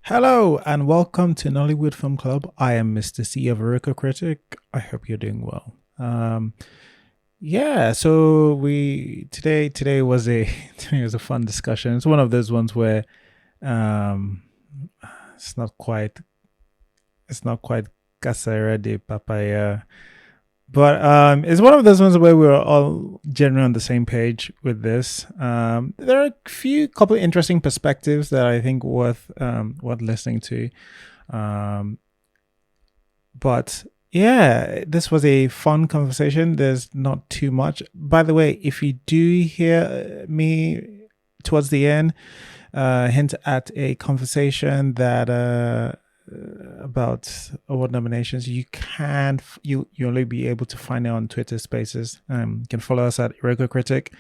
Hello and welcome to Nollywood Film Club. I am Mr. C, a critic. I hope you're doing well. Yeah, so we today was a today was a fun discussion. It's one of those ones where um it's not quite casera de papaya, but it's one of those ones where we're all generally on the same page with this. There are a couple of interesting perspectives that I think worth listening to. Um, but yeah, this was a fun conversation. There's not too much. By the way, if you do hear me towards the end hint at a conversation that about award nominations, you only be able to find it on Twitter Spaces. You can follow us at Irregular Critic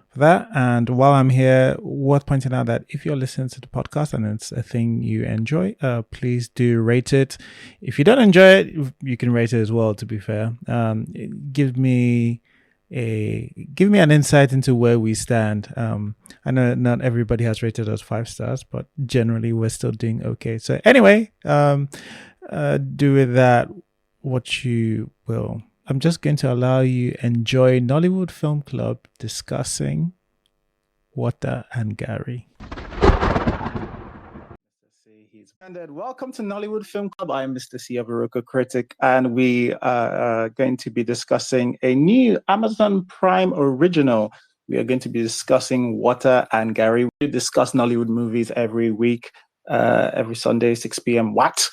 for that. And while I'm here, worth pointing out that if you're listening to the podcast and it's a thing you enjoy, please do rate it. If you don't enjoy it, you can rate it as well. To be fair, give me an insight into where we stand. I know not everybody has rated us 5 stars, but generally we're still doing okay. So anyway, do with that what you will. I'm just going to allow you enjoy Nollywood Film Club discussing Water and Garri. And welcome to Nollywood Film Club. I'm Mr. C, a critic, and we are going to be discussing a new Amazon Prime original. We are going to be discussing Water and Garri. We discuss Nollywood movies every week, every Sunday, 6 p.m. What?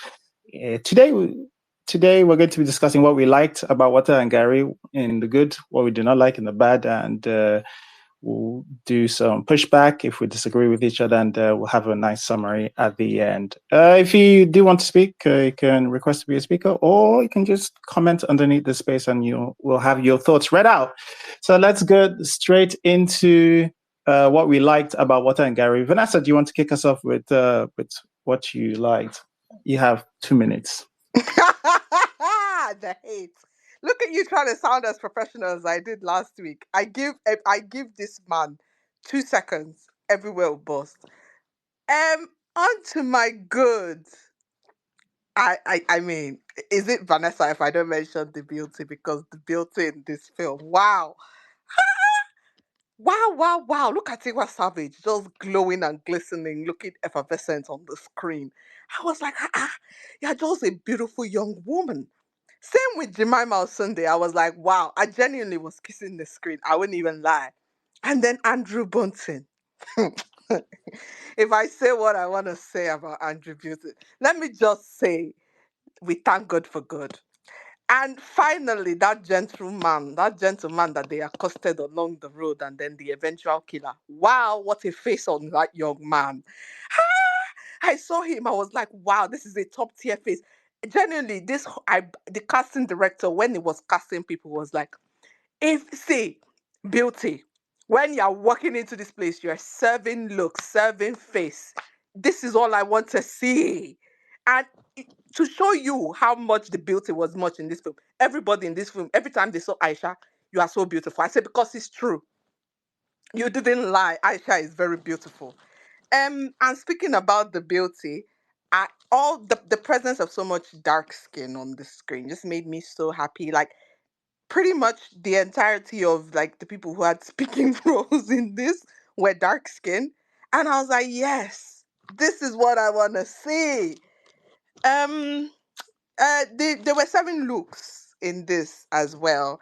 Today we're going to be discussing what we liked about Water and Garri in the good, what we do not like in the bad, and we'll do some pushback if we disagree with each other, and we'll have a nice summary at the end. If you do want to speak, you can request to be a speaker, or you can just comment underneath the space and you will have your thoughts read out. So let's go straight into what we liked about Water and Garri. Vanessa, do you want to kick us off with what you liked? You have 2 minutes. The hate. Look at you trying to sound as professional as I did last week. I give this man 2 seconds. Everywhere will bust. On to my good. I mean, is it Vanessa if I don't mention the beauty, because the beauty in this film? Wow. Wow, wow, wow. Look at Tiwa Savage, just glowing and glistening, looking effervescent on the screen. I was like, you're just a beautiful young woman. Same with Jemima Sunday. I was like, wow, I genuinely was kissing the screen. I wouldn't even lie. And then Andrew Bunton. If I say what I want to say about Andrew Bunton, let me just say we thank God for good. And finally, that gentleman that they accosted along the road, and then the eventual killer. Wow, what a face on that young man. I saw him, I was like, wow, this is a top tier face. Genuinely, the casting director, when he was casting people, was like, if see, beauty, when you're walking into this place, you're serving looks, serving face. This is all I want to see. And to show you how much the beauty was much in this film, everybody in this film, every time they saw Aisha, you are so beautiful. I said, because it's true. You didn't lie. Aisha is very beautiful. And speaking about the beauty, all the presence of so much dark skin on the screen just made me so happy. Like, pretty much the entirety of like the people who had speaking roles in this were dark skinned, and I was like, yes, this is what I want to see. Um, there were 7 looks in this as well.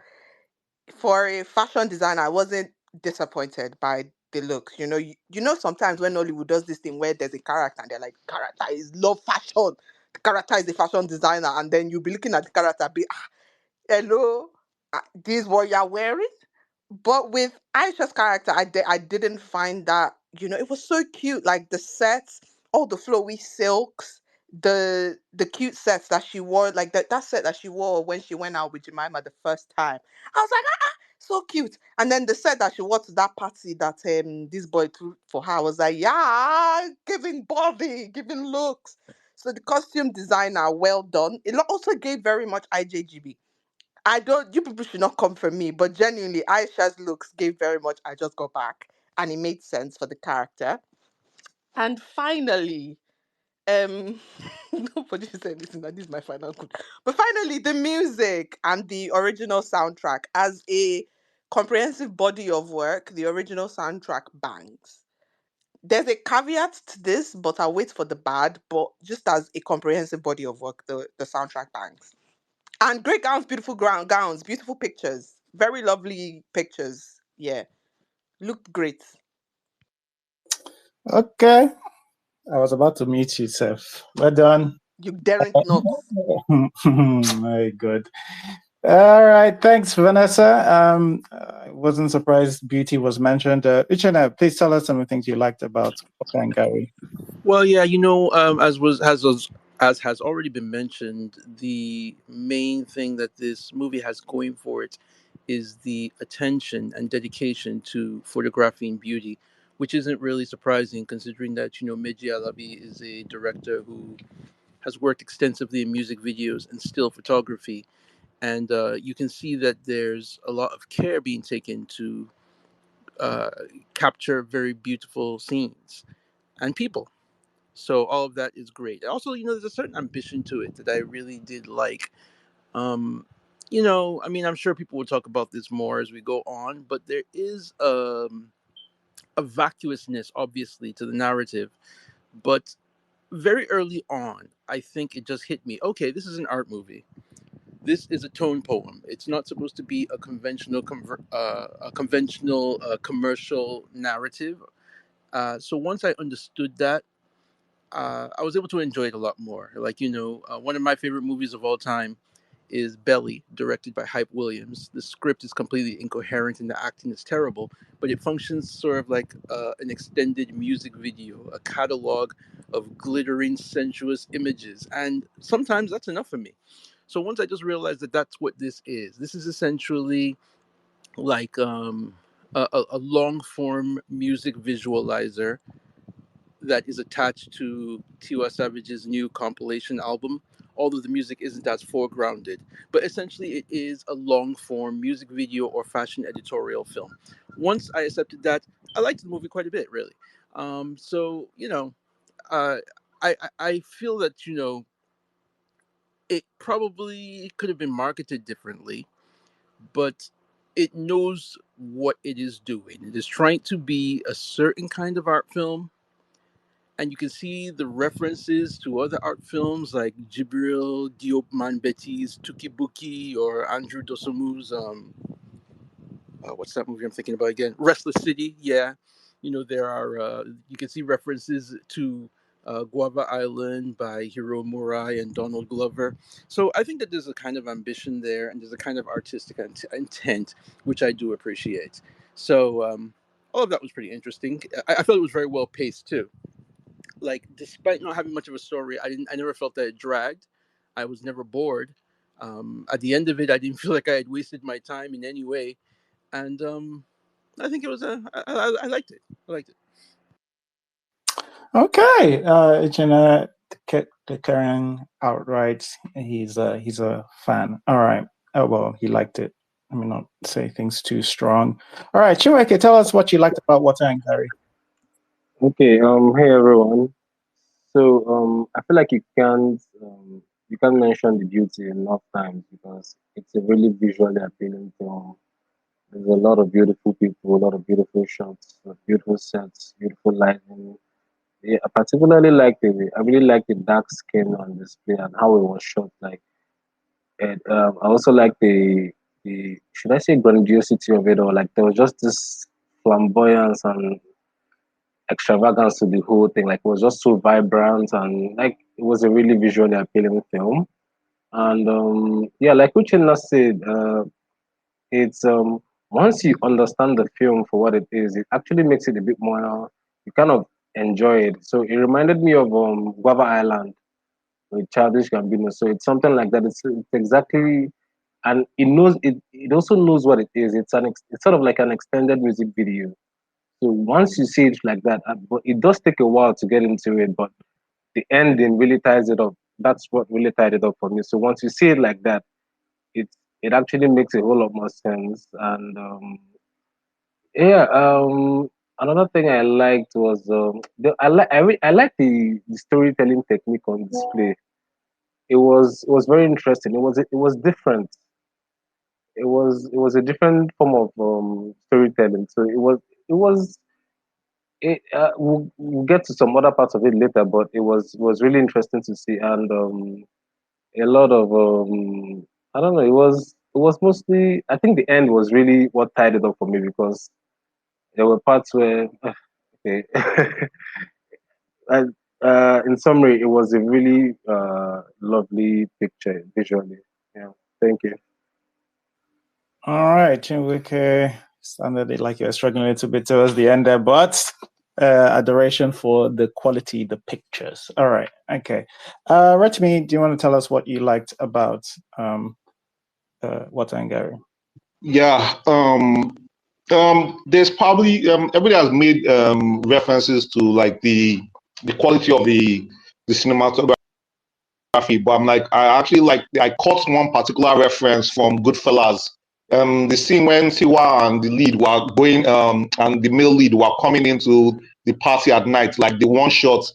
For a fashion designer, I wasn't disappointed by the looks. You know, sometimes when Hollywood does this thing where there's a character and they're like, character is love fashion. The character is a fashion designer, and then you'll be looking at the character, be hello, this is what you're wearing. But with Aisha's character, I didn't find that. It was so cute, like the sets, all the flowy silks, the cute sets that she wore, like that set that she wore when she went out with Jemima the first time. I was like, so cute. And then the set that she wore to that party that this boy threw for her, I was like, yeah, giving body, giving looks. So the costume designer, well done. It also gave very much IJGB. I don't. You people should not come for me, but genuinely, Aisha's looks gave very much. I just got back, and it made sense for the character. And finally, um nobody said anything, that this is my final quote. But finally, the music and the original soundtrack as a comprehensive body of work, the original soundtrack bangs. There's a caveat to this, but I'll wait for the bad. But just as a comprehensive body of work, the soundtrack bangs. And great gowns, beautiful gowns, beautiful pictures, very lovely pictures. Yeah, looked great. Okay. I was about to meet you, Seth. Well done. You daren't not. Very good. All right. Thanks, Vanessa. I wasn't surprised beauty was mentioned. Uchenna, please tell us some of the things you liked about Water Garri. Well, yeah, as has already been mentioned, the main thing that this movie has going for it is the attention and dedication to photography and beauty, which isn't really surprising considering that Meji Alabi is a director who has worked extensively in music videos and still photography, and you can see that there's a lot of care being taken to uh, capture very beautiful scenes and people. So all of that is great. Also, there's a certain ambition to it that I really did like. Um, I mean, I'm sure people will talk about this more as we go on, but there is a vacuousness, obviously, to the narrative. But very early on, I think it just hit me. Okay, this is an art movie. This is a tone poem. It's not supposed to be a conventional commercial narrative. So once I understood that, I was able to enjoy it a lot more. Like, one of my favorite movies of all time is Belly, directed by Hype Williams. The script is completely incoherent and the acting is terrible, but it functions sort of like an extended music video, a catalog of glittering, sensuous images. And sometimes that's enough for me. So once I just realized that that's what this is, essentially like a long form music visualizer that is attached to Tiwa Savage's new compilation album. Although the music isn't as foregrounded, but essentially it is a long form music video or fashion editorial film. Once I accepted that, I liked the movie quite a bit, really. So uh, I feel that it probably could have been marketed differently, but it knows what it is doing. It is trying to be a certain kind of art film, and you can see the references to other art films like Jibril Diop Manbeti's Tukibuki or Andrew Dosunmu's what's that movie I'm thinking about again? Restless City. Yeah, there are you can see references to Guava Island by Hiro Murai and Donald Glover. So I think that there's a kind of ambition there, and there's a kind of artistic intent, which I do appreciate. So all of that was pretty interesting. I thought it was very well paced too. Like, despite not having much of a story, I never felt that it dragged. I was never bored. At the end of it, I didn't feel like I had wasted my time in any way, and I think it was I liked it. I liked it. Okay. Uchenna declaring outright he's a fan. All right. Oh, well, he liked it. Let me not say things too strong. All right, Chinweke, tell us what you liked about Water Garri. Okay, hey everyone. So, I feel like you can't mention the beauty enough times because it's a really visually appealing film. There's a lot of beautiful people, a lot of beautiful shots, beautiful sets, beautiful lighting. Yeah, I particularly I really like the dark skin on display and how it was shot. Like, and I also like the should I say grandiosity of it, or like there was just this flamboyance and extravagance to the whole thing. Like it was just so vibrant and like it was a really visually appealing film. And yeah, like Uchenna said, it's once you understand the film for what it is, it actually makes it a bit more. You kind of enjoy it. So it reminded me of Guava Island with Childish Gambino. So it's something like that. It's exactly, and it knows it. It also knows what it is. It's sort of like an extended music video. So once you see it like that, but it does take a while to get into it, but the ending really ties it up. That's what really tied it up for me. So once you see it like that, it it actually makes a whole lot more sense. And yeah, Another thing I liked was I like the storytelling technique on display. It was very interesting. It was different. It was a different form of storytelling. So it was we'll get to some other parts of it later, but it was really interesting to see, and a lot of I don't know. It was mostly, I think the end was really what tied it up for me, because there were parts where okay. And, in summary, it was a really lovely picture visually. Yeah, thank you. All right, Chinwike, sounded like you were struggling a little bit towards the end there, but adoration for the quality, the pictures. All right, okay. Rachmi, do you want to tell us what you liked about Water Garri? Yeah. There's probably everybody has made references to like the quality of the cinematography, but I'm like, I caught one particular reference from Goodfellas. The scene when Siwa and the lead were going, and the male lead were coming into the party at night, like the one shot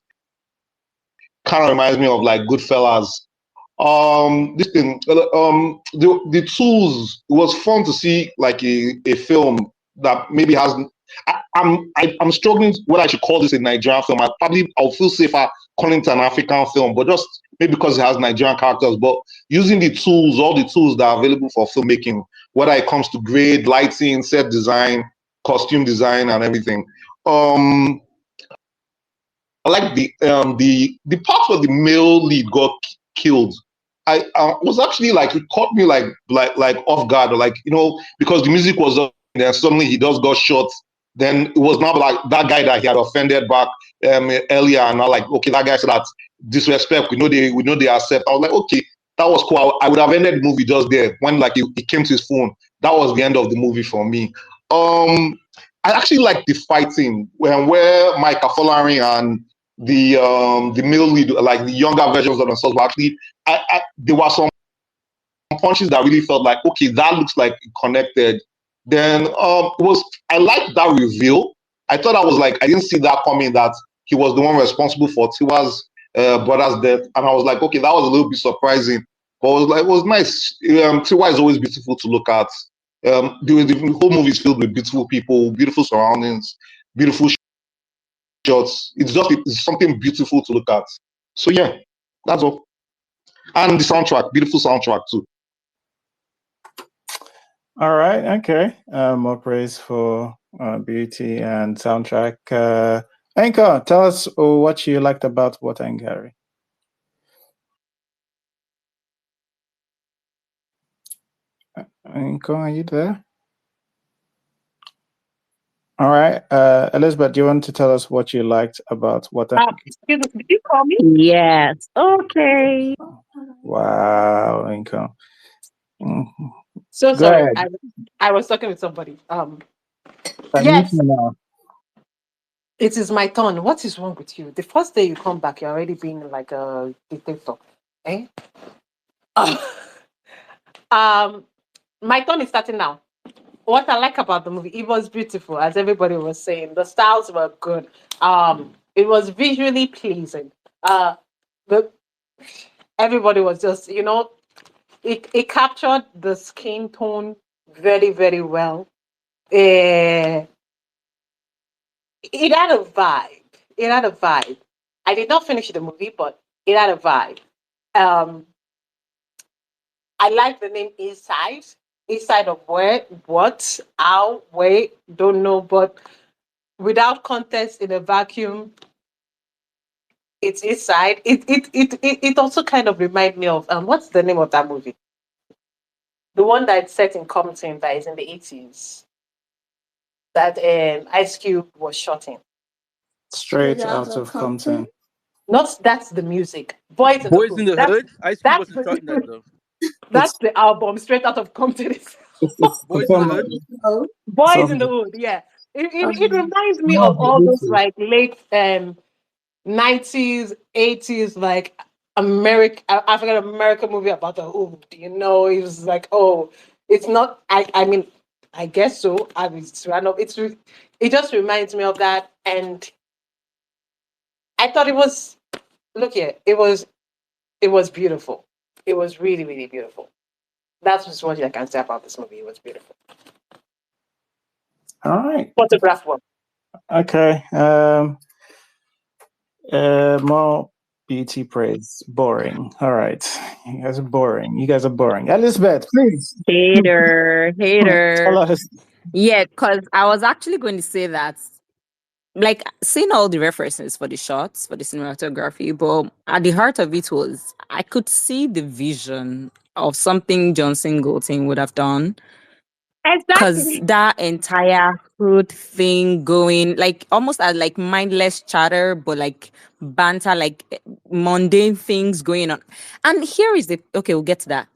kind of reminds me of like Goodfellas. This thing, the tools. It was fun to see like a film that maybe has. I'm struggling whether I should call this a Nigerian film. I'll feel safer calling it an African film, but just maybe because it has Nigerian characters. But using the tools, all the tools that are available for filmmaking, whether it comes to grade, lighting, set design, costume design, and everything. Um, I like the part where the male lead got killed. I was actually like, it caught me like off guard, like, because the music was up, and then suddenly he just got shot. Then it was not like that guy that he had offended back earlier, and I like, okay, that guy said that disrespect. We know they accept. I was like, okay, that was cool. I would have ended the movie just there when like he came to his phone. That was the end of the movie for me. I actually like the fighting where Mike Afolarin and the male lead, like the younger versions of themselves, were actually, there were some punches that really felt like, okay, that looks like it connected. Then I liked that reveal. I thought I was like, I didn't see that coming, that he was the one responsible for Tiwa's brother's death, and I was like, okay, that was a little bit surprising, but it was nice. Tiwa is always beautiful to look at. The whole movie is filled with beautiful people, beautiful surroundings, beautiful shots. It's something beautiful to look at. So yeah, that's all. And the soundtrack, beautiful soundtrack too. All right, okay. More praise for beauty and soundtrack. Anchor, tell us what you liked about Water Garri. Anchor, are you there? All right, Elizabeth, do you want to tell us what you liked about Water? Excuse me, did you call me? Yes. Okay. Wow, Anchor. So Go sorry. ahead. I was talking with somebody. Can you Yes, hear me now? it is my turn. What is wrong with you? The first day you come back, you're already being like a dictator. Eh? My turn is starting now. What I like about the movie, it was beautiful, as everybody was saying. The styles were good. It was visually pleasing. The Everybody was just, it captured the skin tone very, very well. Eh, it had a vibe. It had a vibe. I did not finish the movie, but it had a vibe. Um, I like the name Inside. Inside of where, what, how, where, don't know, but without context in a vacuum, it's inside. It also kind of remind me of what's the name of that movie? The one that's set in Compton that is in the 80s. That Ice Cube was shot in. Straight out of Compton. Not that's the music. Boys in the Boys in Hood. the Hood. Ice Cube That's wasn't shot in that though. that's the album straight out of Compton. It's Boys in the some, Hood. Boys in some the Hood. Yeah, it reminds me of all those like late 90s, 80s like African American movie about the hood. It was like, oh, it's not. I mean, I guess so. I mean, it's random. It just reminds me of that, and I thought it was. Look here, it was beautiful. It was really really beautiful. That's just what I can say about this movie. It was beautiful. All right. Photograph work. Okay. More beauty praise. Boring. All right. You guys are boring. You guys are boring. Elizabeth, please Hater, tell hater. us. Yeah, because I was actually going to say that, like, seeing all the references for the shots, for the cinematography, but at the heart of it was I could see the vision of something John Singleton would have done. Because Exactly. that entire fruit thing going, like, almost as like mindless chatter, but like banter, like mundane things going on. And here is the okay, we'll get to that.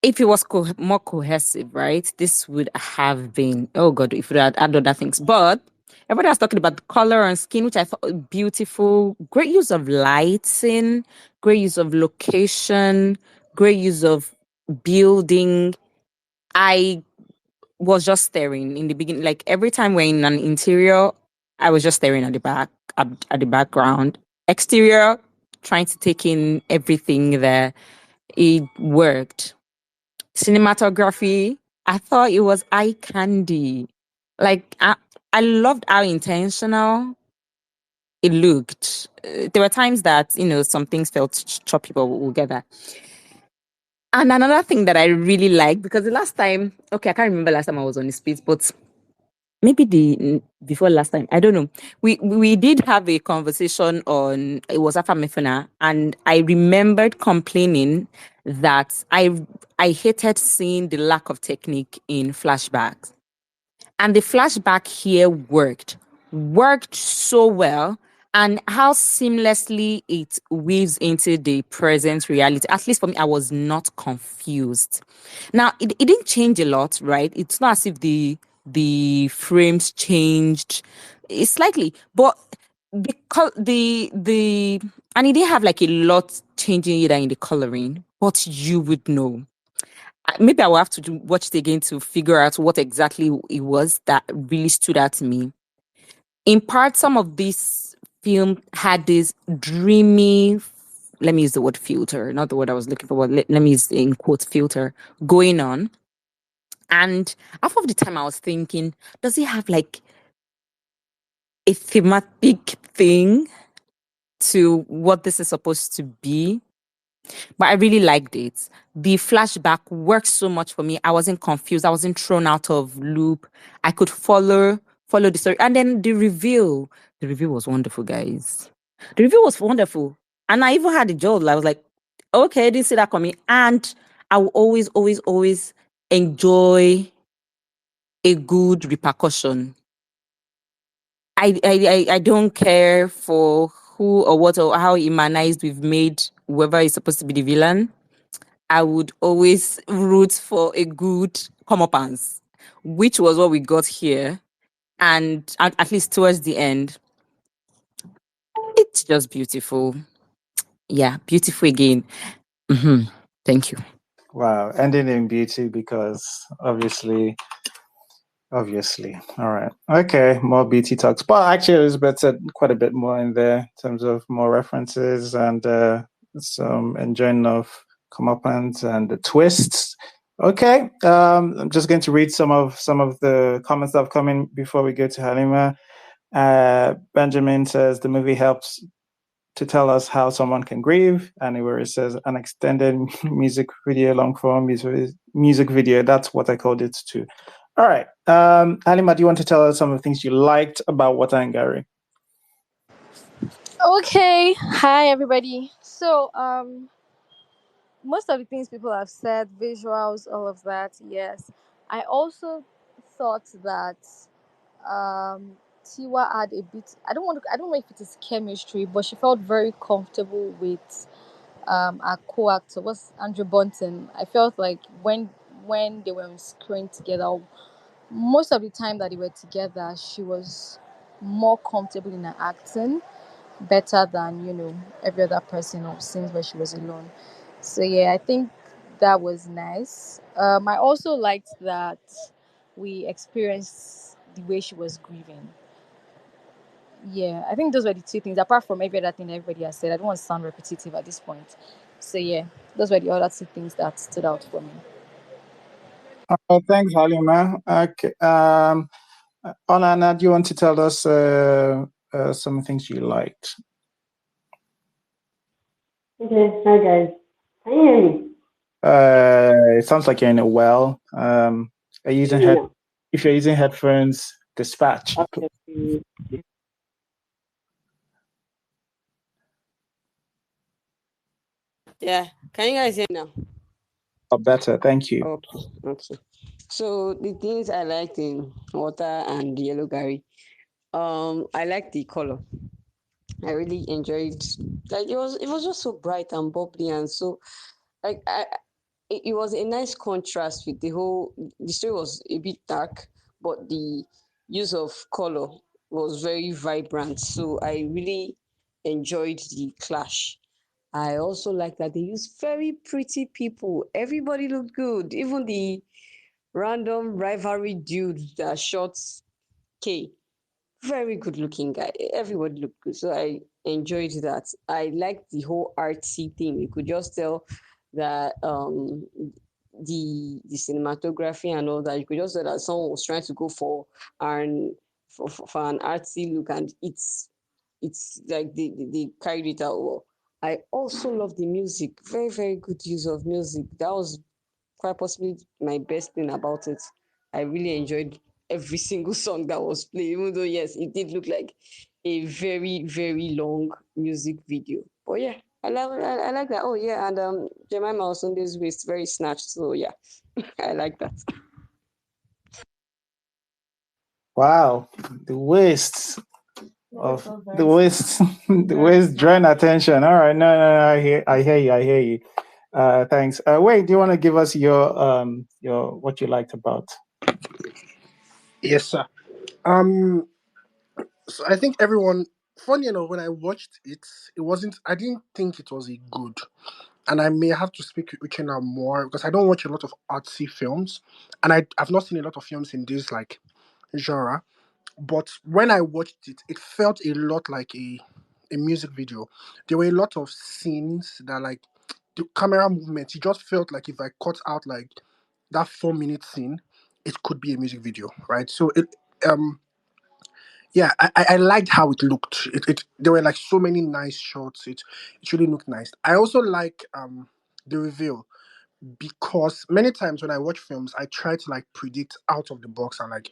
If it was more cohesive, right, this would have been, oh God, if we had added other things. But everybody was talking about the color and skin, which I thought was beautiful. Great use of lighting, great use of location, great use of building. I was just staring in the beginning. Like every time we're in an interior, I was just staring at the at the background. Exterior, trying to take in everything there. It worked. Cinematography, I thought it was eye candy. Like I loved how intentional it looked. There were times that some things felt choppy, but we'll get that. And another thing that I really liked, because the last time, okay, I can't remember last time I was on the space, but maybe before last time, I don't know. We did have a conversation on it was Afa Mefuna, and I remembered complaining that I hated seeing the lack of technique in flashbacks. And the flashback here worked so well, and how seamlessly it weaves into the present reality. At least for me, I was not confused. Now, it didn't change a lot, right? It's not as if the frames changed. It's slightly, but because the and it didn't have like a lot changing either in the coloring, but you would know. Maybe I will have to watch it again to figure out what exactly it was that really stood out to me. In part, some of this film had this dreamy, let me use the word filter, not the word I was looking for, but let me use in quote filter going on. And half of the time I was thinking, does it have like a thematic thing to what this is supposed to be? But I really liked it. The flashback worked so much for me. I wasn't confused. I wasn't thrown out of loop. I could follow the story. And then the reveal. The reveal was wonderful, guys. The reveal was wonderful. And I even had a jolt. I was like, okay, I didn't see that coming. And I will always, always, always enjoy a good repercussion. I don't care for who or what or how humanized we've made whoever is supposed to be the villain. I would always root for a good comeuppance, which was what we got here. And at least towards the end, it's just beautiful. Yeah, beautiful again. hmm Thank you. Wow, ending in beauty because obviously. All right. Okay, more beauty talks. But actually, Elizabeth said quite a bit more in there in terms of more references and some enjoying of comeuppance and the twists. Okay, I'm just going to read some of the comments that have come in before we go to Halima. Benjamin says the movie helps to tell us how someone can grieve, and where it says an extended music video, long form music video. That's what I called it too. All right, Halima, do you want to tell us some of the things you liked about Water Garri? Okay. Hi, everybody. So, most of the things people have said, visuals, all of that, yes. I also thought that Tiwa had a bit. I don't know if it is chemistry, but she felt very comfortable with our co-actor was Andrew Bunton. I felt like when they were on screen together, most of the time that they were together, she was more comfortable in her acting, better than every other person or scenes where she was alone. So yeah, I think that was nice. I also liked that we experienced the way she was grieving. Yeah, I think those were the two things. Apart from every other thing everybody has said, I don't want to sound repetitive at this point. So yeah, those were the other two things that stood out for me. Thanks, Halima. Okay. Olana, do you want to tell us some things you liked? Okay, hi guys. Can you hear me? It sounds like you're in a well. Are you using Hear me now? if you're using headphones, dispatch. Okay. Yeah, can you guys hear me now? Oh, better, thank you. Okay. So the things I liked in Water and Yellow Garri, I like the color. I really enjoyed, like, it was just so bright and bubbly, and so like it was a nice contrast with the story was a bit dark, but the use of color was very vibrant, so I really enjoyed the clash. I also like that they used very pretty people. Everybody looked good, even the random rivalry dude that shot K. Very good looking guy. Everybody looked good. So I enjoyed that. I liked the whole artsy thing. You could just tell that the cinematography and all that, you could just tell that someone was trying to go for an for an artsy look, and it's like they carried it out well. I also love the music. Very, very good use of music. That was quite possibly my best thing about it. I really enjoyed every single song that was played, even though yes, it did look like a very, very long music video. But yeah, I like that. Oh yeah, and Jemima Osunde's waist very snatched. So yeah, I like that. Wow, the waste of the waste, the waste drawing attention. All right, no, I hear you. Thanks. Wait, do you want to give us your what you liked about? Yes, sir. Um, so I think everyone. Funny enough, when I watched it, it wasn't. I didn't think it was a good, and I may have to speak with Uchenna more because I don't watch a lot of artsy films, and I've not seen a lot of films in this like genre. But when I watched it, it felt a lot like a music video. There were a lot of scenes that like the camera movements. It just felt like if I cut out like that 4 minute scene, it could be a music video, right? So it um yeah, I liked how it looked. It there were like so many nice shots. It really looked nice. I also like the reveal because many times when I watch films, I try to like predict out of the box and like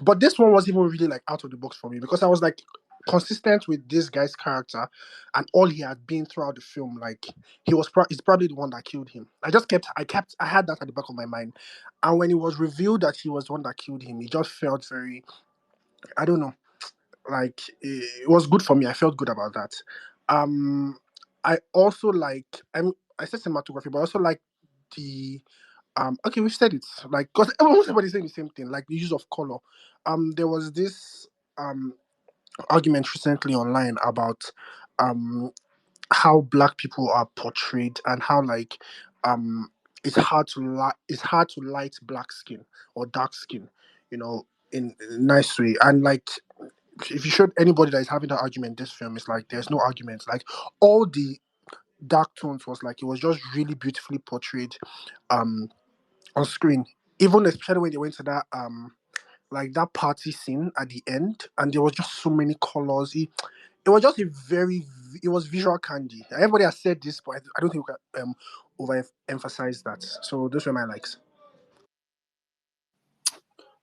but this one was even really like out of the box for me because I was like consistent with this guy's character and all he had been throughout the film. Like he's probably the one that killed him. I had that at the back of my mind, and when it was revealed that he was the one that killed him, it just felt very, I don't know, like it was good for me. I felt good about that. Um, I also like I said cinematography, but I also like the okay, we've said it like because almost everybody's saying the same thing, like the use of color. There was this argument recently online about um how black people are portrayed and how like um it's hard to light black skin or dark skin, you know, in a nice way. And like if you showed anybody that is having that argument, this film is like there's no argument. Like all the dark tones was like it was just really beautifully portrayed um on screen. Even especially when they went to that like that party scene at the end, and there was just so many colors. It was just it was visual candy. Everybody has said this, but I don't think we can overemphasize that. So those were my likes.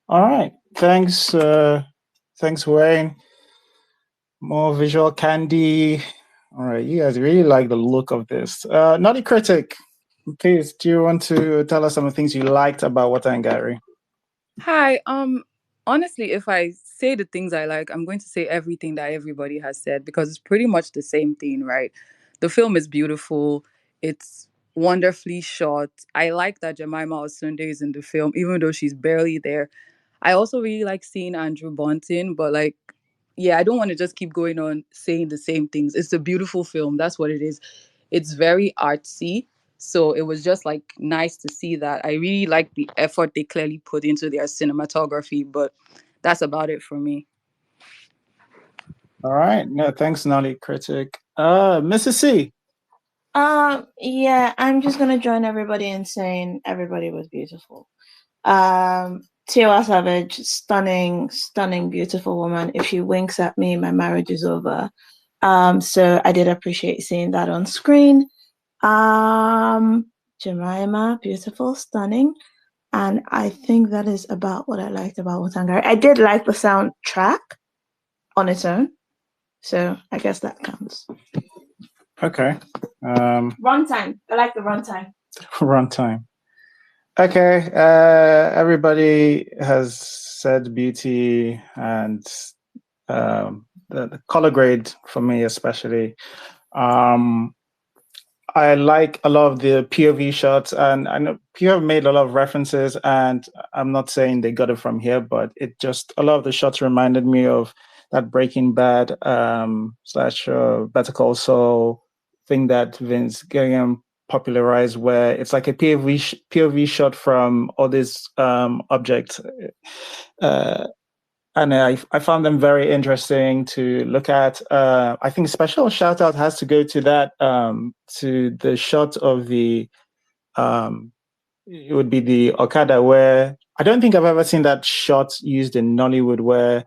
All right, thanks, Wayne. More visual candy. All right, you guys really like the look of this. Naughty Critic, please, do you want to tell us some of the things you liked about Water and Garri? Hi. Honestly, if I say the things I like, I'm going to say everything that everybody has said because it's pretty much the same thing, right? The film is beautiful. It's wonderfully shot. I like that Jemima Osunde is in the film, even though she's barely there. I also really like seeing Andrew Bunton, but like, yeah, I don't want to just keep going on saying the same things. It's a beautiful film. That's what it is. It's very artsy. So it was just like nice to see that. I really like the effort they clearly put into their cinematography, but that's about it for me. All right. No, thanks, Nolly Critic. Mrs. C. Yeah, I'm just gonna join everybody in saying everybody was beautiful. Tiwa Savage, stunning, stunning, beautiful woman. If she winks at me, my marriage is over. So I did appreciate seeing that on screen. Jemima, beautiful, stunning. And I think that is about what I liked about Water Garri. I did like the soundtrack on its own. So I guess that counts. Okay. Runtime. I like the runtime. Runtime. Okay. Everybody has said beauty and the color grade for me especially. I like a lot of the POV shots, and I know you have made a lot of references, and I'm not saying they got it from here, but it just a lot of the shots reminded me of that Breaking Bad slash Better Call Saul thing that Vince Gilliam popularized, where it's like a POV shot from all these objects. And I found them very interesting to look at. I think special shout out has to go to that to the shot of the it would be the Okada, where I don't think I've ever seen that shot used in Nollywood, where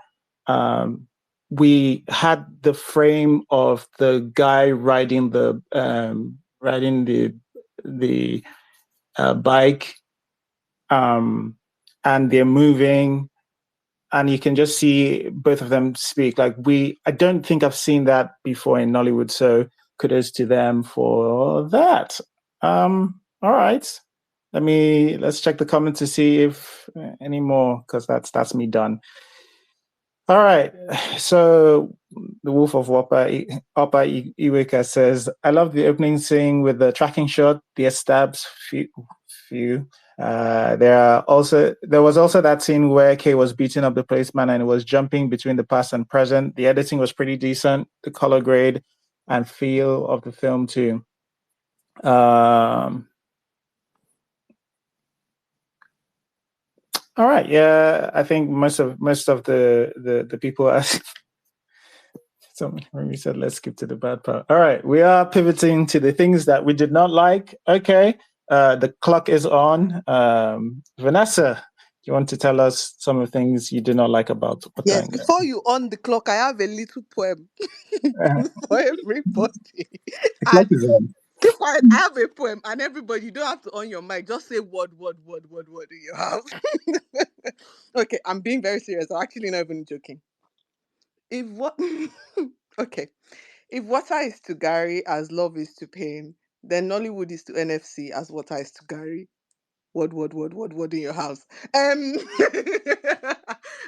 we had the frame of the guy riding the bike, and they're moving, and you can just see both of them speak. I don't think I've seen that before in Nollywood, so kudos to them for that. All right, let's check the comments to see if any more, because that's me done. All right, so the Wolf of Whopper Iweka says, I love the opening scene with the tracking shot, the stabs few. There was also that scene where Kay was beating up the policeman and it was jumping between the past and present. The editing was pretty decent, the color grade and feel of the film too. All right, yeah, I think most of the people asked. So we said let's skip to the bad part. All right, we are pivoting to the things that we did not like. Okay, the clock is on. Vanessa, do you want to tell us some of the things you did not like about Yes, Water Garri? before you on the clock, I have a little poem for everybody. The clock And is on. keep quiet. I have a poem, and everybody, you don't have to on your mic. Just say word in your house. Okay, I'm being very serious. I'm actually not even joking. If what? Okay, if water is to Gary as love is to pain, then Nollywood is to NFC as water is to Gary. Word in your house.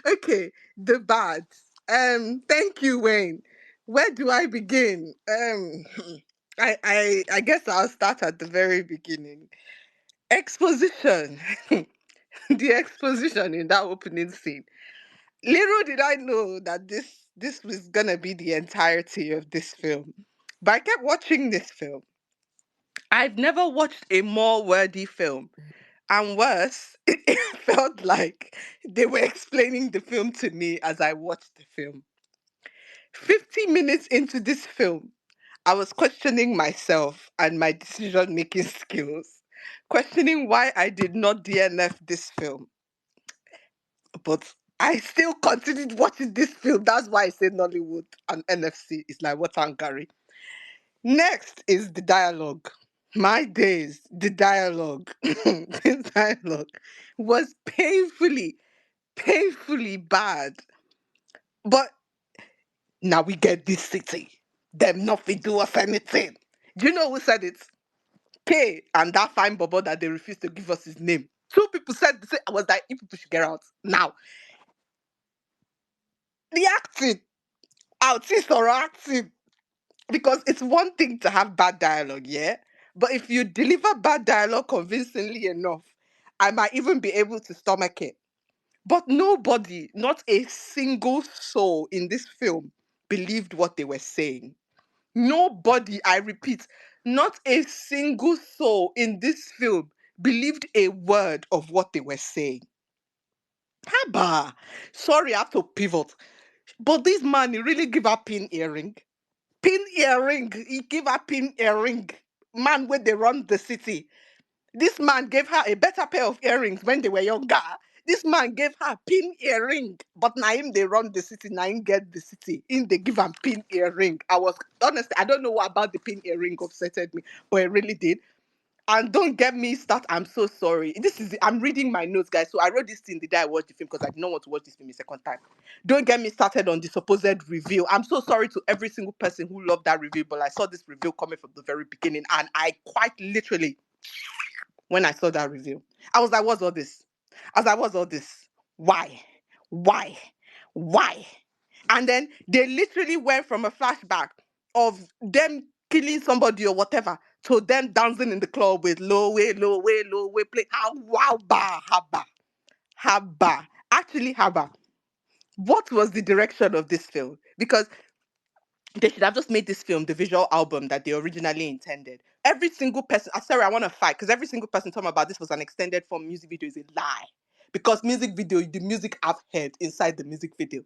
Okay, the bad. Thank you, Wayne. Where do I begin? I guess I'll start at the very beginning. Exposition. The exposition in that opening scene. Little did I know that this was gonna be the entirety of this film. But I kept watching this film. I've never watched a more wordy film. And worse, it felt like they were explaining the film to me as I watched the film. 50 minutes into this film, I was questioning myself and my decision making skills, questioning why I did not DNF this film. But I still continued watching this film. That's why I say Nollywood and NFC is like Water Garri. Next is the dialogue. My days, the dialogue. The dialogue was painfully bad. But now we get this city. Them nothing do us anything. Do you know who said it? K and that fine bobo that they refused to give us his name. Two people said, I was like, you people should get out. Now, the acting, artist or acting. Because it's one thing to have bad dialogue, yeah? But if you deliver bad dialogue convincingly enough, I might even be able to stomach it. But nobody, not a single soul in this film, believed what they were saying. Nobody, I repeat, not a single soul in this film believed a word of what they were saying. Haba. Sorry, I have to pivot. But this man, he really give her pin earring. Pin earring. He give her pin earring. Man, when they run the city. This man gave her a better pair of earrings when they were younger. This man gave her pin earring. But now him they run the city, now him get the city. Him they give him pin earring. I was honestly, I don't know what about the pin earring upsetted me, but it really did. And don't get me started. I'm so sorry. I'm reading my notes, guys. So I wrote this thing the day I watched the film because I did not want to watch this film a second time. Don't get me started on the supposed reveal. I'm so sorry to every single person who loved that reveal, but I saw this reveal coming from the very beginning, and I quite literally, when I saw that reveal, I was like, what's all this? I was like, what's all this? Why? Why? Why? And then they literally went from a flashback of them killing somebody or whatever to them dancing in the club with low way, low way, low way, play. Wow, haba, haba. Actually, haba. What was the direction of this film? Because they should have just made this film the visual album that they originally intended. Every single person, sorry, I want to fight because every single person talking about this was an extended form music video is a lie. Because music video, the music I've heard inside the music video.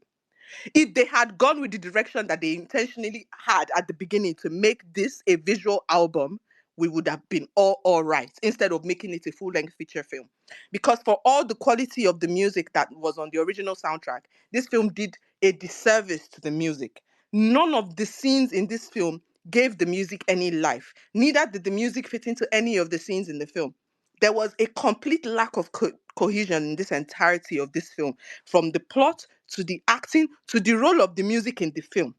If they had gone with the direction that they intentionally had at the beginning to make this a visual album, we would have been all right instead of making it a full-length feature film. Because for all the quality of the music that was on the original soundtrack, this film did a disservice to the music. None of the scenes in this film gave the music any life. Neither did the music fit into any of the scenes in the film. There was a complete lack of cohesion in this entirety of this film, from the plot to the acting to the role of the music in the film.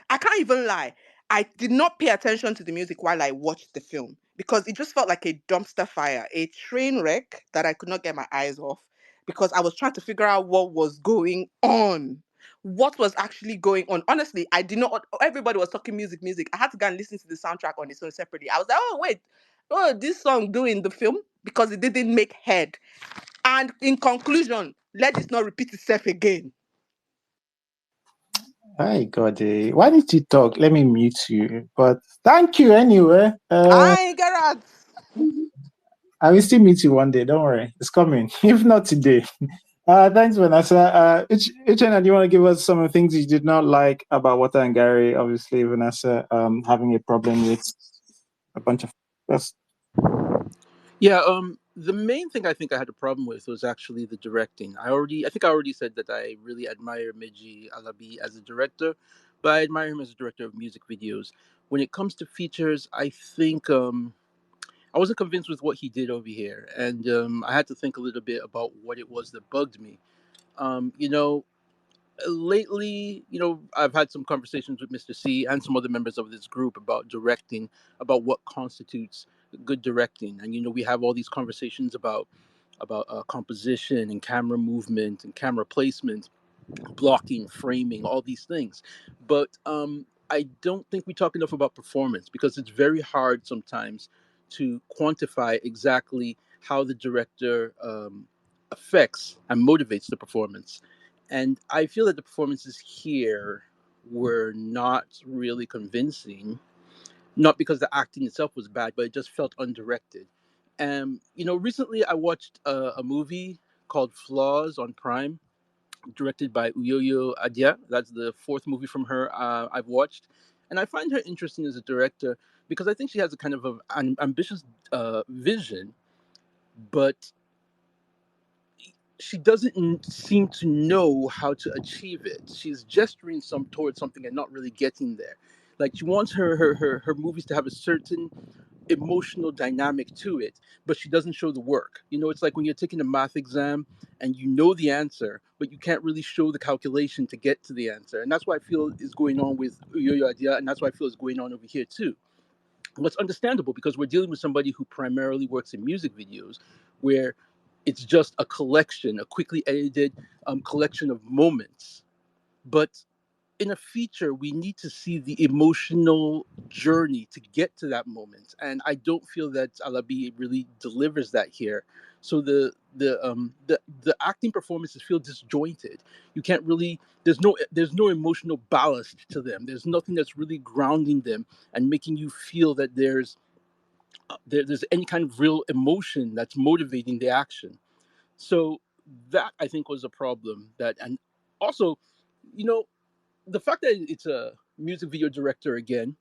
I can't even lie. I did not pay attention to the music while I watched the film because it just felt like a dumpster fire, a train wreck that I could not get my eyes off because I was trying to figure out what was going on. What was actually going on? Honestly, I did not. Everybody was talking music. I had to go and listen to the soundtrack on its own separately. I was like, oh, wait. Oh, this song doing the film because it didn't make head. And in conclusion, let this not repeat itself again. Hi, God. Why did you talk? Let me mute you. But thank you anyway. I ain't get out. I will still meet you one day. Don't worry. It's coming. If not today. Thanks, Vanessa. Uchenna, do you want to give us some of the things you did not like about Water and Garri? Obviously, Vanessa having a problem with a bunch of stuff. Yeah, the main thing I think I had a problem with was actually the directing. I think I already said that I really admire Meji Alabi as a director, but I admire him as a director of music videos. When it comes to features, I think I wasn't convinced with what he did over here, and I had to think a little bit about what it was that bugged me. You know, lately, I've had some conversations with Mr. C and some other members of this group about directing, about what constitutes good directing, and we have all these conversations about composition and camera movement and camera placement, blocking, framing, all these things. But I don't think we talk enough about performance because it's very hard sometimes to quantify exactly how the director affects and motivates the performance. And I feel that the performances here were not really convincing, not because the acting itself was bad, but it just felt undirected. And, recently I watched a movie called Flaws on Prime, directed by Uyoyo Adia. That's the fourth movie from her I've watched. And I find her interesting as a director because I think she has a kind of an ambitious vision, but she doesn't seem to know how to achieve it. She's gesturing towards something and not really getting there. Like she wants her movies to have a certain emotional dynamic to it, but she doesn't show the work. It's like when you're taking a math exam and you know the answer, but you can't really show the calculation to get to the answer. And that's what I feel is going on with Uyoyo Idea, and that's what I feel is going on over here too. What's understandable because we're dealing with somebody who primarily works in music videos, where it's just a collection, a quickly edited collection of moments. But in a feature, we need to see the emotional journey to get to that moment. And I don't feel that Alabi really delivers that here. So the acting performances feel disjointed. You can't really there's no emotional ballast to them. There's nothing that's really grounding them and making you feel that there's any kind of real emotion that's motivating the action. So that I think was a problem. That and also, you know, the fact that it's a music video director again,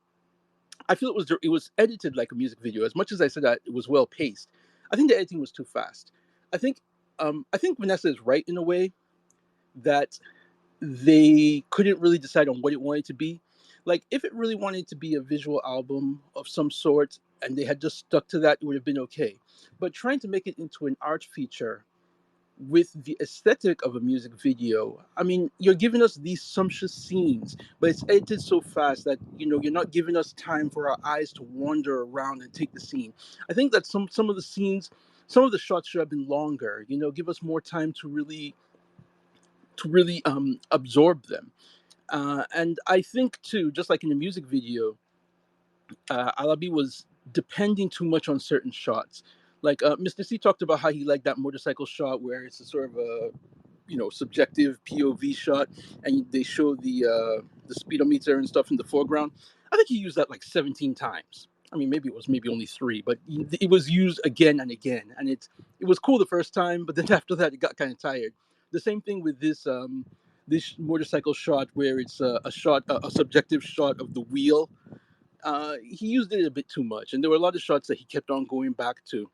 I feel it was edited like a music video. As much as I said that it was well paced, I think the editing was too fast. I think I think Vanessa is right in a way that they couldn't really decide on what it wanted to be. Like if it really wanted to be a visual album of some sort and they had just stuck to that, it would have been okay. But trying to make it into an art feature with the aesthetic of a music video, I mean, you're giving us these sumptuous scenes, but it's edited so fast that you're not giving us time for our eyes to wander around and take the scene. I think that some of the scenes, some of the shots should have been longer. Give us more time to really absorb them. And I think too, just like in the music video, Alabi was depending too much on certain shots. Like Mr. C talked about how he liked that motorcycle shot where it's a sort of a subjective POV shot, and they show the speedometer and stuff in the foreground. I think he used that like 17 times. I mean, maybe it was maybe only three, but it was used again and again, and it was cool the first time, but then after that, it got kind of tired. The same thing with this motorcycle shot where it's a subjective shot of the wheel. He used it a bit too much, and there were a lot of shots that he kept on going back to.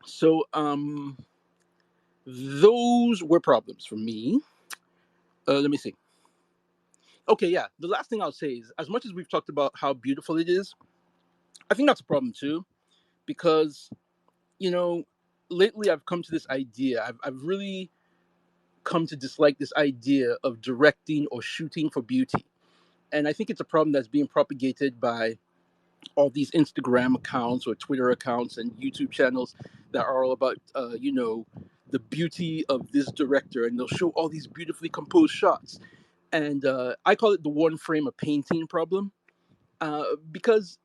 So those were problems for me. Let me see. Okay, yeah. The last thing I'll say is, as much as we've talked about how beautiful it is, I think that's a problem too, because you know, lately I've come to this idea. I've really come to dislike this idea of directing or shooting for beauty, and I think it's a problem that's being propagated by all these Instagram accounts or Twitter accounts and YouTube channels that are all about, the beauty of this director, and they'll show all these beautifully composed shots. And I call it the one frame of painting problem, because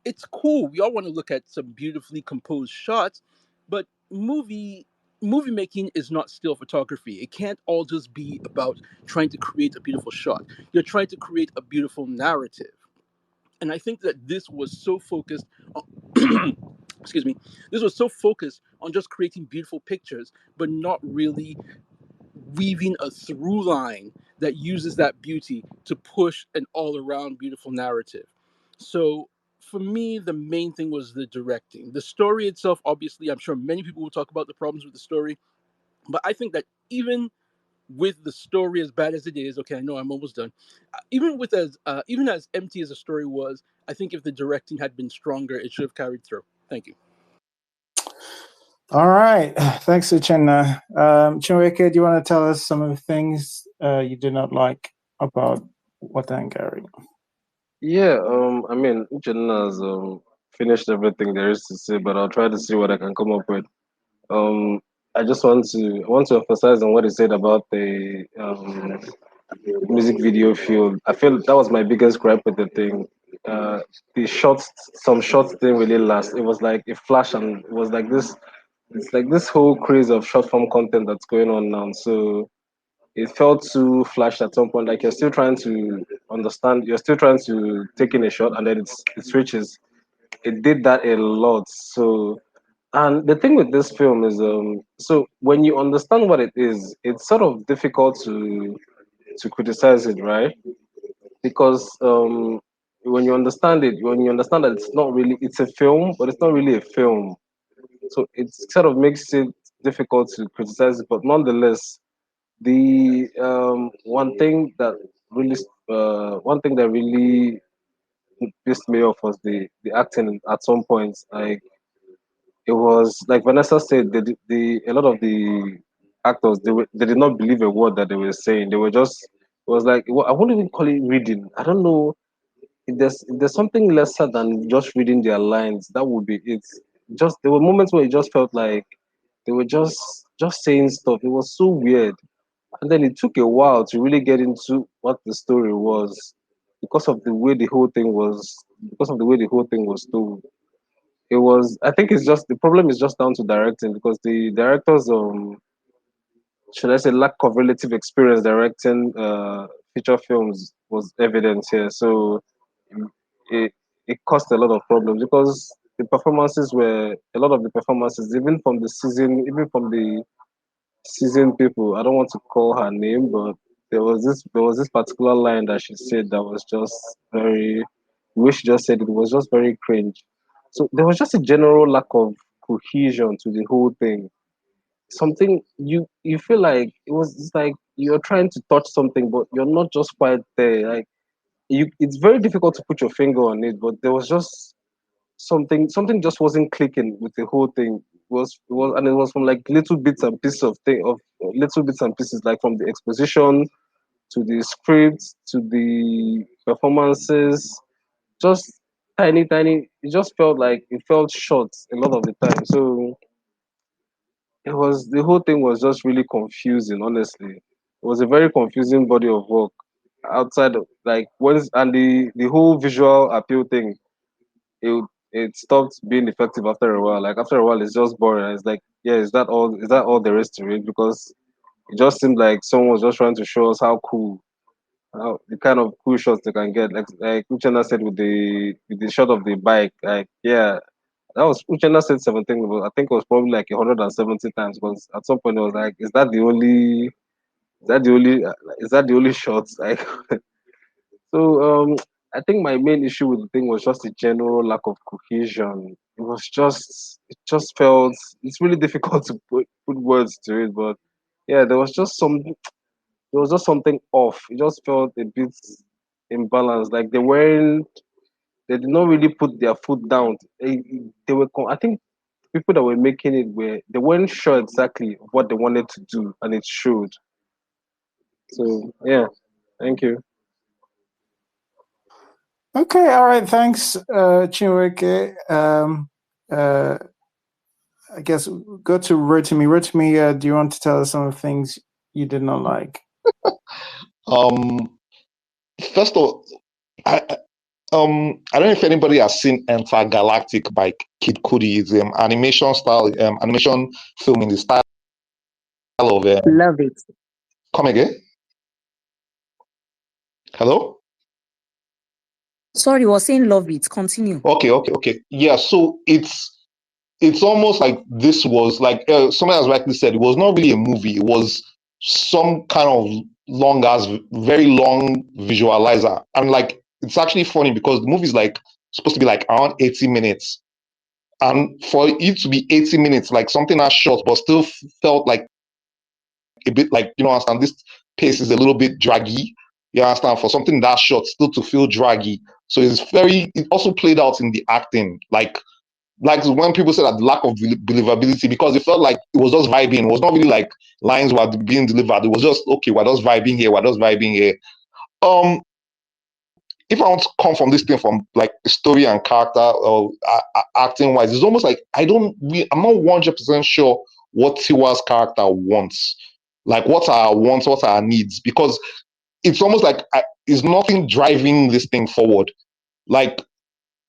it's cool. We all want to look at some beautifully composed shots, but movie making is not still photography. It can't all just be about trying to create a beautiful shot. You're trying to create a beautiful narrative. And I think that this was so focused on, excuse me, this was so focused on just creating beautiful pictures, but not really weaving a through line that uses that beauty to push an all around beautiful narrative. So for me, the main thing was the directing. The story itself, obviously, I'm sure many people will talk about the problems with the story, but I think that even with the story as bad as it is, okay, I know I'm almost done. Even as empty as the story was, I think if the directing had been stronger, it should have carried through. Thank you. All right. Thanks, Uchenna. Chinweke, do you want to tell us some of the things you did not like about Water Garri? Yeah, I mean, Uchenna has finished everything there is to say, but I'll try to see what I can come up with. Um, I want to emphasize on what he said about the music video field. I feel that was my biggest gripe with the thing. Uh, some shots didn't really last. It was like a flash, and it was like this. It's like this whole craze of short form content that's going on now. So it felt too flashed at some point. Like you're still trying to understand. You're still trying to take in a shot, and then it switches. It did that a lot. So and the thing with this film is, so when you understand what it is, it's sort of difficult to criticize it, right? Because when you understand that it's a film, but it's not really a film. So it sort of makes it difficult to criticize it. But nonetheless, the one thing that really pissed me off was the acting at some points. Like it was like Vanessa said, the a lot of the actors they did not believe a word that they were saying. They were just it was like I won't even call it reading. I don't know if there's something lesser than just reading their lines. That would be it. Just there were moments where it just felt like they were just saying stuff. It was so weird, and then it took a while to really get into what the story was because of the way the whole thing was told. it was. I think it's just the problem is just down to directing because the directors should I say lack of relative experience directing feature films was evident here. So it it caused a lot of problems because the performances were a lot of the performances even from the seasoned people. I don't want to call her name, but there was this particular line that she said that was just very the way she just said it was just very cringe. So there was just a general lack of cohesion to the whole thing. Something you feel like it's like you're trying to touch something, but you're not just quite there. Like it's very difficult to put your finger on it, but there was just something just wasn't clicking with the whole thing. It was from like little bits and pieces of little bits and pieces, like from the exposition to the script to the performances, just tiny. It just felt like it felt short a lot of the time. So the whole thing was just really confusing. Honestly, it was a very confusing body of work. Outside of like once and the whole visual appeal thing, it stopped being effective after a while. Like after a while, it's just boring. It's like, yeah, is that all? Is that all there is to it? Because it just seemed like someone was just trying to show us how the kind of cool shots they can get. Like Uchenna said with the shot of the bike. Like yeah, that was Uchenna said 17. But I think it was probably like 170 times. Because at some point it was like, is that the only shot? Like so I think my main issue with the thing was just a general lack of cohesion. It just felt it's really difficult to put words to it, but yeah, there was just something off. It just felt a bit imbalanced. Like they did not really put their foot down. I think people that were making it they weren't sure exactly what they wanted to do, and it showed. So yeah, thank you. Okay, all right, thanks, Chinweke. Uh, I guess go to Rotimi. Rotimi, do you want to tell us some of the things you did not like? Um, First of all, I don't know if anybody has seen Intergalactic by Kid Cudi. It's animation film in the style of Love it. come again. Hello. Sorry, was saying love it. Continue. Okay. Yeah. So it's almost like this was like someone has rightly said. It was not really a movie. It was some kind of very long visualizer, and like it's actually funny because the movie is like supposed to be like around 80 minutes. And for it to be 80 minutes, like something that short, but still felt like a bit like, understand this pace is a little bit draggy. You understand? For something that short, still to feel draggy. So it also played out in the acting. Like when people said that the lack of believability, because it felt like it was just vibing. It was not really like lines were being delivered. It was just, okay, we're just vibing here, we're just vibing here. If I want to come from this thing from like story and character or acting wise, it's almost like I'm not 100% sure what Tiwa's character wants. Like what are our wants, what are our needs? Because it's almost like it's nothing driving this thing forward. Like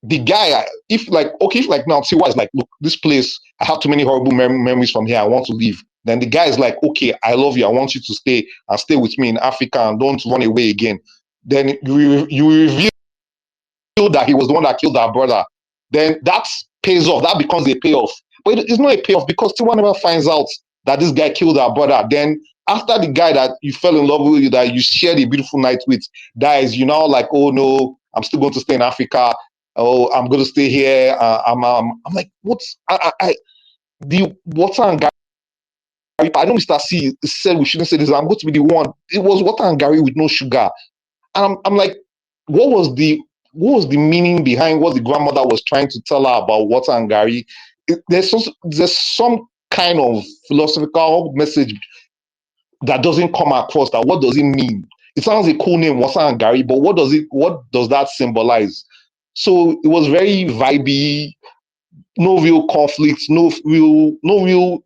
the guy, if like now Tiwa is like, look, this place, I have too many horrible memories from here. I want to leave. Then the guy is like, okay, I love you. I want you to stay and stay with me in Africa and don't run away again. Then you reveal that he was the one that killed our brother, then that pays off. That becomes a payoff. But it's not a payoff because Tiwa never finds out that this guy killed our brother. Then after the guy that you fell in love with, that you shared a beautiful night with, dies, you now like, oh no, I'm still going to stay in Africa. Oh, I'm going to stay here. I'm like, what's the Water and Garri? I know Mr. C said we shouldn't say this. I'm going to be the one. It was Water and Garri with no sugar. And I'm like, what was the meaning behind what the grandmother was trying to tell her about Water and Garri? There's some kind of philosophical message that doesn't come across. That what does it mean? It sounds a cool name, Water and Garri, but what does that symbolize? So it was very vibey, no real conflict, no real.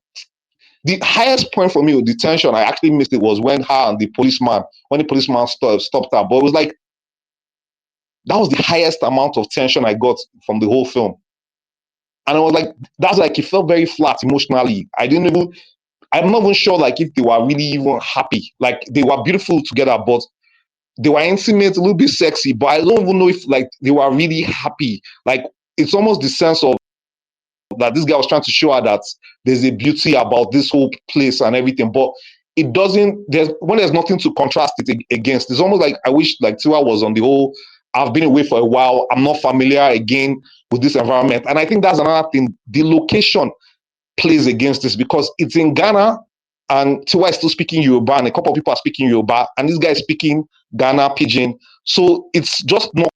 The highest point for me, the tension I actually missed it was when the policeman stopped her. But it was like that was the highest amount of tension I got from the whole film. And I was like, that's like, it felt very flat emotionally. I'm not even sure like if they were really even happy. Like they were beautiful together, but they were intimate, a little bit sexy, but I don't even know if like they were really happy. Like it's almost the sense of that this guy was trying to show her that there's a beauty about this whole place and everything, but it doesn't. There's nothing to contrast it against. It's almost like I wish like Tiwa was on the whole. I've been away for a while. I'm not familiar again with this environment, and I think that's another thing. The location plays against this because it's in Ghana, and Tiwa is still speaking Yoruba, and a couple of people are speaking Yoruba, and this guy is speaking Ghana pidgin. So it's just not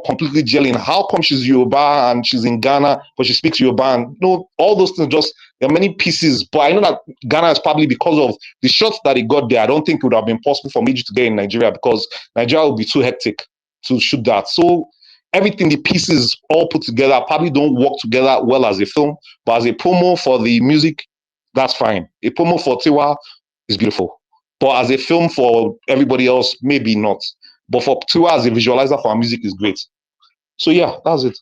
completely gelling. How come she's Yoruba and she's in Ghana, but she speaks Yoruba? And all those things, just there are many pieces. But I know that Ghana is probably because of the shots that he got there. I don't think it would have been possible for Meji to get in Nigeria because Nigeria would be too hectic to shoot that. So everything, the pieces all put together, probably don't work together well as a film, but as a promo for the music, that's fine. A promo for Tiwa is beautiful. But as a film for everybody else, maybe not. But for Tiwa as a visualizer for our music is great. So yeah, that's it.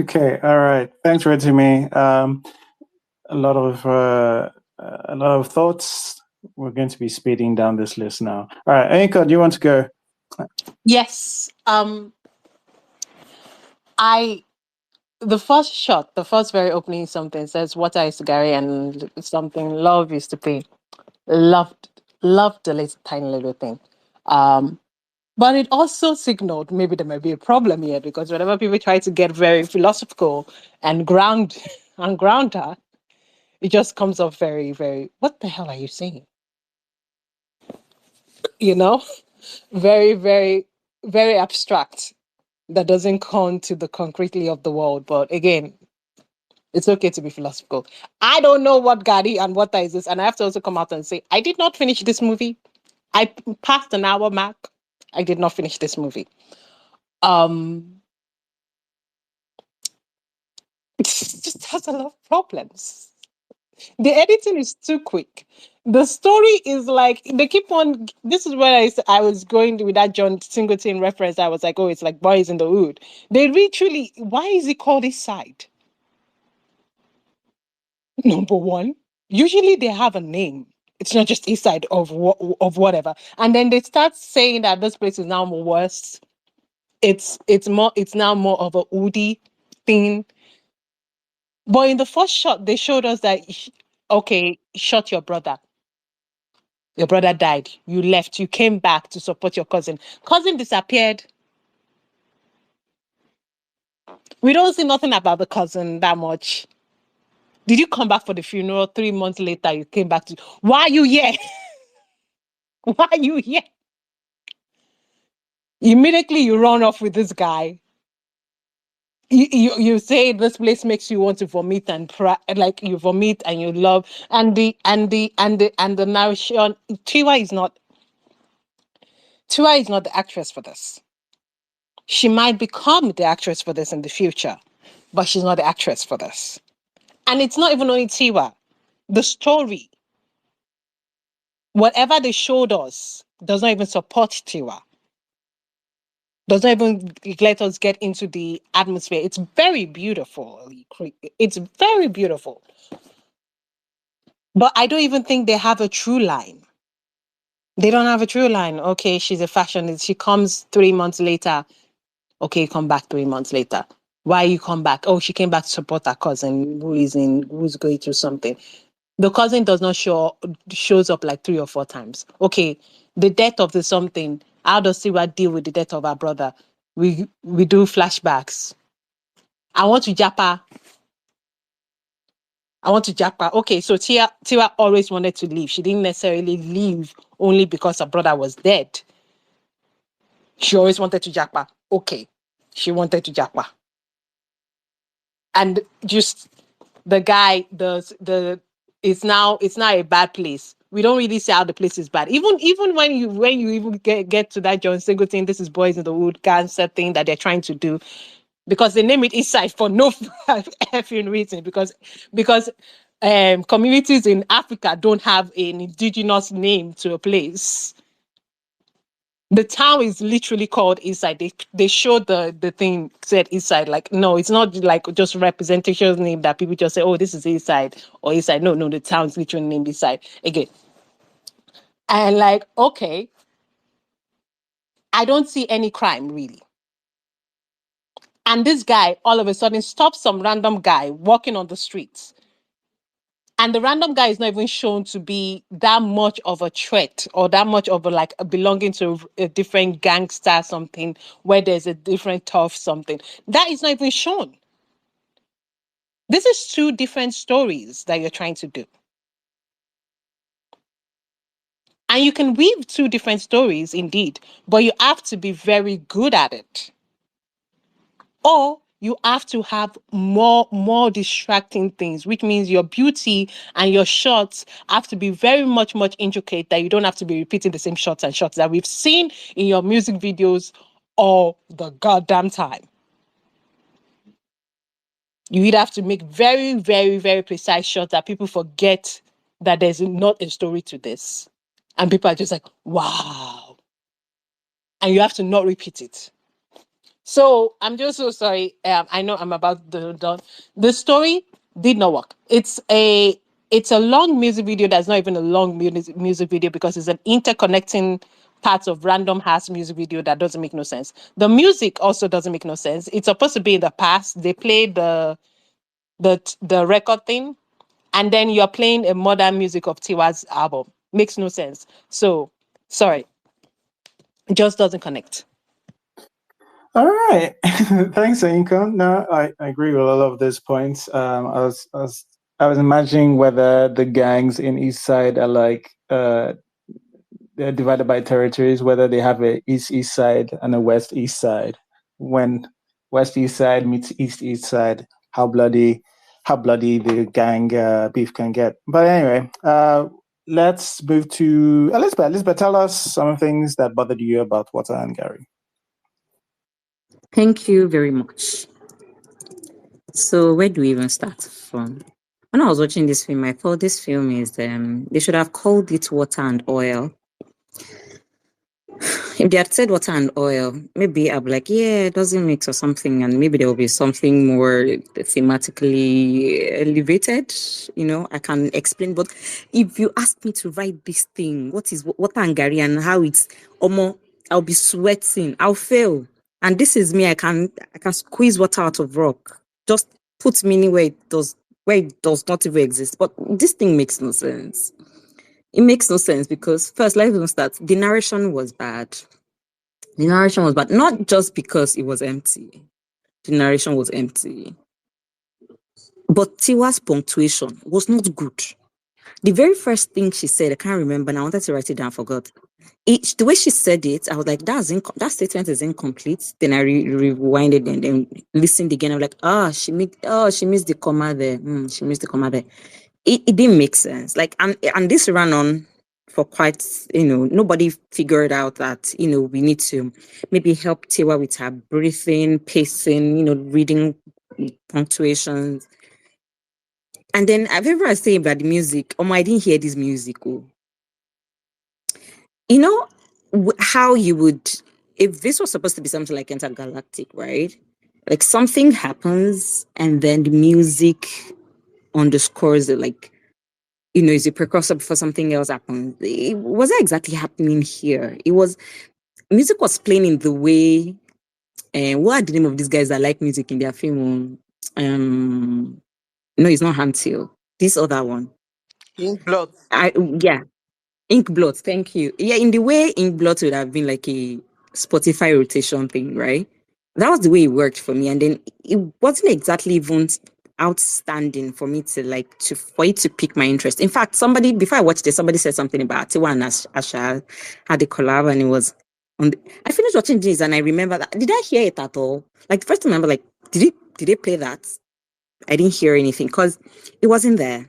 Okay, all right. Thanks, Rotimi. A lot of thoughts. We're going to be speeding down this list now. All right, Anka, do you want to go? Yes. The first very opening something says water is to Gary and something love is to pay. Loved the little tiny little thing. But it also signaled maybe there might be a problem here because whenever people try to get very philosophical and ground her, it just comes off very, very, what the hell are you saying? You know? Very, very, very abstract. That doesn't come to the concretely of the world. But again, it's okay to be philosophical. I don't know what Gadi and what is this. And I have to also come out and say, I did not finish this movie. I passed an hour mark. I did not finish this movie. It just has a lot of problems. The editing is too quick. The story is like they keep on. This is where I was going with that John Singleton reference. I was like, oh, it's like Boys in the Hood. They literally. Why is it called East Side? Number one, usually they have a name. It's not just East Side of whatever. And then they start saying that this place is now more worse. It's now more of a woody thing. But in the first shot, they showed us that okay, shot your brother. Your brother died. You left. You came back to support your cousin. Cousin disappeared. We don't see nothing about the cousin that much. Did you come back for the funeral? 3 months later, you came back to. Why are you here? Why are you here? Immediately, you run off with this guy. You say this place makes you want to vomit and like you vomit and you love and the narration. Tiwa is not the actress for this. She might become the actress for this in the future, but she's not the actress for this. And it's not even only Tiwa. The story, whatever they showed us, does not even support Tiwa. Does not even let us get into the atmosphere. It's very beautiful. It's very beautiful. But I don't even think they have a true line. They don't have a true line. Okay, she's a fashionist. She comes 3 months later. Okay, come back 3 months later. Why you come back? Oh, she came back to support her cousin who's going through something. The cousin does not shows up like 3 or 4 times. Okay, the death of the something. How does Siwa deal with the death of her brother? We do flashbacks. I want to japa. Okay, so Tiwa always wanted to leave. She didn't necessarily leave only because her brother was dead. She always wanted to japa. Okay, she wanted to japa. And just the guy, it's now a bad place. We don't really see how the place is bad. Even when you even get to that John Singleton, this is Boys in the Wood cancer thing that they're trying to do, because they name it East Side for no effing reason. Because communities in Africa don't have an indigenous name to a place. The town is literally called East Side. They showed the thing said East Side. Like, no, it's not like just representation name that people just say, oh, this is East Side or East Side. No, the town's literally named East Side. Again. And like, okay, I don't see any crime really. And this guy all of a sudden stops some random guy walking on the streets. And the random guy is not even shown to be that much of a threat or that much of a like a belonging to a different gangster something where there's a different tough something. That is not even shown. This is two different stories that you're trying to do. And you can weave two different stories indeed, but you have to be very good at it. Or you have to have more distracting things, which means your beauty and your shots have to be very much intricate, that you don't have to be repeating the same shots and shots that we've seen in your music videos all the goddamn time. You either have to make very, very, very precise shots that people forget that there's not a story to this. And people are just like, wow. And you have to not repeat it. So I'm just so sorry. I know I'm about to done. The story did not work. It's a long music video that's not even a long music video because it's an interconnecting parts of random ass music video that doesn't make no sense. The music also doesn't make no sense. It's supposed to be in the past. They play the record thing, and then you're playing a modern music of Tiwa's album. Makes no sense. So sorry, it just doesn't connect. All right. Thanks, Inko. No, I agree with all of these points. I was imagining whether the gangs in East Side are like they're divided by territories, whether they have a East Side and a West East Side. When West East Side meets East Side, how bloody the gang beef can get. But anyway, let's move to Elizabeth. Elizabeth, tell us some things that bothered you about Water Garri. Thank you very much. So where do we even start from? When I was watching this film, I thought this film is they should have called it Water and Oil. If they had said water and oil, maybe I'd be like, yeah, it doesn't mix or something, and maybe there will be something more thematically elevated. I can explain. But if you ask me to write this thing, what is water and Garri and how it's I'll be sweating. I'll fail. And this is me. I can squeeze water out of rock. Just put meaning where it does not even exist. But this thing makes no sense. It makes no sense because first, let's even start. The narration was bad. Not just because it was empty. The narration was empty. But Tiwa's punctuation was not good. The very first thing she said, I can't remember, and I wanted to write it down, forgot. The way she said it, I was like, that statement is incomplete. Then I rewinded and then listened again. I was like, she missed the comma there. She missed the comma there. It didn't make sense. Like, and this ran on for quite, nobody figured out that, we need to maybe help Tiwa with her breathing, pacing, reading punctuations. And then I say about the music, I didn't hear this music. How you would, if this was supposed to be something like intergalactic, right? Like something happens and then the music underscores it, like, is a precursor before something else happens. It wasn't exactly happening here. Music was playing in the way, what are the name of these guys that like music in their film? No, it's not Hantil. This other one. Inkblot. Yeah. Inkblot, thank you. Yeah, in the way Inkblot would have been like a Spotify rotation thing, right? That was the way it worked for me. And then it wasn't exactly even outstanding for me for it to pique my interest. In fact, before I watched it, somebody said something about Tiwa and Aisha had a collab, and it was I finished watching this and I remember that. Did I hear it at all? Like the first time I remember, like, did they play that? I didn't hear anything because it wasn't there.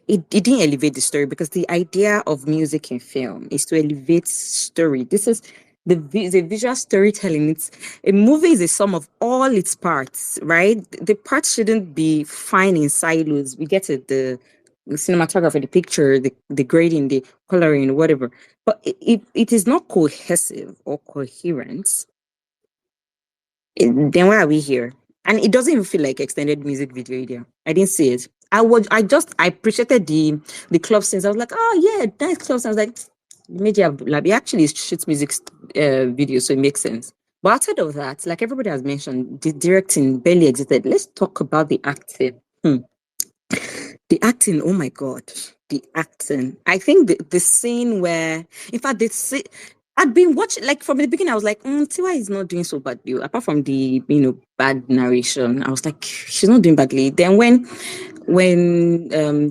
It didn't elevate the story, because the idea of music in film is to elevate story. This is the visual storytelling. A movie is a sum of all its parts, right? The parts shouldn't be fine in silos. We get it. cinematography, the picture, the grading, the coloring, whatever. But it is not cohesive or coherent, then why are we here? And it doesn't even feel like extended music video either. I didn't see it. I appreciated the club scenes. I was like, oh yeah, nice club scenes. I was like, Meji Alabi actually shoots music video, so it makes sense. But outside of that, like everybody has mentioned, the directing barely existed. Let's talk about the acting. The acting, oh my God, the acting. I think the scene where, in fact, I'd been watching, like from the beginning, I was like, Tiwa is not doing so badly. Apart from the, bad narration, I was like, she's not doing badly. Then when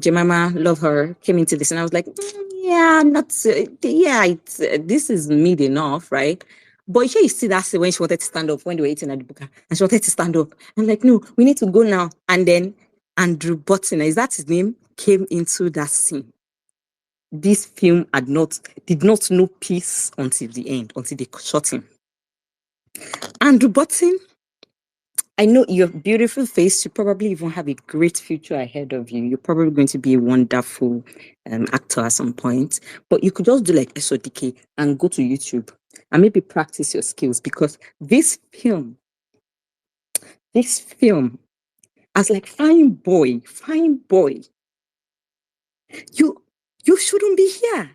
Jemima Love Her came into this, and I was like, yeah, not, yeah, this is mid enough, right? But here you see that scene when she wanted to stand up, when they were eating at the buka, and she wanted to stand up. I'm like, no, we need to go now. And then Andrew Button, is that his name, came into that scene. This film did not know peace until the end, until they shot him. Andrew Button, I know your beautiful face, you probably even have a great future ahead of you. You're probably going to be a wonderful actor at some point. But you could just do like SODK and go to YouTube and maybe practice your skills, because this film, as like fine boy, you shouldn't be here.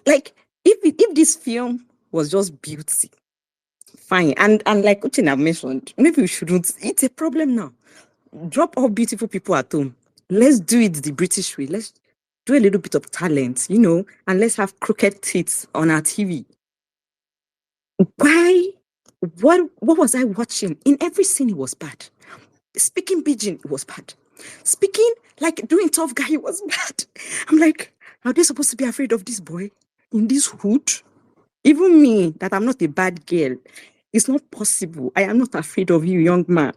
Like if this film was just beauty, fine. And like Uchenna mentioned, maybe we shouldn't. It's a problem now. Drop all beautiful people at home. Let's do it the British way. Let's do a little bit of talent, and let's have crooked tits on our TV. Why? What was I watching? In every scene, it was bad. Speaking pidgin, it was bad. Speaking like doing tough guy, it was bad. I'm like, are they supposed to be afraid of this boy in this hood? Even me, that I'm not a bad girl, it's not possible. I am not afraid of you, young man.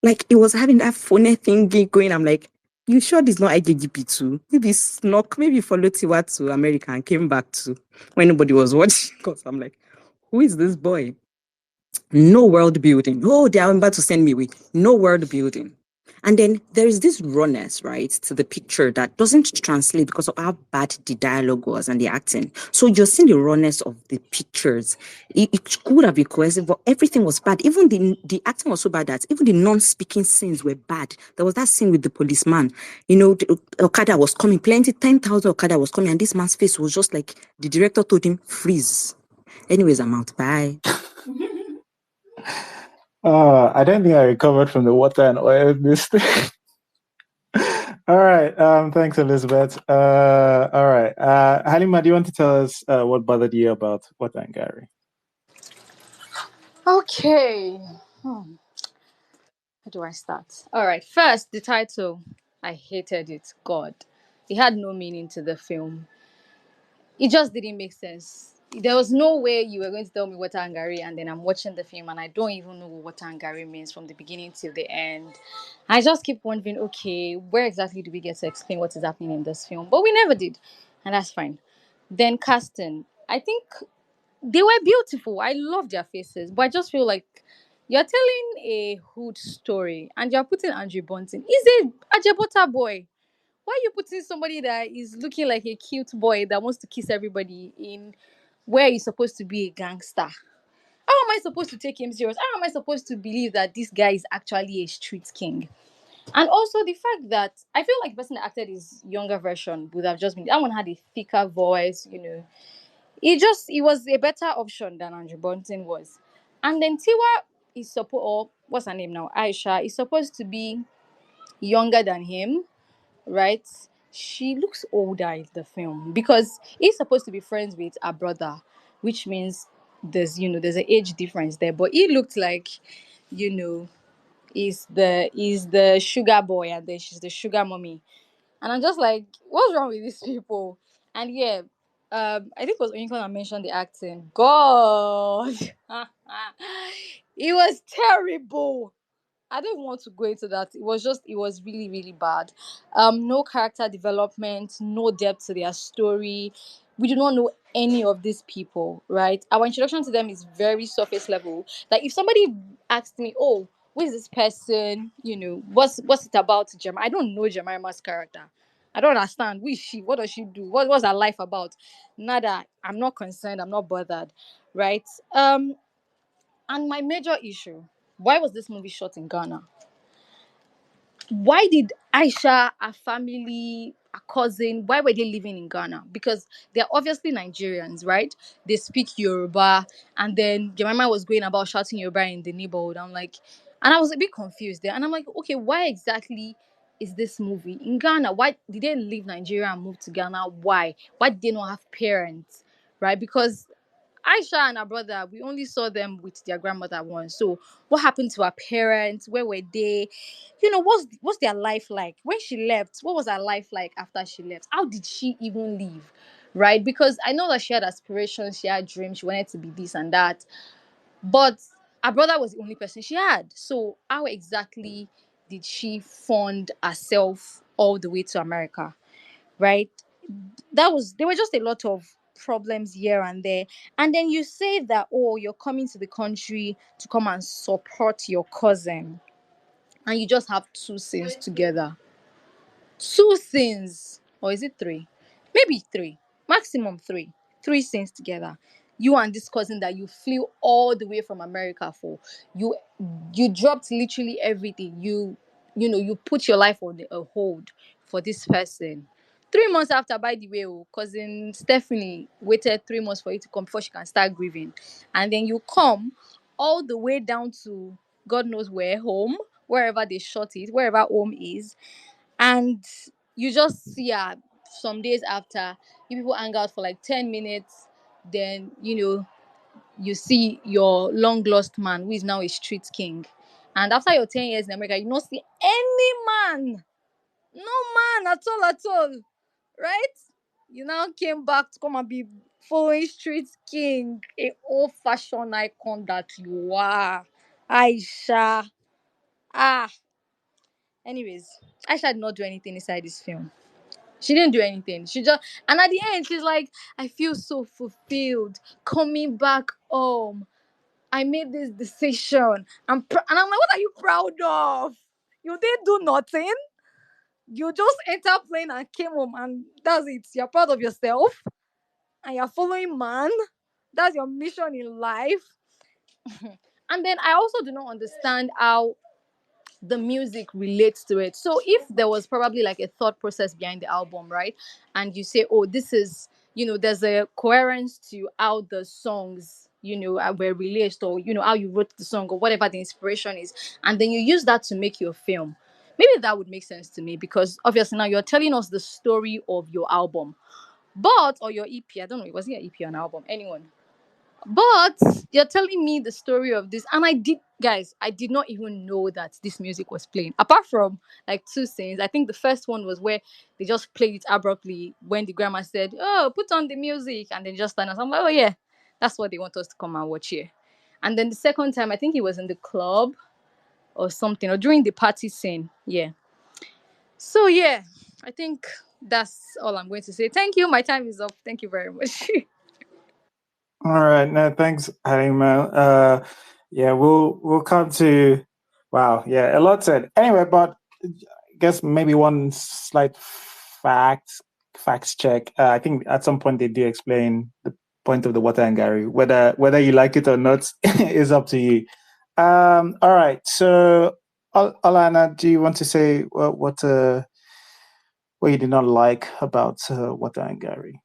Like, it was having that funny thing going. I'm like, you sure this not IGGP2? Maybe snuck, maybe followed Tiwa to America and came back to when nobody was watching. Because I'm like, who is this boy? No world building. Oh, they are about to send me away. No world building. And then there is this rawness, right, to the picture that doesn't translate because of how bad the dialogue was and the acting. So you're seeing the rawness of the pictures. It could have been cohesive, but everything was bad. Even the acting was so bad that even the non-speaking scenes were bad. There was that scene with the policeman. The Okada was coming, 10,000 Okada was coming, and this man's face was just like the director told him, freeze. Anyways, I'm out. Bye. I don't think I recovered from the water and oil mistake. All right. Thanks, Elizabeth. All right. Halima, do you want to tell us what bothered you about Water Garri? Okay. How do I start? All right. First, the title. I hated it. God. It had no meaning to the film. It just didn't make sense. There was no way you were going to tell me Water and then I'm watching the film and I don't even know what Water means from the beginning till the end. I just keep wondering, okay, where exactly do we get to explain what is happening in this film? But we never did, and that's fine. Then casting. I think they were beautiful. I love their faces, but I just feel like you're telling a hood story and you're putting Andrew Bunting. He's a Ajabota boy. Why are you putting somebody that is looking like a cute boy that wants to kiss everybody in where he's supposed to be a gangster? How am I supposed to take him serious? How am I supposed to believe that this guy is actually a street king? And also the fact that I feel like the person that acted his younger version would have just been that one had a thicker voice. It was a better option than Andrew Bunting was. And then Tiwa is supposed, or what's her name now? Aisha is supposed to be younger than him, right? She looks older in the film because he's supposed to be friends with her brother, which means there's an age difference there. But he looked like, you know, he's the sugar boy and then she's the sugar mommy. And I'm just like, what's wrong with these people? And yeah, I think it was Onyekon that mentioned the acting. God, it was terrible. I don't even want to go into that. It was really, really bad. No character development, no depth to their story. We do not know any of these people, right? Our introduction to them is very surface level. Like if somebody asked me, oh, who is this person? You know, what's it about Jemima? I don't know Jemima's character. I don't understand. Who is she? What does she do? What's her life about? Nada. I'm not concerned. I'm not bothered. Right? And my major issue, why was this movie shot in Ghana? Why did Aisha, her family, her cousin, why were they living in Ghana? Because they're obviously Nigerians, right? They speak Yoruba, and then Jemima was going about shouting Yoruba in the neighborhood. I'm like, and I was a bit confused there. And I'm like, okay, why exactly is this movie in Ghana? Why did they leave Nigeria and move to Ghana? Why? Why did they not have parents? Right? Because Aisha and her brother, we only saw them with their grandmother once. So what happened to her parents? Where were they? You know, what's their life like? When she left, what was her life like after she left? How did she even leave? Right? Because I know that she had aspirations, she had dreams, she wanted to be this and that. But her brother was the only person she had. So how exactly did she fund herself all the way to America? Right? There were just a lot of problems here and there. And then you say that, oh, you're coming to the country to come and support your cousin, and you just have two scenes together. Two scenes, or is it three? Maybe three, maximum three. Three scenes together. You and this cousin that you flew all the way from America for. You you dropped literally everything. You put your life on a hold for this person. 3 months after, by the way, cousin Stephanie waited 3 months for you to come before she can start grieving. And then you come all the way down to God knows where, home, wherever they shot it, wherever home is, and you just see her some days after. You people hang out for like 10 minutes, then you see your long lost man who is now a street king. And after your 10 years in America, you don't see any man, no man at all, right? You now came back to come and be following street king, a old fashion icon that you are, Aisha. Ah, anyways, Aisha did not do anything inside this film. She didn't do anything. She just, and at the end, she's like, I feel so fulfilled coming back home. I made this decision. And I'm like, what are you proud of? You didn't do nothing. You just entered plane and came home, and that's it. You're proud of yourself, and you're following man. That's your mission in life. And then I also do not understand how the music relates to it. So if there was probably like a thought process behind the album, right? And you say, oh, this is, there's a coherence to how the songs, were released, or, how you wrote the song, or whatever the inspiration is. And then you use that to make your film. Maybe that would make sense to me, because obviously now you're telling us the story of your album. Or your EP. I don't know. Was it an EP or an album? Anyone? But you're telling me the story of this, and I did not even know that this music was playing. Apart from like two scenes, I think the first one was where they just played it abruptly when the grandma said, "Oh, put on the music," and then just stand up. I'm like, "Oh yeah, that's what they want us to come and watch here." And then the second time, I think it was in the club or something, or during the party scene. Yeah. So yeah, I think that's all I'm going to say. Thank you. My time is up. Thank you very much. All right, no, thanks, Halima. Yeah, we'll come to. Wow, yeah, a lot said. Anyway, but I guess maybe one slight facts check. I think at some point they do explain the point of the Water and Garri. Whether you like it or not is up to you. All right, so Alana, do you want to say what you did not like about Water and Garri?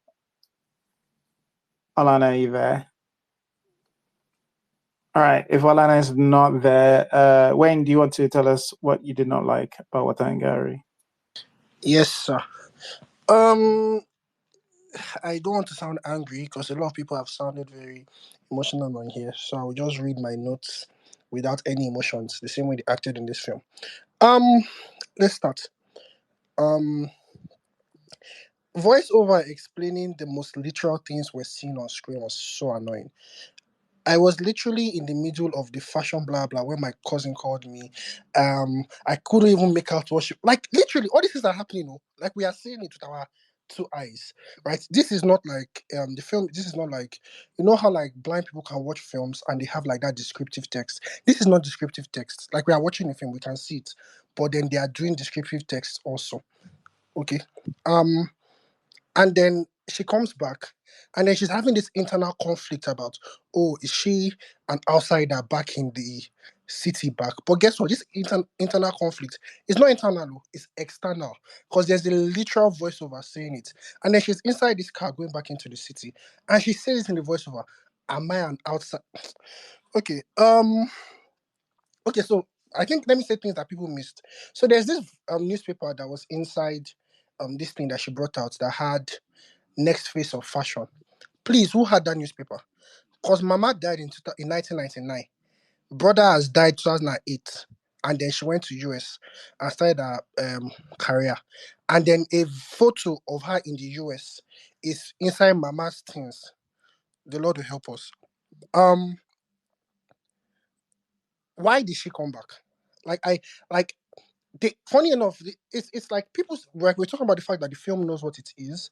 Alana, are you there? All right. If Alana is not there, Wayne, do you want to tell us what you did not like about Water and Garri? Yes, sir. Um, I don't want to sound angry because a lot of people have sounded very emotional on here. So I'll just read my notes without any emotions, the same way they acted in this film. Um, let's start. Um, Voiceover explaining the most literal things we're seeing on screen was so annoying. I was literally in the middle of the fashion blah blah when my cousin called me. I couldn't even make out what she, like, literally all these things are happening. Like we are seeing it with our two eyes, right? This is not like the film. This is not like, you know how like blind people can watch films and they have like that descriptive text. This is not descriptive text. Like we are watching a film, we can see it, but then they are doing descriptive text also. Okay. Um, and then she comes back, and then she's having this internal conflict about, oh, is she an outsider back in the city back? But guess what? This internal conflict is not internal, oh, it's external, because there's a literal voiceover saying it. And then she's inside this car going back into the city, and she says it in the voiceover, am I an outside? Okay. Okay, so I think, let me say things that people missed. So there's this newspaper that was inside this thing that she brought out that had next phase of fashion. Please, who had that newspaper? Because Mama died in 1999. Brother has died 2008. And then she went to US and started her career. And then a photo of her in the US is inside Mama's things. The Lord will help us. Why did she come back? Like I like funny enough, it's like people, like we're talking about the fact that the film knows what it is,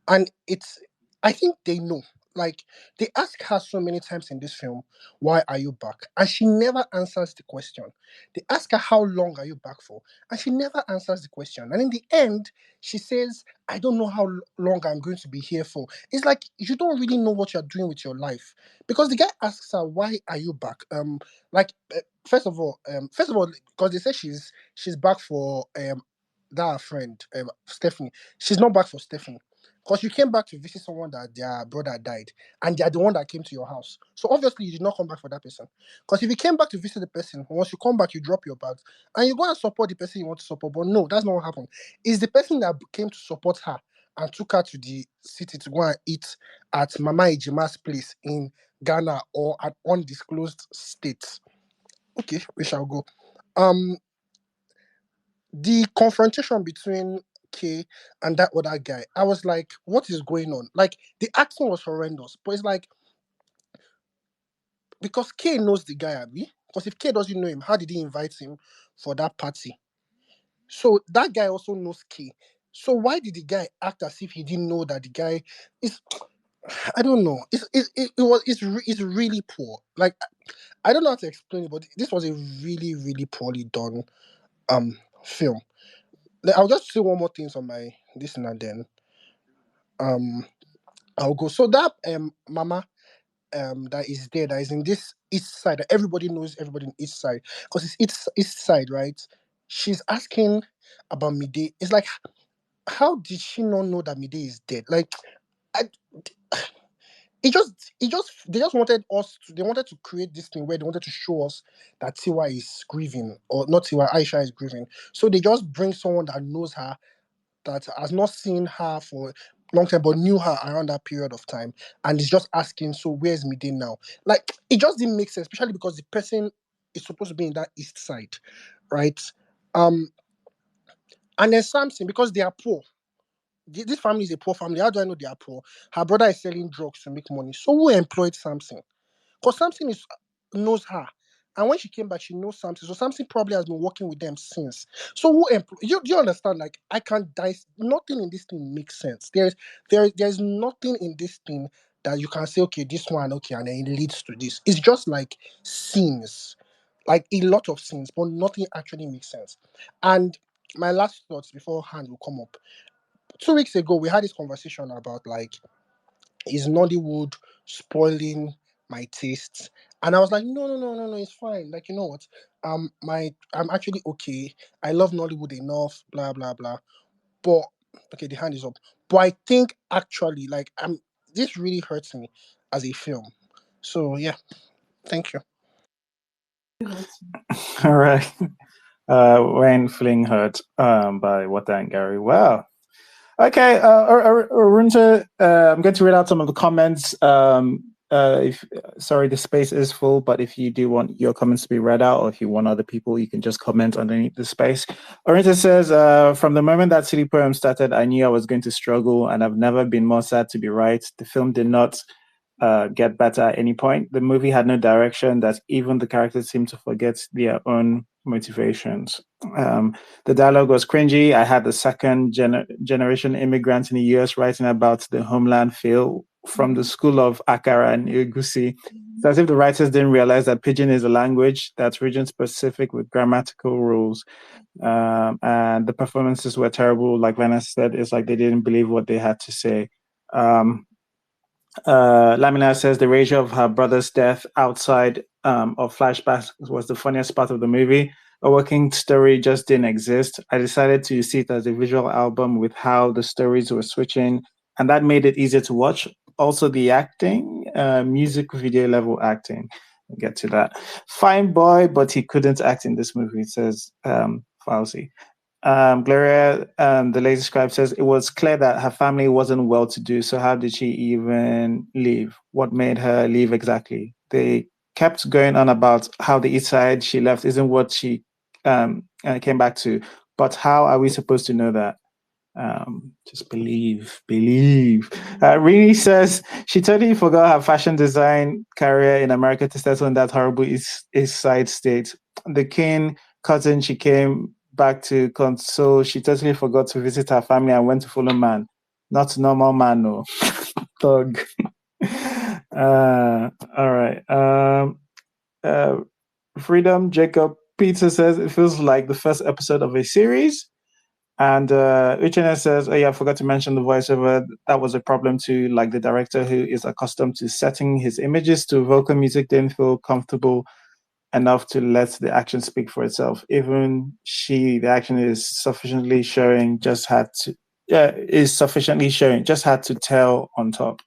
and it's, I think they know. Like they ask her so many times in this film, "Why are you back?" and she never answers the question. They ask her, "How long are you back for?" and she never answers the question. And in the end, she says, "I don't know how long I'm going to be here for." It's like you don't really know what you're doing with your life, because the guy asks her, "Why are you back?" Like first of all, because they say she's back for that friend Stephanie. She's not back for Stephanie, because you came back to visit someone that their brother died, and they're the one that came to your house. So obviously you did not come back for that person. Because if you came back to visit the person, once you come back, you drop your bags and you go and support the person you want to support. But no, that's not what happened. It's the person that came to support her and took her to the city to go and eat at Mama Ejima's place in Ghana or at undisclosed state. Okay, we shall go. Um, the confrontation between K and that other guy, I was like, what is going on? Like, the acting was horrendous, but it's like, because K knows the guy, Abby. Because if K doesn't know him, how did he invite him for that party? So that guy also knows K. So why did the guy act as if he didn't know that the guy is? I don't know. It's really poor. Like, I don't know how to explain it, but this was a really really poorly done film. I'll just say one more thing on my this and then um I'll go. So that Mama that is there, that is in this east side, that everybody knows everybody in east side, because it's east side, right? She's asking about Mide. It's like, how did she not know that Mide is dead? Like, I, they just wanted they wanted to create this thing where they wanted to show us that Tiwa is grieving, or not Tiwa, Aisha is grieving. So they just bring someone that knows her, that has not seen her for a long time, but knew her around that period of time, and is just asking, so where's Mide now? Like, it just didn't make sense, especially because the person is supposed to be in that east side, right? Um, and then Samson, because they are poor. This family is a poor family. How do I know they are poor? Her brother is selling drugs to make money. So who employed Samson? Because Samson knows her. And when she came back, she knows Samson. So Samson probably has been working with them since. So do you understand? Like, I can't dice. Nothing in this thing makes sense. There's nothing in this thing that you can say, okay, this one, okay, and then it leads to this. It's just like scenes, like a lot of scenes, but nothing actually makes sense. And my last thoughts before hand will come up. 2 weeks ago, we had this conversation about, like, is Nollywood spoiling my tastes? And I was like, no, no, no, no, no, it's fine. Like, you know what? I'm actually okay. I love Nollywood enough, blah, blah, blah. But okay, the hand is up. But I think actually, like, this really hurts me as a film. So yeah, thank you. All right. When Fling Hurt by Water Garri. Wow. Okay, Arunta, I'm going to read out some of the comments. Sorry, the space is full, but if you do want your comments to be read out, or if you want other people, you can just comment underneath the space. Arunta says, from the moment that City Poem started, I knew I was going to struggle, and I've never been more sad to be right. The film did not get better at any point. The movie had no direction, that even the characters seemed to forget their own motivations. The dialogue was cringy. I had the second generation immigrant in the US writing about the homeland feel from the school of Akara and Igusi. It's as if the writers didn't realize that Pidgin is a language that's region specific with grammatical rules. And the performances were terrible. Like Vanessa said, it's like they didn't believe what they had to say. Lamina says the ratio of her brother's death outside of flashbacks was the funniest part of the movie. A working story just didn't exist. I decided to see it as a visual album with how the stories were switching, and that made it easier to watch. Also, the acting, music video level acting. We'll get to that. Fine boy, but he couldn't act in this movie, says Fauci. Gloria, the lady scribe, says it was clear that her family wasn't well to do. So how did she even leave? What made her leave exactly? They kept going on about how the east side she left isn't what she came back to. But how are we supposed to know that? Just believe. Rini says she totally forgot her fashion design career in America to settle in that horrible east side state. The king cousin she came back to console, she totally forgot to visit her family and went to follow man. Not normal man, no. Thug. All right. Freedom Jacob Peter says it feels like the first episode of a series. And HNS says, oh yeah, I forgot to mention the voiceover. That was a problem too. Like the director who is accustomed to setting his images to vocal music didn't feel comfortable enough to let the action speak for itself. Even the action is sufficiently showing, just had to tell on top.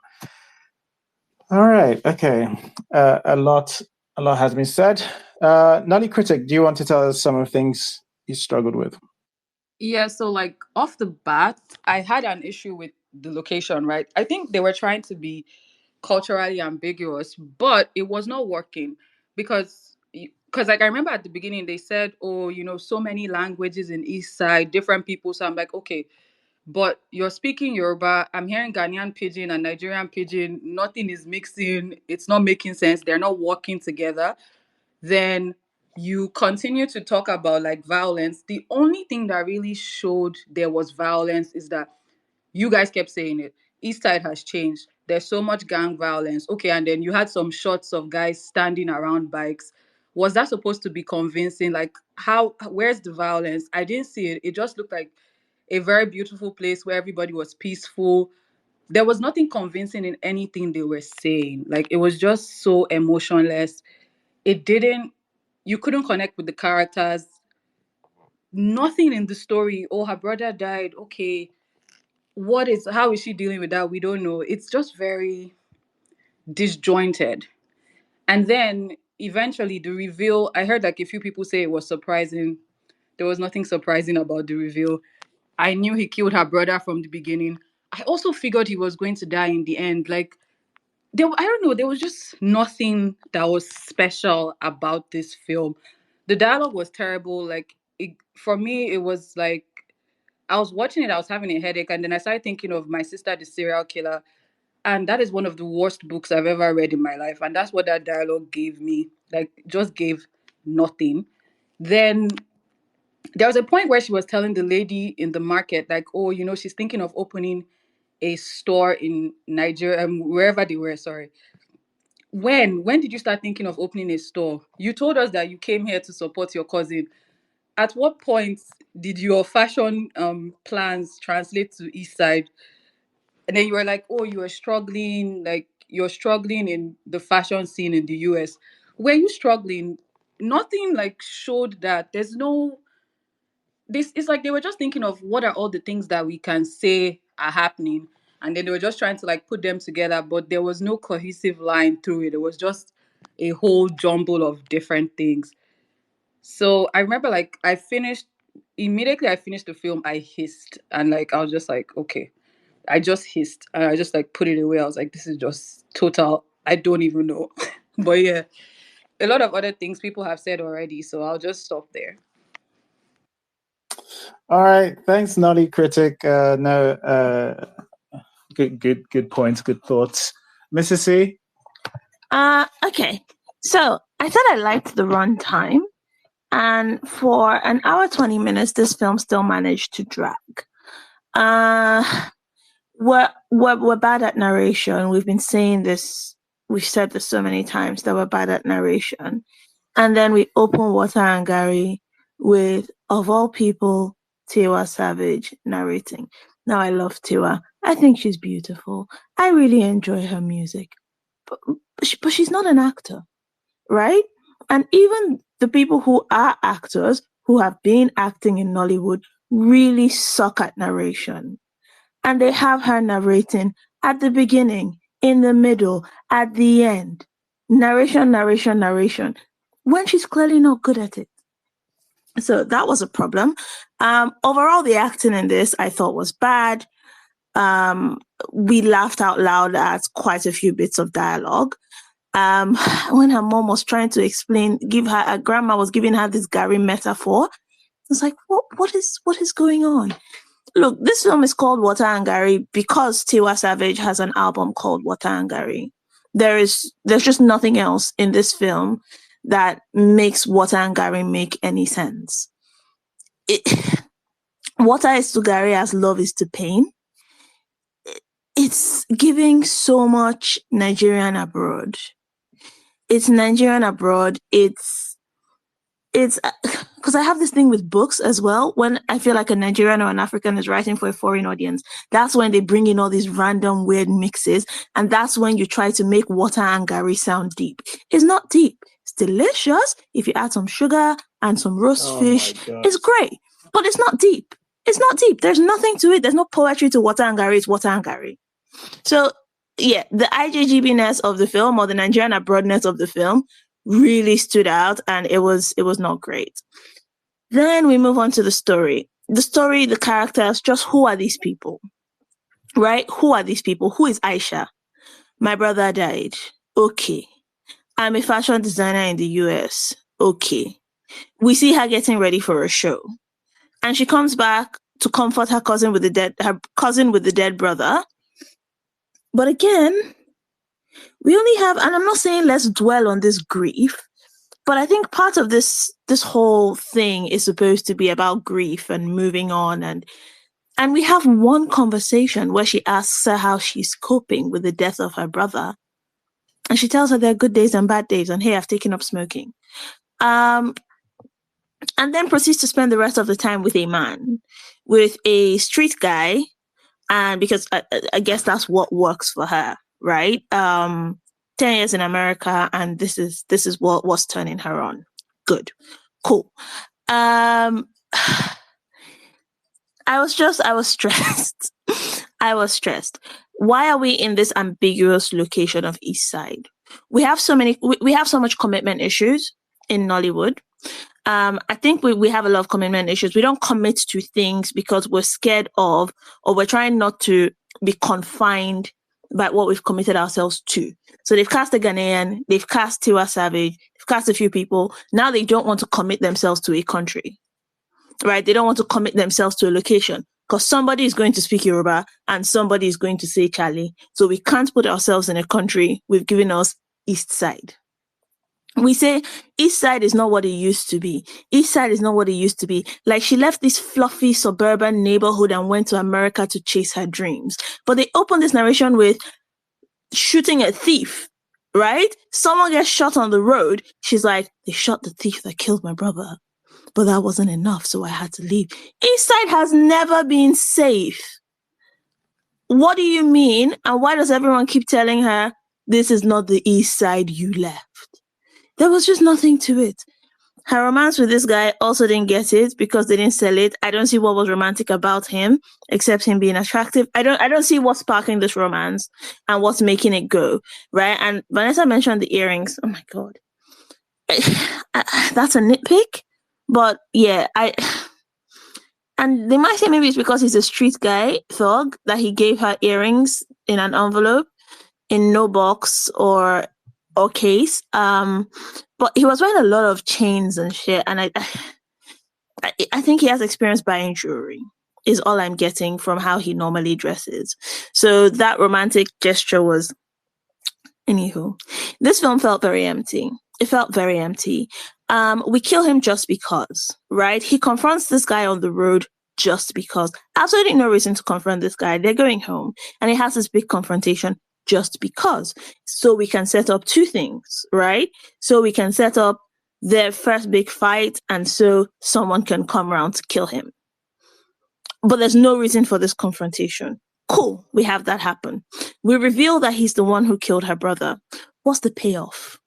All right, okay. A lot has been said. Nolly Critic, do you want to tell us some of the things you struggled with? Yeah, so like off the bat, I had an issue with the location, right? I think they were trying to be culturally ambiguous, but it was not working because like I remember at the beginning they said, oh, so many languages in East Side, different people. So I'm like, okay, but you're speaking Yoruba. I'm hearing Ghanaian pidgin and Nigerian pidgin. Nothing is mixing. It's not making sense. They're not working together. Then you continue to talk about like violence. The only thing that really showed there was violence is that you guys kept saying it. East Side has changed. There's so much gang violence. Okay, and then you had some shots of guys standing around bikes. Was that supposed to be convincing? Like, where's the violence? I didn't see it. It just looked like a very beautiful place where everybody was peaceful. There was nothing convincing in anything they were saying. Like, it was just so emotionless. You couldn't connect with the characters. Nothing in the story. Oh, her brother died. Okay, how is she dealing with that? We don't know. It's just very disjointed. And then eventually the reveal, I heard like a few people say it was surprising. There was nothing surprising about the reveal. I knew he killed her brother from the beginning. I also figured he was going to die in the end. Like, I don't know, there was just nothing that was special about this film. The dialogue was terrible. Like, for me, it was like I was watching it, I was having a headache, and then I started thinking of My Sister, the Serial Killer. And that is one of the worst books I've ever read in my life. And that's what that dialogue gave me. Like, just gave nothing. Then there was a point where she was telling the lady in the market, like, oh, she's thinking of opening a store in Nigeria, wherever they were, sorry. When did you start thinking of opening a store? You told us that you came here to support your cousin. At what point did your fashion plans translate to East Side? And then you were like, oh, you're struggling in the fashion scene in the US. Were you struggling? Nothing like showed that. It's like they were just thinking of what are all the things that we can say are happening, and then they were just trying to like put them together, but there was no cohesive line through it. It was just a whole jumble of different things. So I remember like immediately I finished the film, I hissed, and like I was just like, okay. I just hissed and I just like put it away. I was like, this is just total. I don't even know. But yeah, a lot of other things people have said already. So I'll just stop there. All right. Thanks, Nolly Critic. Good points, good thoughts. Mrs. C? Okay. So I said I liked the runtime, and for an hour 20 minutes, this film still managed to drag. We're bad at narration. We've been saying this. We've said this so many times that we're bad at narration, and then we open Water Garri with, of all people, Tiwa Savage narrating. Now I love Tiwa. I think she's beautiful. I really enjoy her music, but she's not an actor, right? And even the people who are actors who have been acting in Nollywood really suck at narration. And they have her narrating at the beginning, in the middle, at the end. Narration, narration, narration. When she's clearly not good at it. So that was a problem. Overall, the acting in this I thought was bad. We laughed out loud at quite a few bits of dialogue. When her mom was trying to explain, her grandma was giving her this Garri metaphor. I was like, what is going on? Look, this film is called Water Garri because Tiwa Savage has an album called Water Garri. There's just nothing else in this film that makes Water Garri make any sense. Water is to Garri as love is to pain. It's giving so much Nigerian abroad. It's Nigerian abroad. It's because I have this thing with books as well. When I feel like a Nigerian or an African is writing for a foreign audience, that's when they bring in all these random weird mixes. And that's when you try to make Water Garri sound deep. It's not deep. It's delicious. If you add some sugar and some roast fish, it's great. But it's not deep. It's not deep. There's nothing to it. There's no poetry to Water Garri. It's Water Garri. So, yeah, the IJGB-ness of the film or the Nigerian abroadness of the film really stood out, and it was not great. Then we move on to the story. The story, the characters, just who are these people? Right? Who are these people? Who is Aisha? My brother died. Okay. I'm a fashion designer in the US. Okay. We see her getting ready for a show. And she comes back to comfort her cousin with the dead brother. But again, we only have, and I'm not saying let's dwell on this grief, but I think part of this whole thing is supposed to be about grief and moving on. And we have one conversation where she asks her how she's coping with the death of her brother. And she tells her there are good days and bad days. And hey, I've taken up smoking. And then proceeds to spend the rest of the time with a man, with a street guy. And because I guess that's what works for her, right? 10 years in America, and this is what's turning her on. Good. Cool. I was stressed. I was stressed. Why are we in this ambiguous location of East Side? We have so much commitment issues in Nollywood. I think we have a lot of commitment issues. We don't commit to things because we're scared of, or we're trying not to be confined by what we've committed ourselves to. So they've cast a Ghanaian, they've cast Tiwa Savage, they've cast a few people. Now they don't want to commit themselves to a country, right? They don't want to commit themselves to a location because somebody is going to speak Yoruba and somebody is going to say Charlie. So we can't put ourselves in a country we've given us East Side. We say East Side is not what it used to be. East Side is not what it used to be. Like she left this fluffy suburban neighborhood and went to America to chase her dreams. But they open this narration with shooting a thief, right? Someone gets shot on the road. She's like, they shot the thief that killed my brother. But that wasn't enough, so I had to leave. East Side has never been safe. What do you mean? And why does everyone keep telling her this is not the East Side you left? There was just nothing to it. Her romance with this guy also didn't get it because they didn't sell it. I don't see what was romantic about him except him being attractive. I don't see what's sparking this romance and what's making it go, right? And Vanessa mentioned the earrings. Oh my God. That's a nitpick. But yeah, and they might say maybe it's because he's a street guy, thug, that he gave her earrings in an envelope, in no box or case. But he was wearing a lot of chains and shit, and I think he has experience buying jewelry, is all I'm getting from how he normally dresses. So that romantic gesture was Anywho, this film felt very empty. It felt very empty. We kill him just because, right? He confronts this guy on the road just because. Absolutely no reason to confront this guy. They're going home, and it has this big confrontation just because. So we can set up two things, right? So we can set up their first big fight, and so someone can come around to kill him. But there's no reason for this confrontation. Cool, we have that happen. We reveal that he's the one who killed her brother. What's the payoff?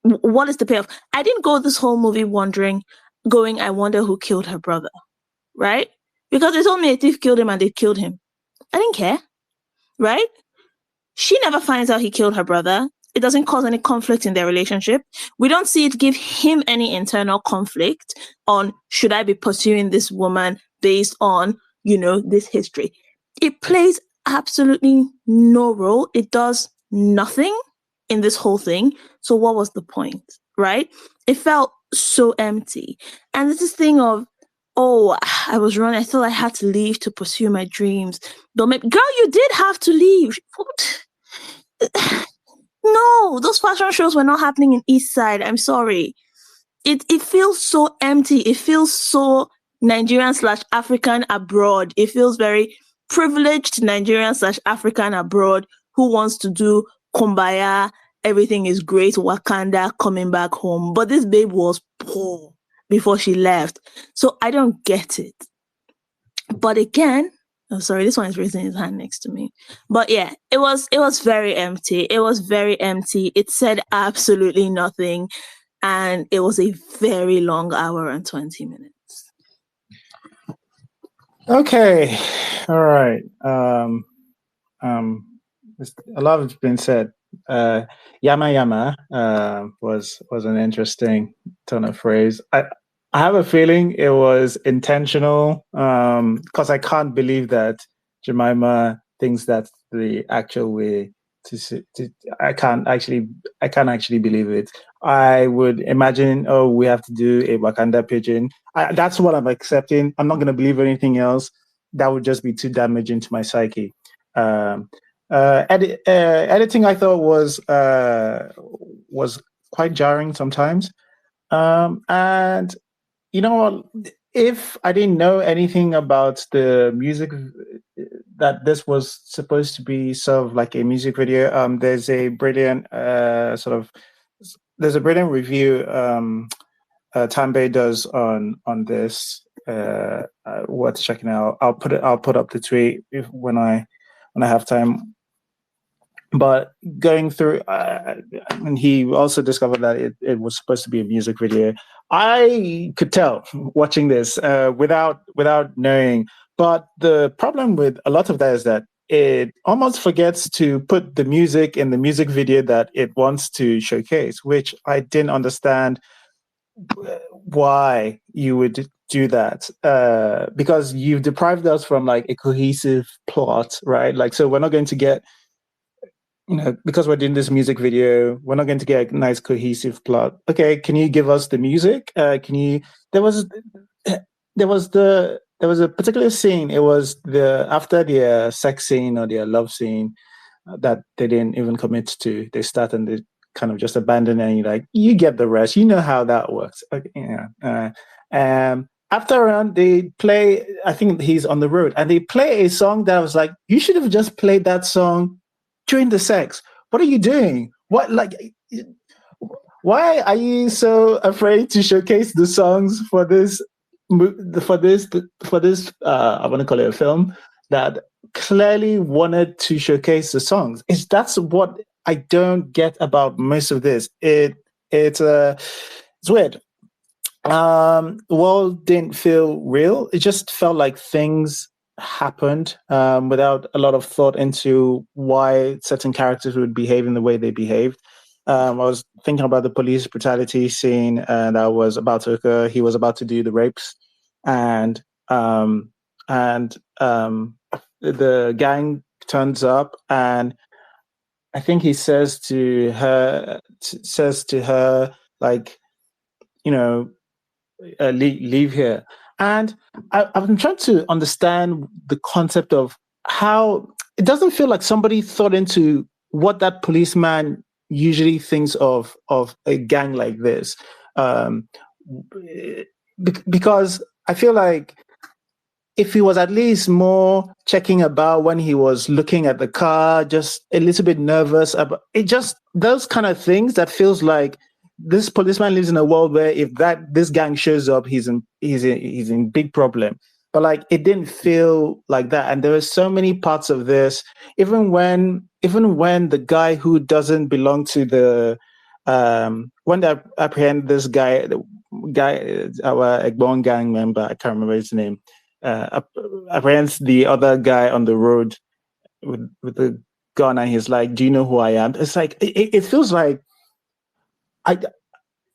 What is the payoff? I didn't go this whole movie I wonder who killed her brother, right? Because they told me a thief killed him and they killed him. I didn't care, right? She never finds out he killed her brother. It doesn't cause any conflict in their relationship. We don't see it give him any internal conflict on, should I be pursuing this woman based on, this history. It plays absolutely no role. It does nothing in this whole thing. So what was the point, right? It felt so empty. And there's this thing of, I was running. I thought I had to leave to pursue my dreams. Girl, you did have to leave. No, those fashion shows were not happening in East Side. I'm sorry. It feels so empty. It feels so Nigerian/African abroad. It feels very privileged Nigerian/African abroad who wants to do kumbaya, everything is great, Wakanda, coming back home. But this babe was poor before she left. So I don't get it. But again, sorry, this one is raising his hand next to me. But yeah, it was very empty. It was very empty. It said absolutely nothing. And it was a very long hour and 20 minutes. Okay. All right. A lot has been said. Yama Yama was an interesting turn of phrase. I have a feeling it was intentional because I can't believe that Jemima thinks that's the actual way I can't actually believe it. I would imagine, we have to do a Wakanda pigeon. That's what I'm accepting. I'm not going to believe anything else. That would just be too damaging to my psyche. Editing, I thought, was quite jarring sometimes. And you know what? If I didn't know anything about the music, that this was supposed to be sort of like a music video, there's a brilliant review Tambe does on this. Worth checking out. I'll put up the tweet when I have time. But going through, and he also discovered that it was supposed to be a music video. I could tell watching this without knowing. But the problem with a lot of that is that it almost forgets to put the music in the music video that it wants to showcase, which I didn't understand why you would do that. Because you've deprived us from like a cohesive plot, right? Like, so we're not going to get, because we're doing this music video, we're not going to get a nice cohesive plot. Okay, can you give us the music? There was a particular scene. It was after their sex scene or their love scene that they didn't even commit to. They start and they kind of just abandon, and you're like, you get the rest. You know how that works. Okay, yeah. After a round, they play. I think he's on the road, and they play a song that was like, you should have just played that song during the sex. What are you doing? Why are you so afraid to showcase the songs for this I want to call it a film that clearly wanted to showcase the songs? That's what I don't get about most of this. It's weird. The world didn't feel real. It just felt like things happened without a lot of thought into why certain characters would behave in the way they behaved. I was thinking about the police brutality scene that was about to occur. He was about to do the rapes, and the gang turns up, and I think he says to her, like, leave here. And I've been trying to understand the concept of how it doesn't feel like somebody thought into what that policeman usually thinks of a gang like this. Um, because I feel like if he was at least more checking about when he was looking at the car, just a little bit nervous about it, just those kind of things that feels like this policeman lives in a world where if this gang shows up, he's in big problem. But like it didn't feel like that. And there were so many parts of this, even when the guy who doesn't belong to the when they apprehend this guy, our Egbon gang member, I can't remember his name, apprehends the other guy on the road with the gun, and he's like, "Do you know who I am?" It's like it feels like I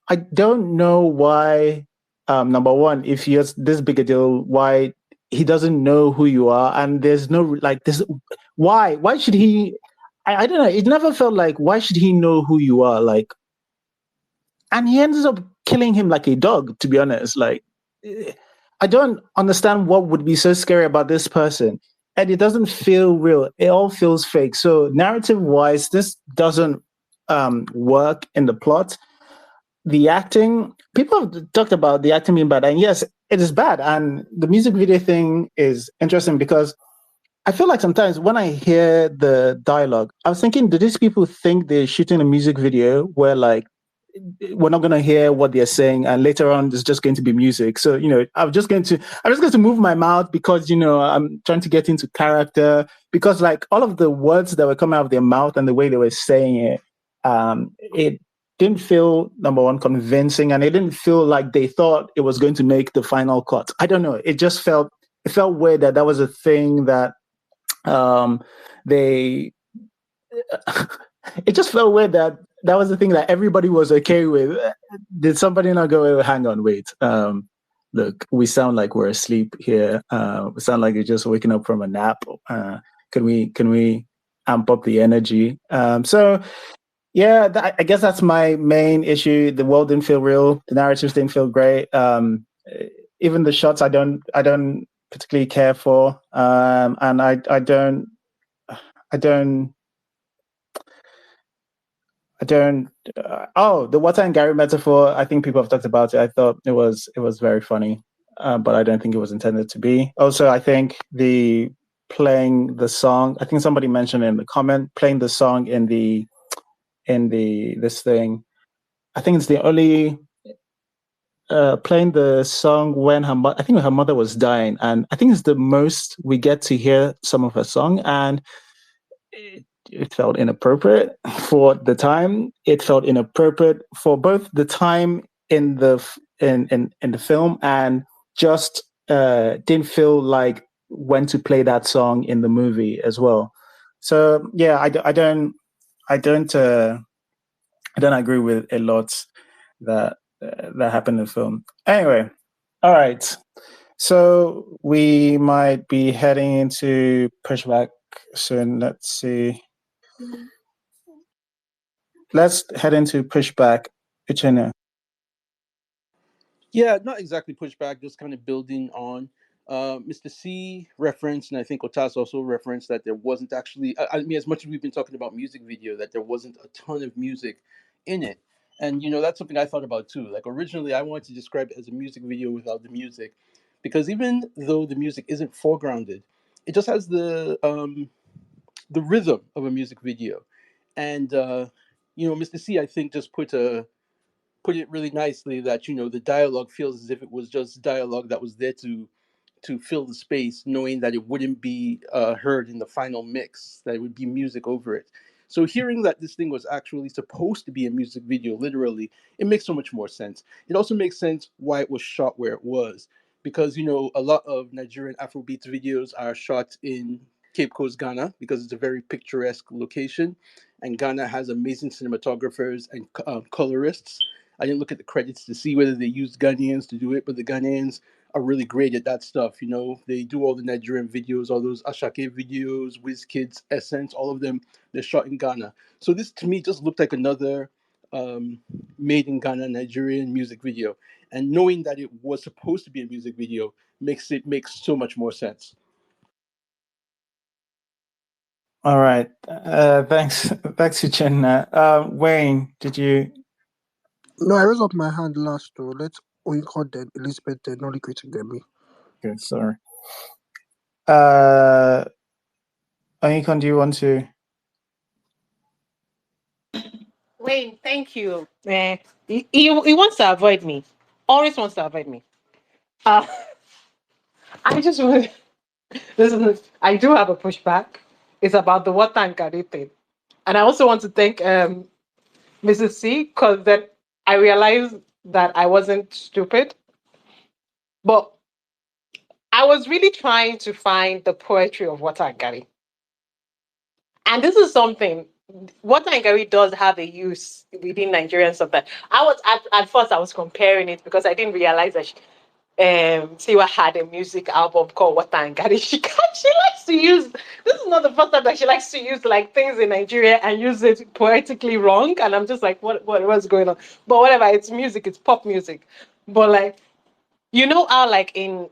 I don't know why. Number one, if he has this big a deal, why he doesn't know who you are, and there's no like this. Why should he? I don't know. It never felt like why should he know who you are? Like, and he ends up killing him like a dog. To be honest, like I don't understand what would be so scary about this person, and it doesn't feel real. It all feels fake. So narrative wise, this doesn't work in the plot. The acting, people have talked about the acting being bad, and yes, it is bad. And the music video thing is interesting because I feel like sometimes when I hear the dialogue, I was thinking, do these people think they're shooting a music video where like we're not going to hear what they're saying, and later on there's just going to be music? So I'm just going to move my mouth because I'm trying to get into character, because like all of the words that were coming out of their mouth and the way they were saying it, it didn't feel, number one, convincing, and it didn't feel like they thought it was going to make the final cut. I don't know, it felt weird that was a thing that they it just felt weird that was the thing that everybody was okay with. Did somebody not go, "Oh, hang on, wait, look, we sound like we're asleep here, we sound like you're just waking up from a nap, can we amp up the energy?" So yeah, I guess that's my main issue. The world didn't feel real, the narratives didn't feel great, even the shots I don't particularly care for, and I don't I don't. Oh, the Water and Gary metaphor. I think people have talked about it. I thought it was very funny, but I don't think it was intended to be. Also, I think the playing the song. I think somebody mentioned in the comment playing the song in the this thing. I think it's the only playing the song when I think her mother was dying, and I think it's the most we get to hear some of her song, and it felt inappropriate for the time. It felt inappropriate for both the time in the film, and just didn't feel like when to play that song in the movie as well. So yeah, I don't agree with a lot that happened in the film. Anyway, all right. So we might be heading into Pushback soon. Let's see. Let's head into Pushback. Uchenna. Yeah, not exactly pushback, just kind of building on. Mr. C referenced, and I think Otas also referenced that there wasn't actually, I mean, as much as we've been talking about music video, that there wasn't a ton of music in it. And, that's something I thought about too. Like, originally, I wanted to describe it as a music video without the music, because even though the music isn't foregrounded, it just has the rhythm of a music video. And, Mr. C, I think, just put it really nicely that the dialogue feels as if it was just dialogue that was there to fill the space, knowing that it wouldn't be heard in the final mix, that it would be music over it. So hearing that this thing was actually supposed to be a music video, literally, it makes so much more sense. It also makes sense why it was shot where it was, because a lot of Nigerian Afrobeat videos are shot in Cape Coast, Ghana, because it's a very picturesque location, and Ghana has amazing cinematographers and colorists. I didn't look at the credits to see whether they used Ghanaians to do it, but the Ghanaians are really great at that stuff. They do all the Nigerian videos, all those Ashake videos, WizKids, Essence, all of them. They're shot in Ghana. So this to me just looked like another made in Ghana Nigerian music video. And knowing that it was supposed to be a music video makes so much more sense. All right. Thanks, Uchenna. Wayne, did you? No, I raised up my hand last, so let's Oinko then Elizabeth then Nolly critic then me. Okay, sorry. Oyinkon, do you want to? Wayne, thank you. He wants to avoid me. Always wants to avoid me. Uh, I just want. I do have a pushback. It's about the water and Garri thing. And I also want to thank Mrs. C, because then I realized that I wasn't stupid. But I was really trying to find the poetry of Water and Garri. And this is something, Water and Garri does have a use within Nigerian sometimes. At first I was comparing it because I didn't realize that Tiwa had a music album called Water and Garri. She likes to use, this is not the first time that she likes to use like things in Nigeria and use it poetically wrong. And I'm just like, what's going on? But whatever, it's music, it's pop music. But like, you know how like in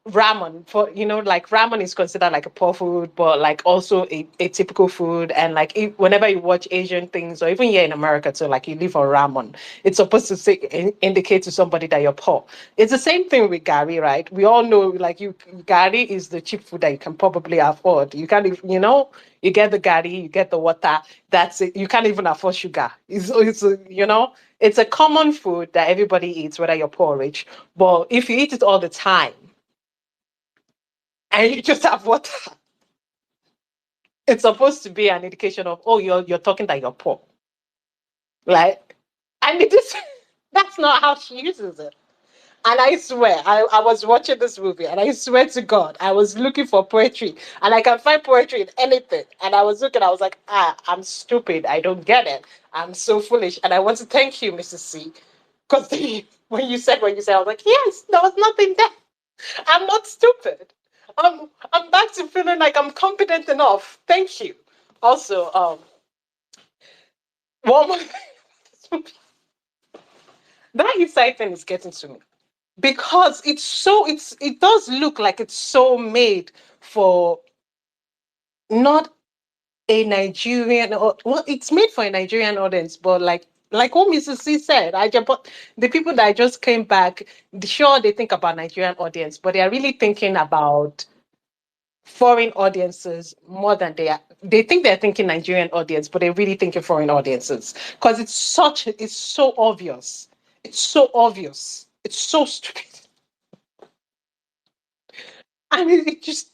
ramen, for like ramen is considered like a poor food, but like also a typical food. And like whenever you watch Asian things, or even here in America too, like you live on ramen, it's supposed to say indicate to somebody that you're poor. It's the same thing with Garri, right? We all know like Garri is the cheap food that you can probably afford. You can't even, you get the Garri, you get the water, that's it. You can't even afford sugar. It's a common food that everybody eats, whether you're poor or rich. But if you eat it all the time and you just have water, it's supposed to be an indication of, oh, you're talking that you're poor. Like, and it is that's not how she uses it. And I swear, I was watching this movie and I swear to God, I was looking for poetry and I can find poetry in anything. And I was looking, I was like, I'm stupid. I don't get it. I'm so foolish. And I want to thank you, Mrs. C. Because when you said, I was like, yes, there was nothing there. I'm not stupid. I'm back to feeling like I'm competent enough. Thank you. Also, one more thing. That inside thing is getting to me because it does look like it's so made for not a Nigerian, or well, it's made for a Nigerian audience, but like what Mrs. C said, but the people that just came back, sure they think about Nigerian audience, but they are really thinking about foreign audiences more than they think they're thinking Nigerian audience, but they're really thinking foreign audiences. Because it's so obvious. It's so obvious. It's so stupid. And I just,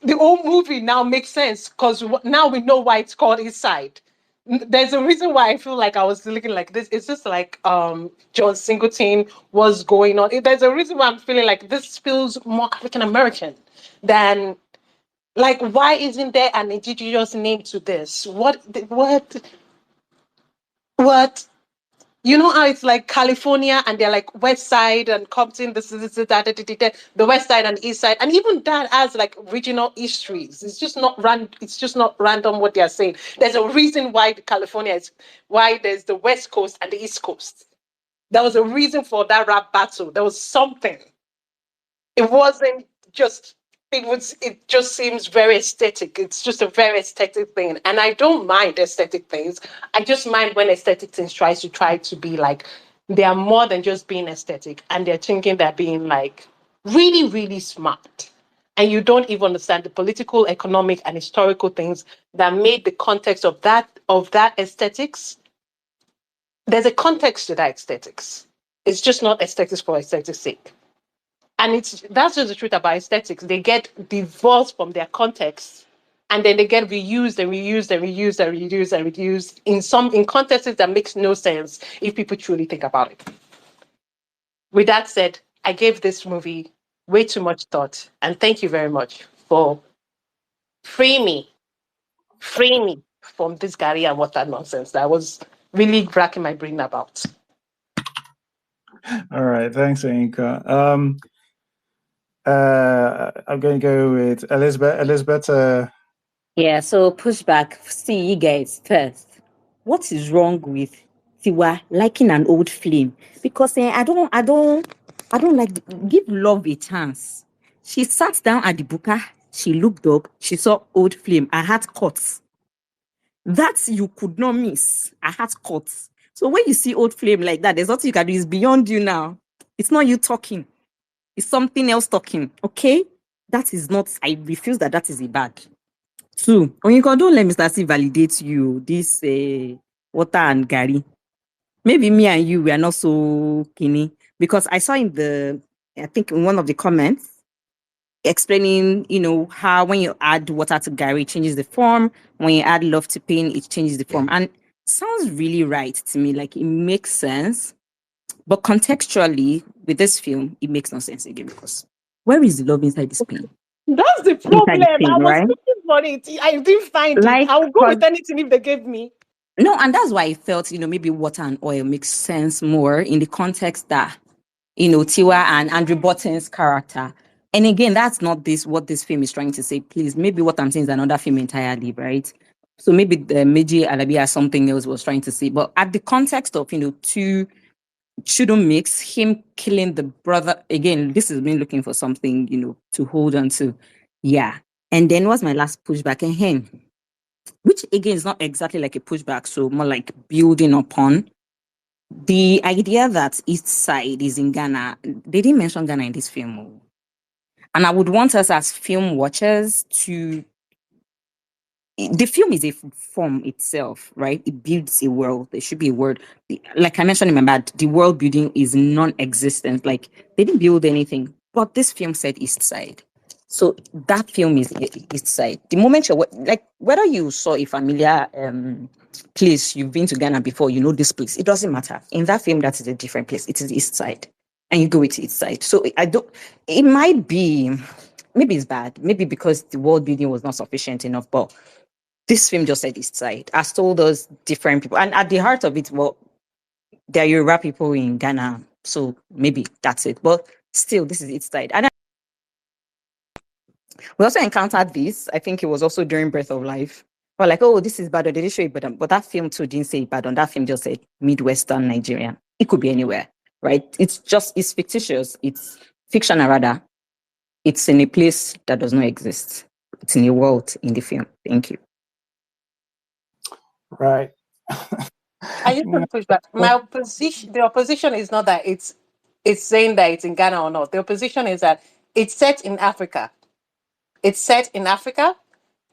the whole movie now makes sense because now we know why it's called Inside. There's a reason why I feel like I was looking like this. It's just like John Singleton was going on. There's a reason why I'm feeling like this feels more African American than like, why isn't there an indigenous name to this? What? You know how it's like California and they're like West Side and Compton, this, that, the West Side and East Side. And even that has like regional histories. It's just not random what they're saying. There's a reason why why there's the West Coast and the East Coast. There was a reason for that rap battle. There was something. It wasn't just it just seems very aesthetic. It's just a very aesthetic thing. And I don't mind aesthetic things. I just mind when aesthetic things try to be like they are more than just being aesthetic and they're thinking they're being like really, really smart. And you don't even understand the political, economic, and historical things that made the context of that aesthetics. There's a context to that aesthetics. It's just not aesthetics for aesthetics' sake. And that's just the truth about aesthetics. They get divorced from their context and then they get reused and reused and reused and reused and reused in contexts that makes no sense if people truly think about it. With that said, I gave this movie way too much thought. And thank you very much for freeing me from this Gary and water nonsense that I was really racking my brain about. All right, thanks, Inka. I'm going to go with Elizabeth. Elizabeth. Yeah, so pushback. See you guys first. What is wrong with Tiwa liking an old flame? Because I don't like give love a chance. She sat down at the buka She looked up, she saw old flame. Her heart cuts. That you could not miss. Her heart cuts. So when you see old flame like that, there's nothing you can do. It's beyond you now. It's not you talking. It's something else talking. Okay? That is not, I refuse that is a bad. Two, when you don't let Mr. C validate you, this Water and Garri. Maybe me and you, we are not so keenly. Because I saw I think in one of the comments, explaining, how when you add water to Garri, it changes the form. When you add love to pain, it changes the form. And sounds really right to me. Like it makes sense. But contextually, with this film, it makes no sense again because where is the love inside this pain? That's the Inside problem. the I pain, was right? looking for it. I didn't find it. Like, I will go 'cause with anything if they gave me. no, and that's why I felt, maybe water and oil makes sense more in the context that, Tiwa and Andrew Botton's character. And again, that's not what this film is trying to say. Please, maybe what I'm saying is another film entirely, right? So maybe the Meji Alabi has something else was trying to say. But at the context of, two shouldn't mix, him killing the brother, again, this is me looking for something, to hold on to. Yeah. And then what's my last pushback? And him, which again is not exactly like a pushback, so more like building upon the idea that East Side is in Ghana. They didn't mention Ghana in this film. Oh. And I would want us as film watchers to. The film is a form itself, right? It builds a world. There should be a word. Like I mentioned in my bad, the world building is non-existent. Like they didn't build anything. But this film said East Side. So that film is East Side. The moment you're like, whether you saw a familiar place, you've been to Ghana before, you know this place. It doesn't matter. In that film, that is a different place. It is East Side, and you go with East Side. So I don't. It might be, maybe it's bad. Maybe because the world building was not sufficient enough. But this film just said East Side. Has told us different people, and at the heart of it, well, there are Yoruba people in Ghana, so maybe that's it. But still, this is East Side, and we also encountered this. I think it was also during Breath of Life. We're like, oh, this is Ibadan. They didn't show Ibadan. But that film too didn't say Ibadan. That film just said Midwestern Nigeria. It could be anywhere, right? It's fictitious. It's fiction, rather. It's in a place that does not exist. It's in a world in the film. Thank you. Right. I used to push back. The opposition is not that it's saying that it's in Ghana or not. The opposition is that it's set in Africa. It's set in Africa,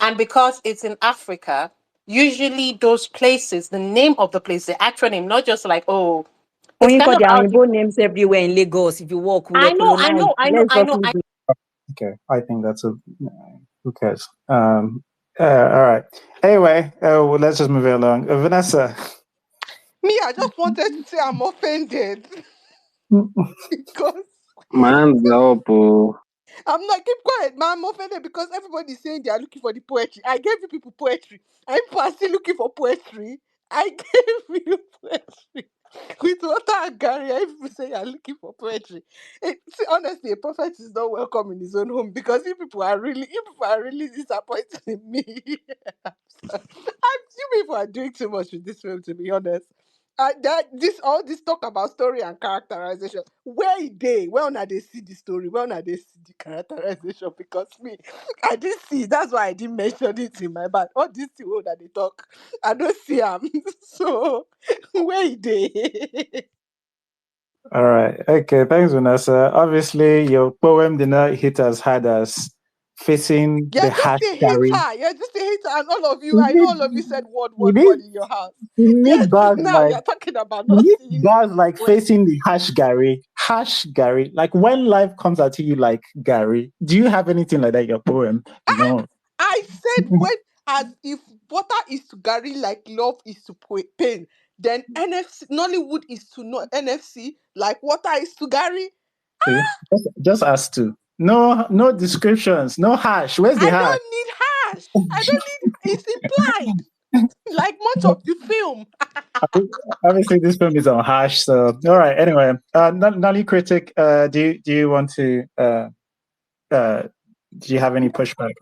and because it's in Africa, usually those places, the name of the place, the actual name, not just like, oh, When it's you kind got of the how Rainbow names everywhere in Lagos, if you walk, we were I know, I colonized. know, I know, Let's I just know. leave it. Okay, I think that's who cares? All right. Anyway, well, let's just move it along. Vanessa. Me, I just wanted to say I'm offended because Man's up. Oh. I'm not keep quiet, man. I'm offended because everybody's saying they are looking for the poetry. I gave you people poetry. And people are still looking for poetry. I gave you poetry. With Water and Gary, I people say you're looking for poetry. See, honestly, a prophet is not welcome in his own home because you people are really disappointed in me. You people are doing too much with this film, to be honest. All this talk about story and characterization. Where is they? Where now they see the story? Where now they see the characterization? Because me, I didn't see. That's why I didn't mention it in my bad. All these people that they talk, I don't see them. So where is they? All right. Okay. Thanks, Vanessa. Obviously, your poem did not hit as hard as facing You're the just hash a carry. hater. You're just a hater, and all of you, You I know need, all of you said word, you word, need, word in your house. you Yes, need bars now like you're talking about you not need seeing bars like where. facing the hash Gary. Hash Gary. Like when life comes at you like Gary. Do you have anything like that in your poem? No. I said when as if water is to Gary like love is to pain, then NFC Nollywood is to NFC like water is to Gary. See, just us two. No descriptions. No hash. Where's the I hash? don't need hash. I don't need. It's implied, like much of the film. Obviously, this film is on hash. So, all right. Anyway, Nolly critic. Do you want to? Uh, do you have any pushback?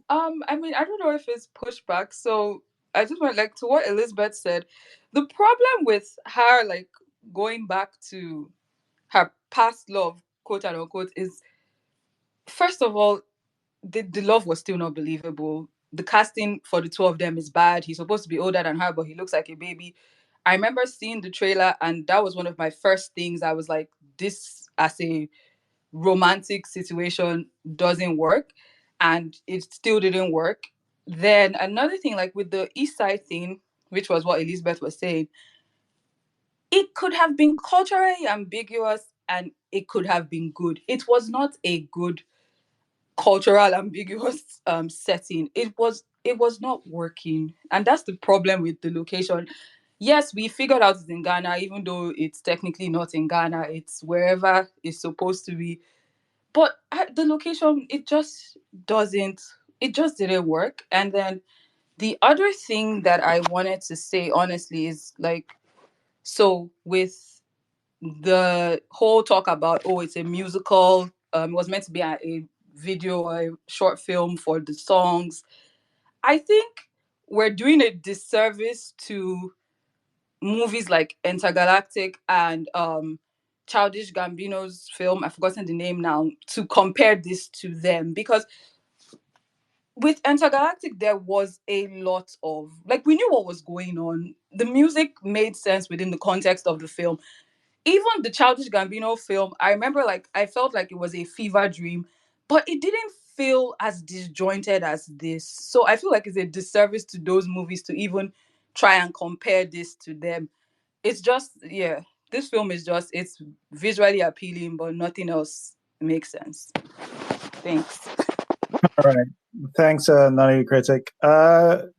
I mean, I don't know if it's pushback. So I just went like to what Elizabeth said. The problem with her like going back to her past love, quote and unquote, is first of all, the love was still not believable. The casting for the two of them is bad. He's supposed to be older than her, but he looks like a baby. I remember seeing the trailer, and that was one of my first things. I was like, this as a romantic situation doesn't work, and it still didn't work. Then another thing, like with the East Side thing, which was what Elizabeth was saying, it could have been culturally ambiguous and it could have been good. It was not a good cultural ambiguous setting. It was not working, and that's the problem with the location. Yes, we figured out it's in Ghana, even though it's technically not in Ghana. It's wherever it's supposed to be. But the location, doesn't. It just didn't work. And then the other thing that I wanted to say, honestly, is like, so with the whole talk about, oh, it's a musical, it was meant to be a video or a short film for the songs. I think we're doing a disservice to movies like Intergalactic and Childish Gambino's film, I've forgotten the name now, to compare this to them, because with Intergalactic there was a lot of, like, we knew what was going on. The music made sense within the context of the film. Even the Childish Gambino film, I remember, like, I felt like it was a fever dream, but it didn't feel as disjointed as this. So I feel like it's a disservice to those movies to even try and compare this to them. It's just, yeah, this film is just, it's visually appealing, but nothing else makes sense. Thanks. All right. Thanks, Nani Critic.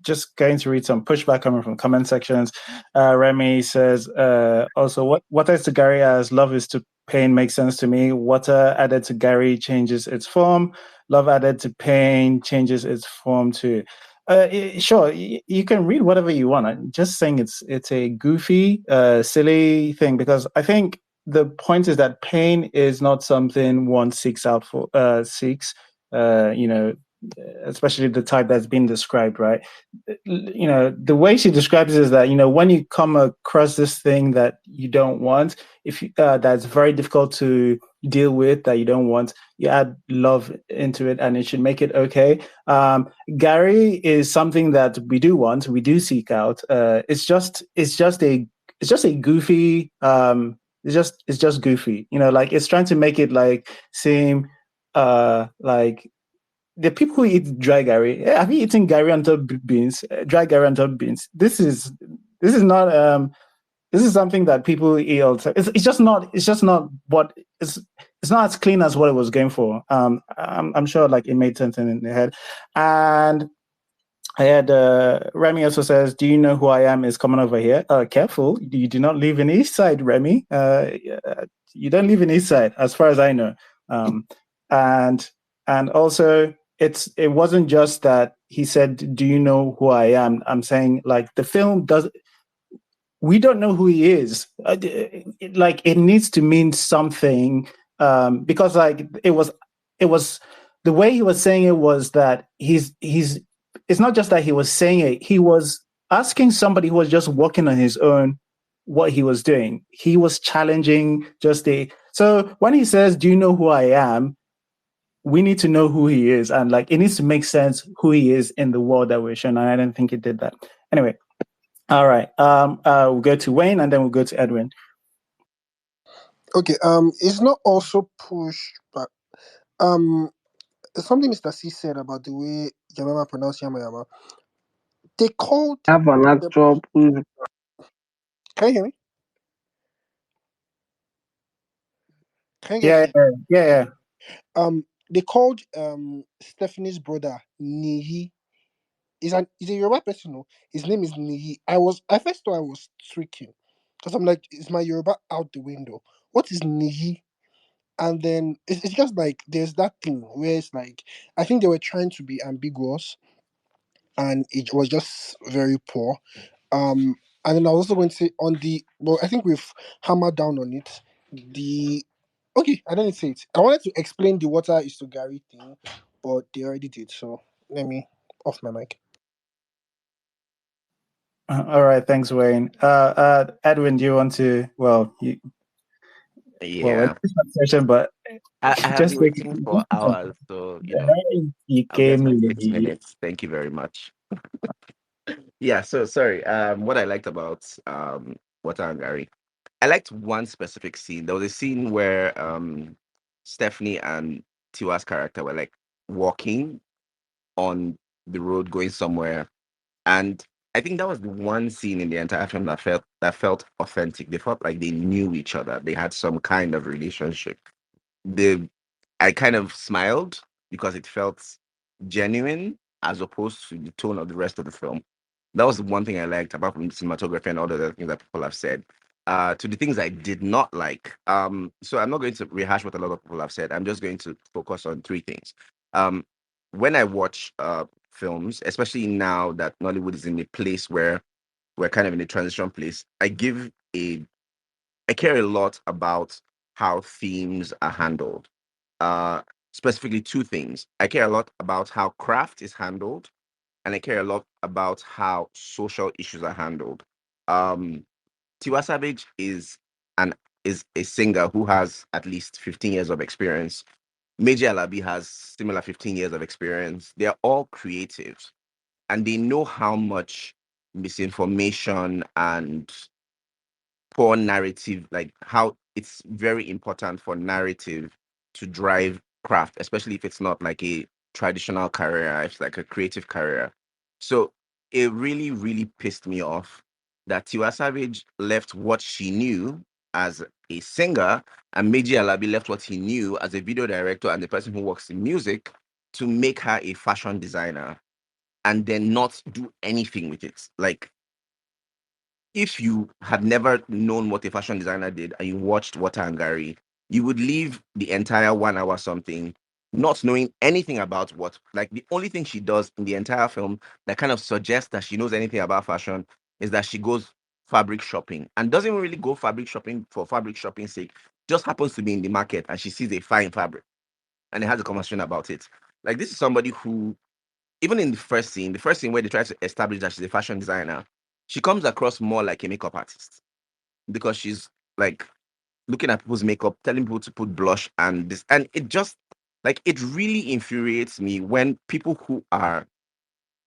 Just going to read some pushback coming from comment sections. Remy says, also, what is to Gary as love is to pain makes sense to me. Water added to Gary changes its form. Love added to pain changes its form too. Sure, you can read whatever you want. I'm just saying it's a goofy, silly thing, because I think the point is that pain is not something one seeks out for, especially the type that's been described, right? The way she describes it is that, when you come across this thing that you don't want, if that's very difficult to deal with, that you don't want, you add love into it and it should make it okay. Gary is something that we do want, we do seek out. It's just a goofy, it's just goofy, like it's trying to make it like seem like the people who eat dry Gary. Have you eaten Gary on top beans? Dry Gary on top beans. This is not this is something that people eat all the time. It's just not what it's not as clean as what it was going for. I'm sure like it made sense in the head. And I had Remy also says, "Do you know who I am?" Is coming over here. Careful, you do not live in East Side, Remy. You don't live in East Side, as far as I know. And also, it wasn't just that he said, "Do you know who I am?" I'm saying, like, the film does. We don't know who he is. Like, it needs to mean something, because like it was the way he was saying it was that he's. It's not just that he was saying it. He was asking somebody who was just working on his own what he was doing. He was challenging So when he says, "Do you know who I am?" we need to know who he is, and like it needs to make sense who he is in the world that we're showing. And I don't think it did that. Anyway, all right. We'll go to Wayne and then we'll go to Edwin. Okay. It's not also pushed, but something Mr. C said about the way Yamama pronounced Yamayama. They called. Have an actual push. Can you hear me? Can you get me? Yeah. They called Stephanie's brother Nihi. He's a Yoruba person. No? His name is Nihi. I first thought I was tweaking because I'm like, is my Yoruba out the window? What is Nihi? And then it's just like there's that thing where it's like I think they were trying to be ambiguous, and it was just very poor. And then I was also going to say I think we've hammered down on it. The Okay, I didn't say it. I wanted to explain the water is to Gary thing, but they already did. So let me off my mic. All right. Thanks, Wayne. Edwin, do you want to? Well, Well, we're Yeah. just not session, but I have just been take waiting for hours, so he I'll get came my 6 late. minutes. Thank you very much. Yeah, so sorry. What I liked about Water Garri, I liked one specific scene. There was a scene where Stephanie and Tiwa's character were like walking on the road going somewhere, and I think that was the one scene in the entire film that felt authentic. They felt like they knew each other. They had some kind of relationship. The I kind of smiled because it felt genuine as opposed to the tone of the rest of the film. That was the one thing I liked, apart from the cinematography and all the other things that people have said. To the things I did not like. So I'm not going to rehash what a lot of people have said. I'm just going to focus on three things. Um, when I watch films, especially now that Nollywood is in a place where we're kind of in a transition place, I care a lot about how themes are handled. Uh, Specifically, two things. I care a lot about how craft is handled, and I care a lot about how social issues are handled. Um, Tiwa Savage an is a singer who has at least 15 years of experience. Meji Alabi has similar 15 years of experience. They are all creatives, and they know how much misinformation and poor narrative, like how it's very important for narrative to drive craft, especially if it's not like a traditional career, it's like a creative career. So it really, really pissed me off that Tiwa Savage left what she knew as a singer and Meji Alabi left what he knew as a video director and the person who works in music to make her a fashion designer and then not do anything with it. Like, if you had never known what a fashion designer did and you watched Water and Garri, you would leave the entire 1 hour something not knowing anything about what, like, the only thing she does in the entire film that kind of suggests that she knows anything about fashion is that she goes fabric shopping and doesn't even really go fabric shopping for fabric shopping's sake, just happens to be in the market and she sees a fine fabric and they has a conversation about it. Like, this is somebody who, even in the first scene where they try to establish that she's a fashion designer, she comes across more like a makeup artist because she's like looking at people's makeup, telling people to put blush and this, and it just like it really infuriates me when people who are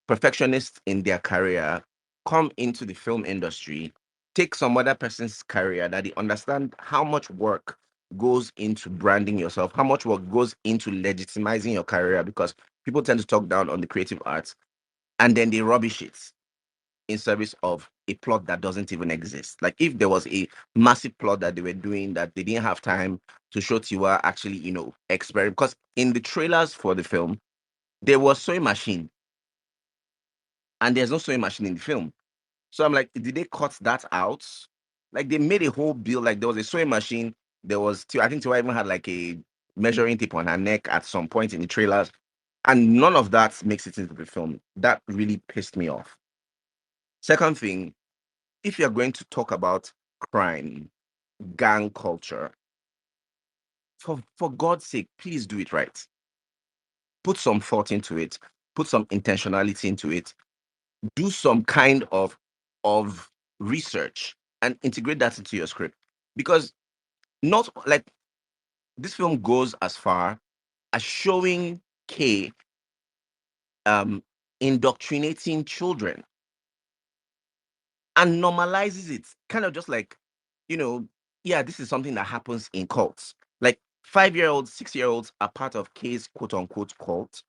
perfectionists in their career come into the film industry, take some other person's career that they understand how much work goes into branding yourself, how much work goes into legitimizing your career because people tend to talk down on the creative arts and then they rubbish it in service of a plot that doesn't even exist. Like, if there was a massive plot that they were doing that they didn't have time to show Tiwa actually, experiment. Because in the trailers for the film, there was sewing machine and there's no sewing machine in the film. So I'm like, did they cut that out? Like, they made a whole bill. Like, there was a sewing machine. There was, I think Tiwa even had like a measuring tape on her neck at some point in the trailers. And none of that makes it into the film. That really pissed me off. Second thing, if you're going to talk about crime, gang culture, for God's sake, please do it right. Put some thought into it, put some intentionality into it, do some kind of research and integrate that into your script. Because not like this film goes as far as showing K indoctrinating children and normalizes it, kind of just like, you know, yeah, this is something that happens in cults. Like, 5-year-olds, 6-year-olds are part of K's quote unquote cult,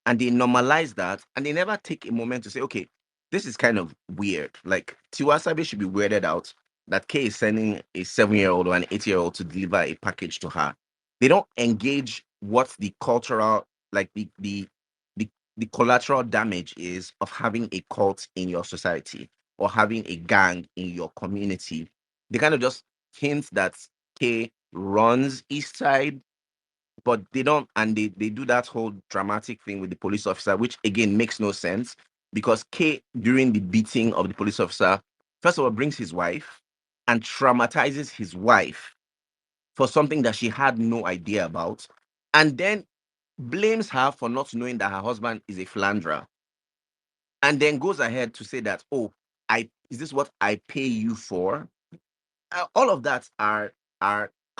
and they normalize that, and they never take a moment to say, okay, this is kind of weird. Like, Tiwasabe should be weirded out that K is sending a 7-year-old or an 8-year-old to deliver a package to her. They don't engage what the cultural, like the collateral damage is of having a cult in your society or having a gang in your community. They kind of just hint that K runs East Side, but they don't, and they do that whole dramatic thing with the police officer, which again makes no sense because K, during the beating of the police officer, first of all, brings his wife and traumatizes his wife for something that she had no idea about, and then blames her for not knowing that her husband is a philanderer and then goes ahead to say that, oh, I is this what I pay you for? All of that are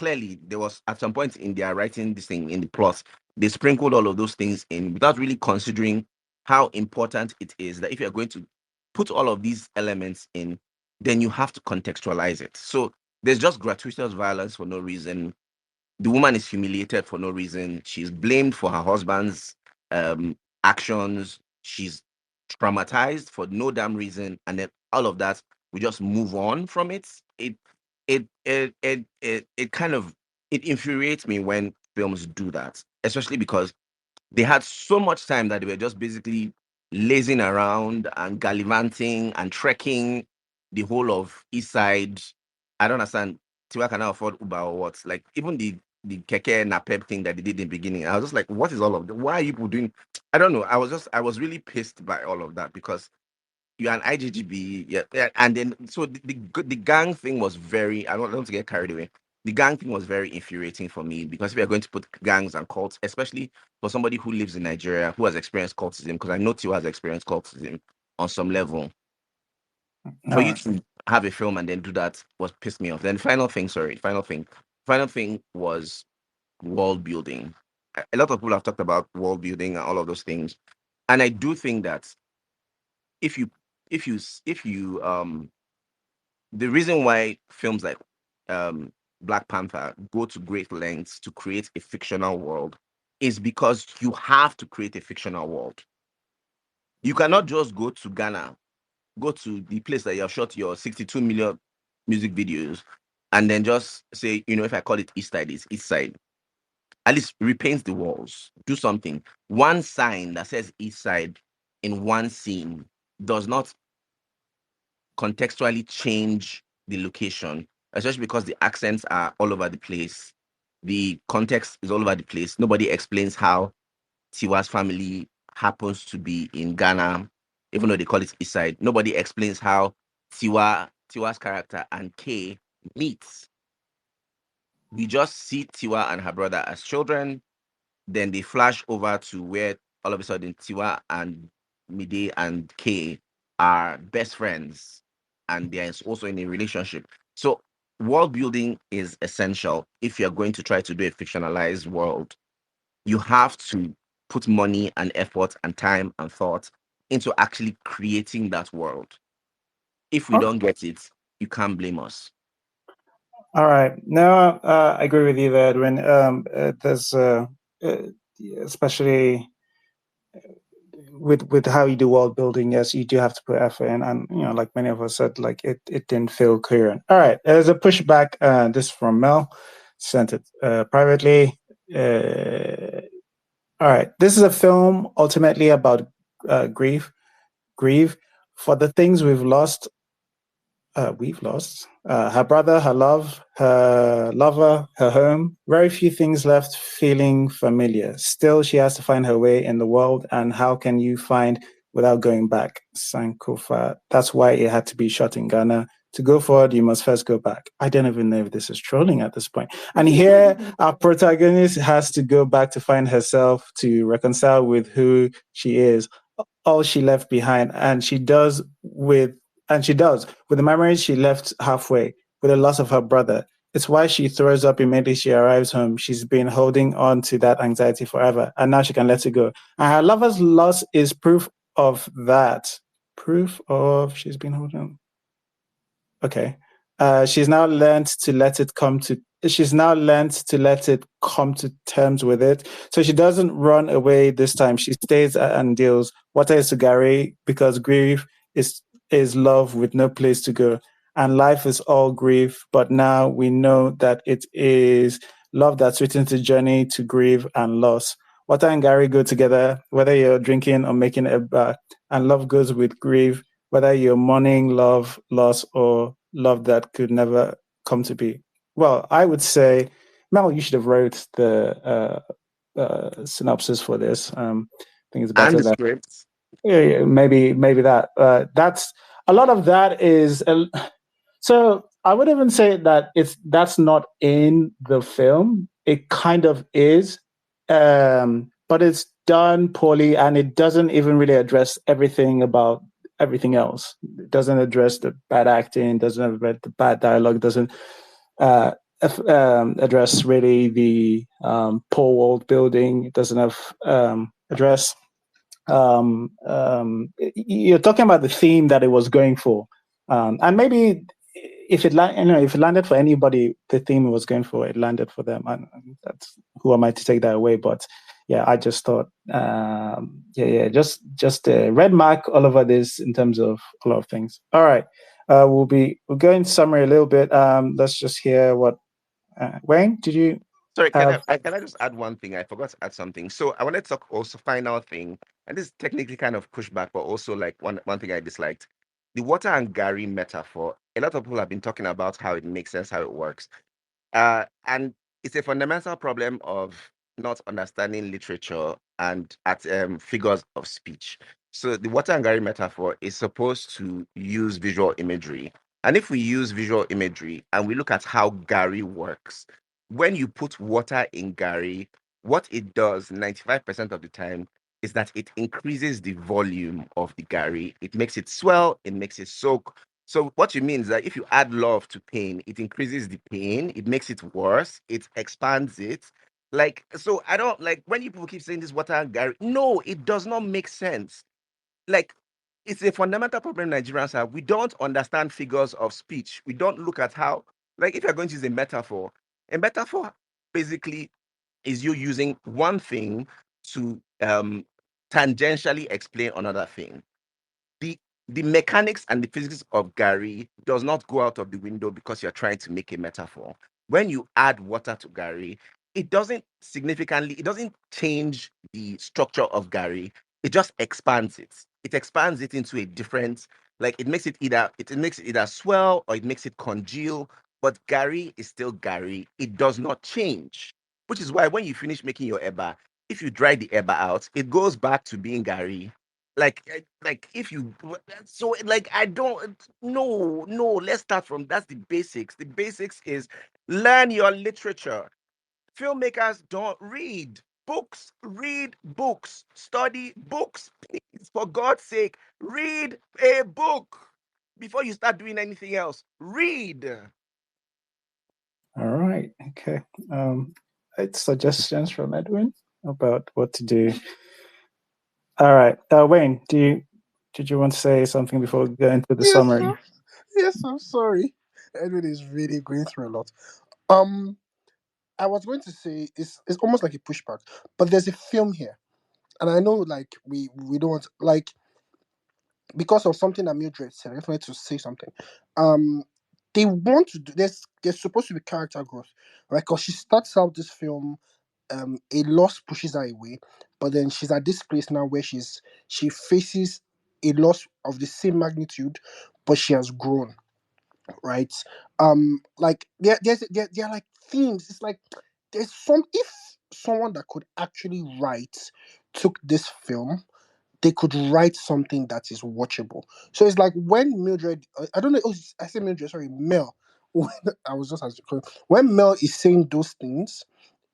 clearly there was at some point in their writing this thing in the plot, they sprinkled all of those things in without really considering how important it is that if you're going to put all of these elements in, then you have to contextualize it. So there's just gratuitous violence for no reason. The woman is humiliated for no reason. She's blamed for her husband's actions. She's traumatized for no damn reason, and then all of that, we just move on from it. It kind of it infuriates me when films do that, especially because they had so much time that they were just basically lazing around and gallivanting and trekking the whole of East Side. I don't understand. Tiwa cannot afford Uber or what? Like even the keke napep thing that they did in the beginning. I was just like, what is all of that? Why are you people doing? I don't know. I was really pissed by all of that because you're an IGGB, yeah, and then so the gang thing was very. I don't want to get carried away. The gang thing was very infuriating for me because if you're going to put gangs and cults, especially for somebody who lives in Nigeria who has experienced cultism, because I know Tiwa has experienced cultism on some level, for All you right. to have a film and then do that was pissed me off. Then final thing was world building. A lot of people have talked about world building and all of those things, and I do think that if you if you the reason why films like Black Panther go to great lengths to create a fictional world is because you have to create a fictional world. You cannot just go to Ghana, go to the place that you have shot your 62 million music videos, and then just say, if I call it East Side, it's East Side. At least repaint the walls, do something. One sign that says East Side in one scene does not contextually change the location, especially because the accents are all over the place. The context is all over the place. Nobody explains how Tiwa's family happens to be in Ghana, even though they call it East Side. Nobody explains how Tiwa's character and Kay meets. We just see Tiwa and her brother as children. Then they flash over to where all of a sudden Tiwa and Mide and Kay are best friends and they're also in a relationship. So world building is essential if you're going to try to do a fictionalized world. You have to put money and effort and time and thought into actually creating that world. If we don't get it, you can't blame us. All right. No, I agree with you there, Edwin. There's especially with how you do world building, yes, you do have to put effort in, and like many of us said, like it didn't feel coherent. All right, there's a pushback. This is from Mel, sent it privately. All right, this is a film ultimately about grief for the things we've lost. Her brother, her love, her lover, her home. Very few things left feeling familiar. Still, she has to find her way in the world. And how can you find without going back? Sankofa. That's why it had to be shot in Ghana. To go forward, you must first go back. I don't even know if this is trolling at this point. And here, our protagonist has to go back to find herself, to reconcile with who she is, all she left behind, and she does with the memories she left halfway, with the loss of her brother. It's why she throws up immediately she arrives home. She's been holding on to that anxiety forever, and now she can let it go. And her lover's loss is proof of that. Proof of she's been holding on. Okay. She's now learned to let it come to. She's now learned to let it come to terms with it. So she doesn't run away this time. She stays and deals. Water is to Garri because grief is love with no place to go, and life is all grief. But now we know that it is love that's written to journey to grief and loss. Water and Garri go together, whether you're drinking or making a bath, and love goes with grief, whether you're mourning love, loss, or love that could never come to be. Well, I would say, Mel, you should have wrote the synopsis for this. I think it's And better the that script. maybe that. That's a lot of that is. So I would even say that that's not in the film. It kind of is, but it's done poorly, and it doesn't even really address everything about everything else. It doesn't address the bad acting, doesn't address the bad dialogue, doesn't. address really the poor world building. It doesn't have address. You're talking about the theme that it was going for, and maybe if it if it landed for anybody, the theme it was going for, it landed for them. And that's who am I to take that away? But yeah, I just thought, just a red mark all over this in terms of a lot of things. All right, we'll go into summary a little bit. Let's just hear what Wayne, did you Sorry, have? can I just add one thing? I forgot to add something. So I wanted to talk also final thing, and this is technically kind of pushback, but also like one thing I disliked. The water and Gary metaphor. A lot of people have been talking about how it makes sense, how it works. And it's a fundamental problem of not understanding literature and at figures of speech. So the water and Gary metaphor is supposed to use visual imagery. And if we use visual imagery and we look at how Gary works, when you put water in Gary, what it does 95% of the time is that it increases the volume of the Gary. It makes it swell, it makes it soak. So what you mean is that if you add love to pain, it increases the pain, it makes it worse, it expands it. Like, so I don't like when people keep saying this water and Gary. No, it does not make sense. Like, it's a fundamental problem Nigerians have. We don't understand figures of speech. We don't look at how, like, if you're going to use a metaphor basically is you using one thing to tangentially explain another thing. the the mechanics and the physics of Gary does not go out of the window because you're trying to make a metaphor. When you add water to Gary, it doesn't change the structure of Gary. It just expands it. It expands it into a different, like it makes it either swell or it makes it congeal. But Gary is still Gary. It does not change. Which is why when you finish making your eba, if you dry the eba out, it goes back to being Gary. Like if you so like I don't no, let's start from that's the basics. The basics is learn your literature. Filmmakers don't read books, study books. Please, for God's sake, read a book before you start doing anything else. Read. All right, okay. It's suggestions from Edwin about what to do. All right, Wayne, did you want to say something before we go into the Yes, summary? sir. Yes, I'm sorry. Edwin is really going through a lot. Um, I was going to say it's almost like a pushback, but there's a film here, and I know like we don't want like because of something that Mildred said. I just wanted to say something. Um, they want to do there's supposed to be character growth, right? Because she starts out this film, a loss pushes her away, but then she's at this place now where she faces a loss of the same magnitude, but she has grown, right? Like there are like themes. It's like there's some if someone that could actually write took this film, they could write something that is watchable. So it's like when Mildred, I don't know, oh, I say Mildred, sorry, Mel. When, I was just as when Mel is saying those things,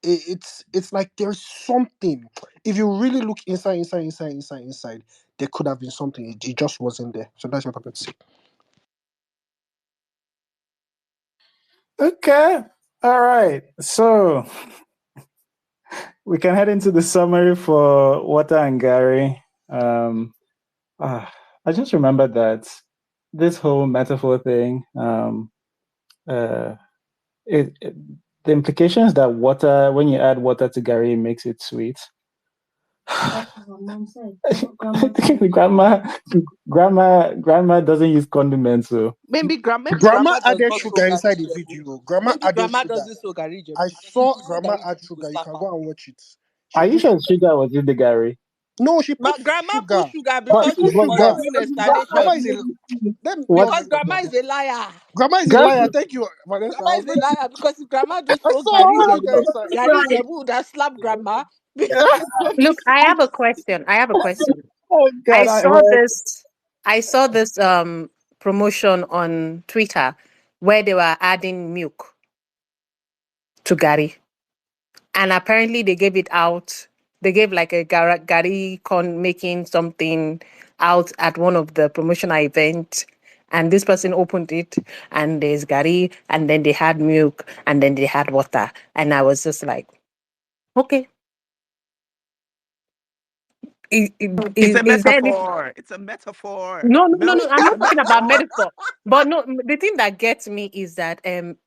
it's like there's something. If you really look inside, there could have been something. It just wasn't there. So that's what I'm going to say. Okay. All right. So we can head into the summary for Water and Gary. I just remembered that this whole metaphor thing, uh, the implication is that water, when you add water to Gary, it makes it sweet. That's what mom said. Grandma doesn't use condiments, so Maybe Grandma grandma does added not sow sugar garri inside the jebu. video. Grandma Maybe added grandma sugar. doesn't sow garri jebu. I And if saw you sow Grandma garri add jebu, you go sugar. You slap can her. go and watch it. She are you put sure sugar was in the Gary? no, she put But grandma put sugar. sugar But, because she but was God, doing Grandma explanation. is a let me what? not Because bring up grandma grandma. is a liar. Grandma is a God, liar. Thank you, Vanessa. Grandma I was is a going to. liar because if grandma do I so saw sugar garri jebu would have slapped grandma. Look, I have a question. oh I God, I saw heard. this I saw this promotion on Twitter where they were adding milk to Gary. And apparently they gave it out. They gave like a Gary con making something out at one of the promotional events. And this person opened it, and there's Gary, and then they had milk, and then they had water. And I was just like, okay. It's a Is there any? metaphor. It's a metaphor. No, no, no, Milk no. I'm is a not talking about metaphor. metaphor. But no, the thing that gets me is that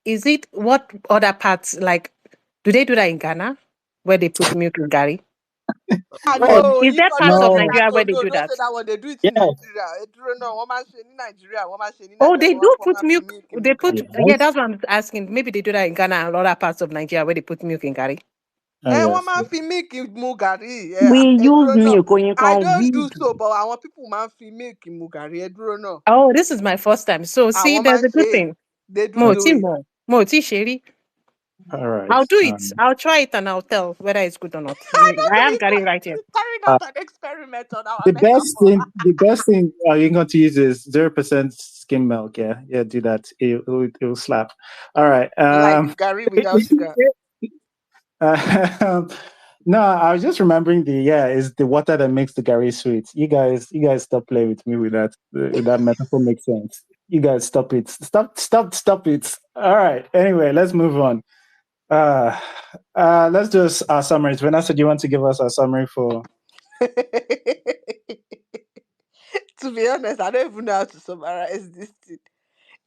is it what other parts like? Do they do that in Ghana, where they put milk in Gary? Ah, Or Well, no, is if there you're parts not of saying no, that, Nigeria oh where they no, do don't that? say that one. They do it in yeah, Nigeria. No, woman in Nigeria, Oh, they do put woman milk. milk in They put yeah. yes. That's what I'm asking. Maybe they do that in Ghana and other parts of Nigeria where they put milk in Gary. Oh, yes. Woman milk in Mugari. We use No. milk or you I can don't do weed. so, but I want people man milk in Mugari. No. Oh, this is my first time. So I see, want there's man a good say thing. they do Okay. Moti it. mo, Moti sheri. All right. I'll do it. I'll try it and I'll tell whether it's good or not. I have Gary right here. Carrying Uh, out an experiment on our the metaphor. best thing you're going to use is 0% skim milk. Yeah, yeah, do that. It will slap. All right. Like Gary without sugar. um, no, I was just remembering it's the water that makes the Gary sweet. You guys, stop playing with me with that. That metaphor makes sense. You guys, stop it. Stop it. All right. Anyway, let's move on. Uh, let's do our summaries. Vanessa, do you want to give us a summary for? To be honest, I don't even know how to summarize this thing.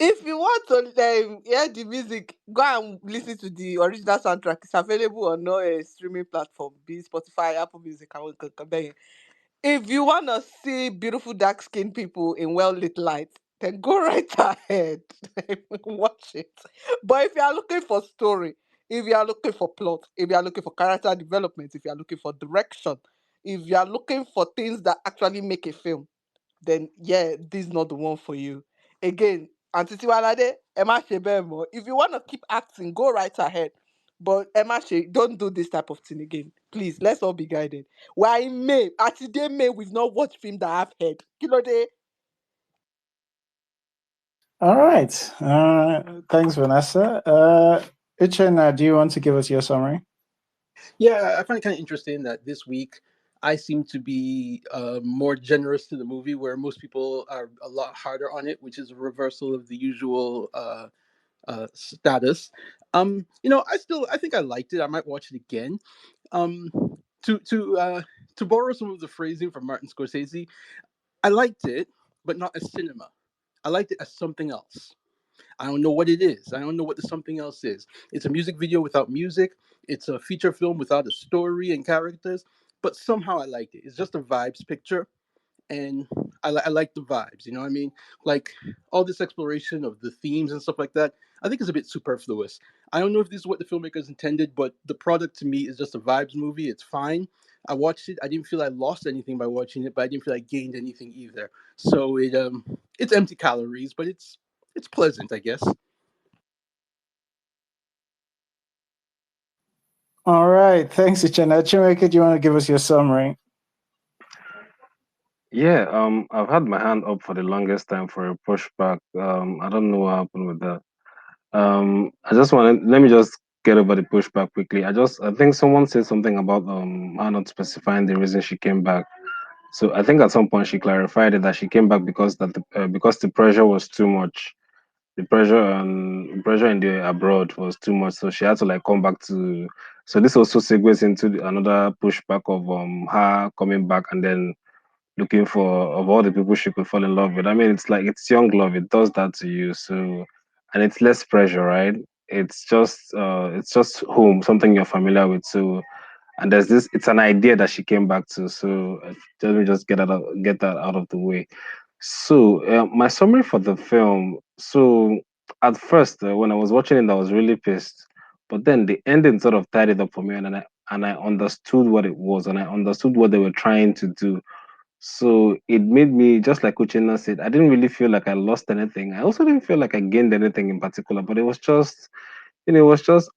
If you want to hear the music, go and listen to the original soundtrack. It's available on no streaming platform, be it Spotify, Apple Music, and what. If you want to see beautiful dark skinned people in well lit light, then go right ahead. Watch it. But if you are looking for story, if you are looking for plot, if you are looking for character development, if you are looking for direction, if you are looking for things that actually make a film, then yeah, this is not the one for you. Again, Auntie Tiwalade, Emma Shebemo, if you want to keep acting, go right ahead. But Emma She, don't do this type of thing again. Please, let's all be guided. We're in May. At today, May, we've not watched film that I've heard. Day. All right. Thanks, Vanessa. Uchenna, do you want to give us your summary? Yeah, I find it kind of interesting that this week I seem to be more generous to the movie, where most people are a lot harder on it, which is a reversal of the usual status. I think I liked it. I might watch it again. Um, to to uh, to borrow some of the phrasing from Martin Scorsese, I liked it, but not as cinema. I liked it as something else. I don't know what it is. I don't know what the something else is. It's a music video without music. It's a feature film without a story and characters. But somehow I liked it. It's just a vibes picture, and I like the vibes. You know what I mean? Like all this exploration of the themes and stuff like that. I think is a bit superfluous. I don't know if this is what the filmmakers intended, but the product to me is just a vibes movie. It's fine. I watched it. I didn't feel I lost anything by watching it, but I didn't feel I gained anything either. So it's empty calories, but it's pleasant, I guess. All right. Thanks, Uchenna. Chineke, do you want to give us your summary? Yeah, I've had my hand up for the longest time for a pushback. I don't know what happened with that. I just want to let me just get over the pushback quickly. I think someone said something about her not specifying the reason she came back. So I think at some point she clarified it that she came back because the pressure was too much. The pressure in the abroad was too much, so she had to like come back to. So this also segues into another pushback of her coming back and then looking for of all the people she could fall in love with. I mean, it's like it's young love. It does that to you. So, and it's less pressure, right? It's just home, something you're familiar with. So, and there's this. It's an idea that she came back to. So, let me just get that out of the way. So, my summary for the film. So, at first, when I was watching it, I was really pissed. But then the ending sort of tied it up for me, and I understood what it was, and I understood what they were trying to do. So it made me, just like Uchenna said, I didn't really feel like I lost anything. I also didn't feel like I gained anything in particular, but it was just,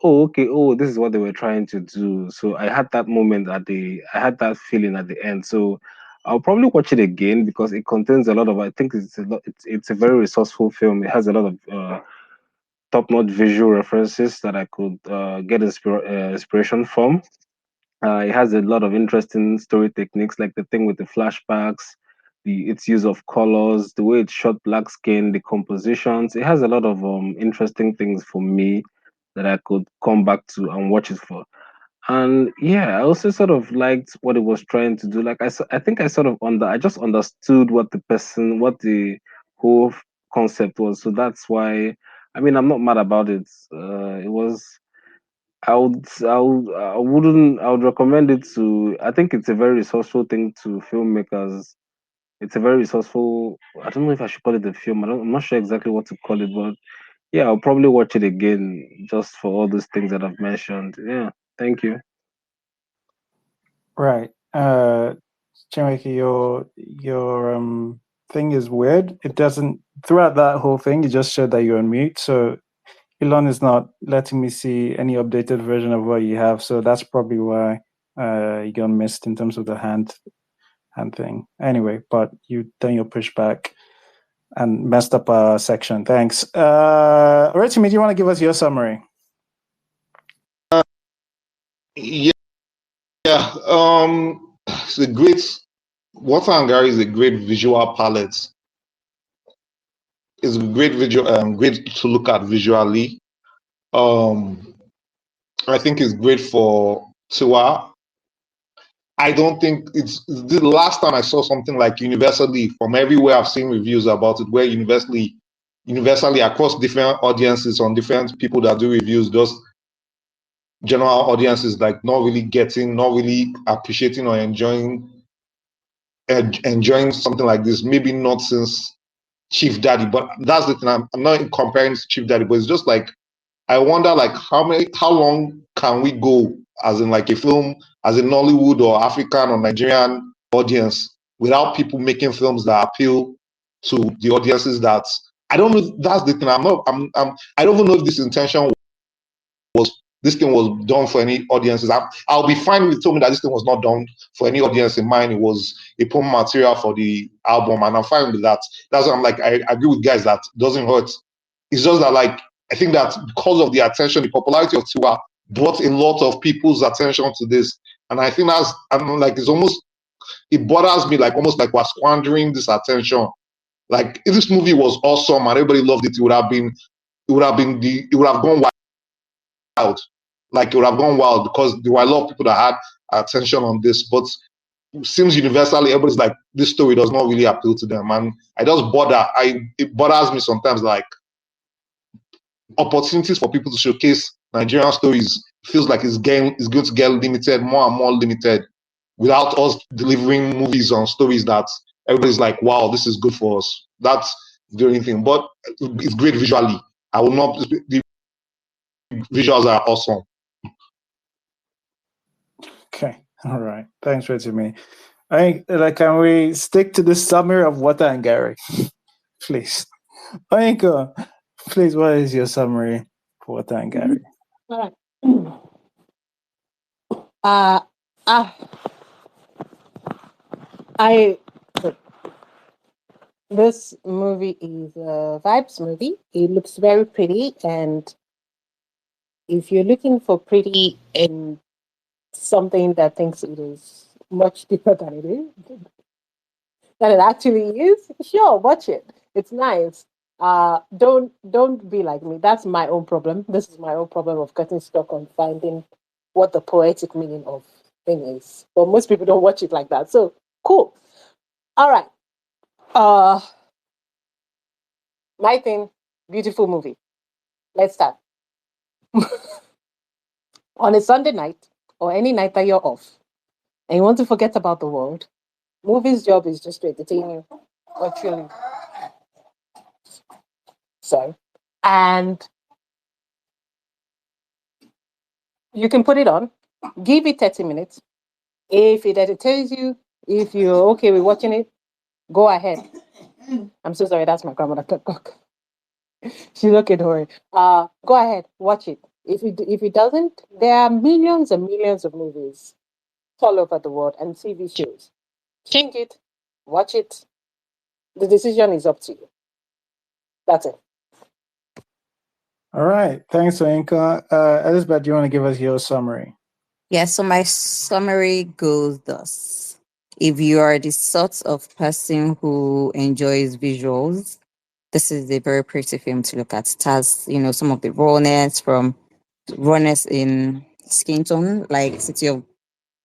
oh, okay, oh, this is what they were trying to do. So I had that moment I had that feeling at the end. So I'll probably watch it again because it contains a lot of, I think it's a very resourceful film. It has a lot of top-notch visual references that I could get inspiration from. It has a lot of interesting story techniques, like the thing with the flashbacks, its use of colors, the way it shot black skin, the compositions. It has a lot of interesting things for me that I could come back to and watch it for. And yeah, I also sort of liked what it was trying to do. Like I think I sort of I just understood what what the whole concept was. So that's why, I mean, I'm not mad about it. It was, I would recommend it to, I think it's a very resourceful thing to filmmakers. It's a very resourceful, I don't know if I should call it a film. I'm not sure exactly what to call it, but yeah, I'll probably watch it again just for all those things that I've mentioned. Yeah. Thank you. Right. Chinweke, your thing is weird. It doesn't throughout that whole thing. You just showed that you're on mute, so Elon is not letting me see any updated version of what you have. So that's probably why you got missed in terms of the hand thing. Anyway, but you done your pushback and messed up our section. Thanks. Rotimi, do you want to give us your summary? Yeah, it's a great. Water Garri is a great visual palette. It's a great great to look at visually. I think it's great for Tiwa. I don't think it's the last time I saw something like universally from everywhere I've seen reviews about it, where universally across different audiences on different people that do reviews, just general audiences like not really appreciating or enjoying something like this. Maybe not since Chief Daddy, but that's the thing. I'm not comparing to Chief Daddy, but it's just like I wonder like how long can we go as in like a film, as a Nollywood or African or Nigerian audience without people making films that appeal to the audiences that I don't know. That's the thing. I don't even know if this intention was this thing was done for any audiences. I'll be fine with telling me that this thing was not done for any audience in mind. It was a promo material for the album, and I'm fine with that. That's why I'm like I agree with guys that doesn't hurt. It's just that like I think that because of the attention, the popularity of Tiwa brought a lot of people's attention to this, and I think I'm like it bothers me like almost like we're squandering this attention. Like if this movie was awesome and everybody loved it, it would have gone wild. Like it would have gone wild because there were a lot of people that had attention on this, but it seems universally everybody's like this story does not really appeal to them, and it bothers me sometimes like opportunities for people to showcase Nigerian stories feels like it's going to get limited, more and more limited, without us delivering movies on stories that everybody's like, wow, this is good for us. That's the only thing. But it's great visually. I will not. The visuals are awesome. Okay. All right. Thanks, Rotimi. Can we stick to the summary of Water Garri, please? Oinko, please, what is your summary for Water Garri? All right. Uh, uh, I This movie is a vibes movie. It looks very pretty, and if you're looking for pretty in something that thinks it is much deeper than than it actually is, sure, watch it. It's nice. Don't be like me. That's my own problem. This is my own problem of getting stuck on finding what the poetic meaning of thing is. But most people don't watch it like that. So cool. All right. Uh my thing, beautiful movie. Let's start. On a Sunday night or any night that you're off and you want to forget about the world, movie's job is just to entertain you or chill you. So, and you can put it on, give it 30 minutes. If it entertains you, if you're okay with watching it, go ahead. I'm so sorry, that's my grandmother. She's okay, don't worry. Go ahead, watch it. If it doesn't, there are millions and millions of movies all over the world and TV shows. Change it, watch it. The decision is up to you. That's it. All right. Thanks, Oinko. Elizabeth, do you want to give us your summary? Yeah, so my summary goes thus. If you are the sort of person who enjoys visuals, this is a very pretty film to look at. It has, some of the rawness in skin tone, like City of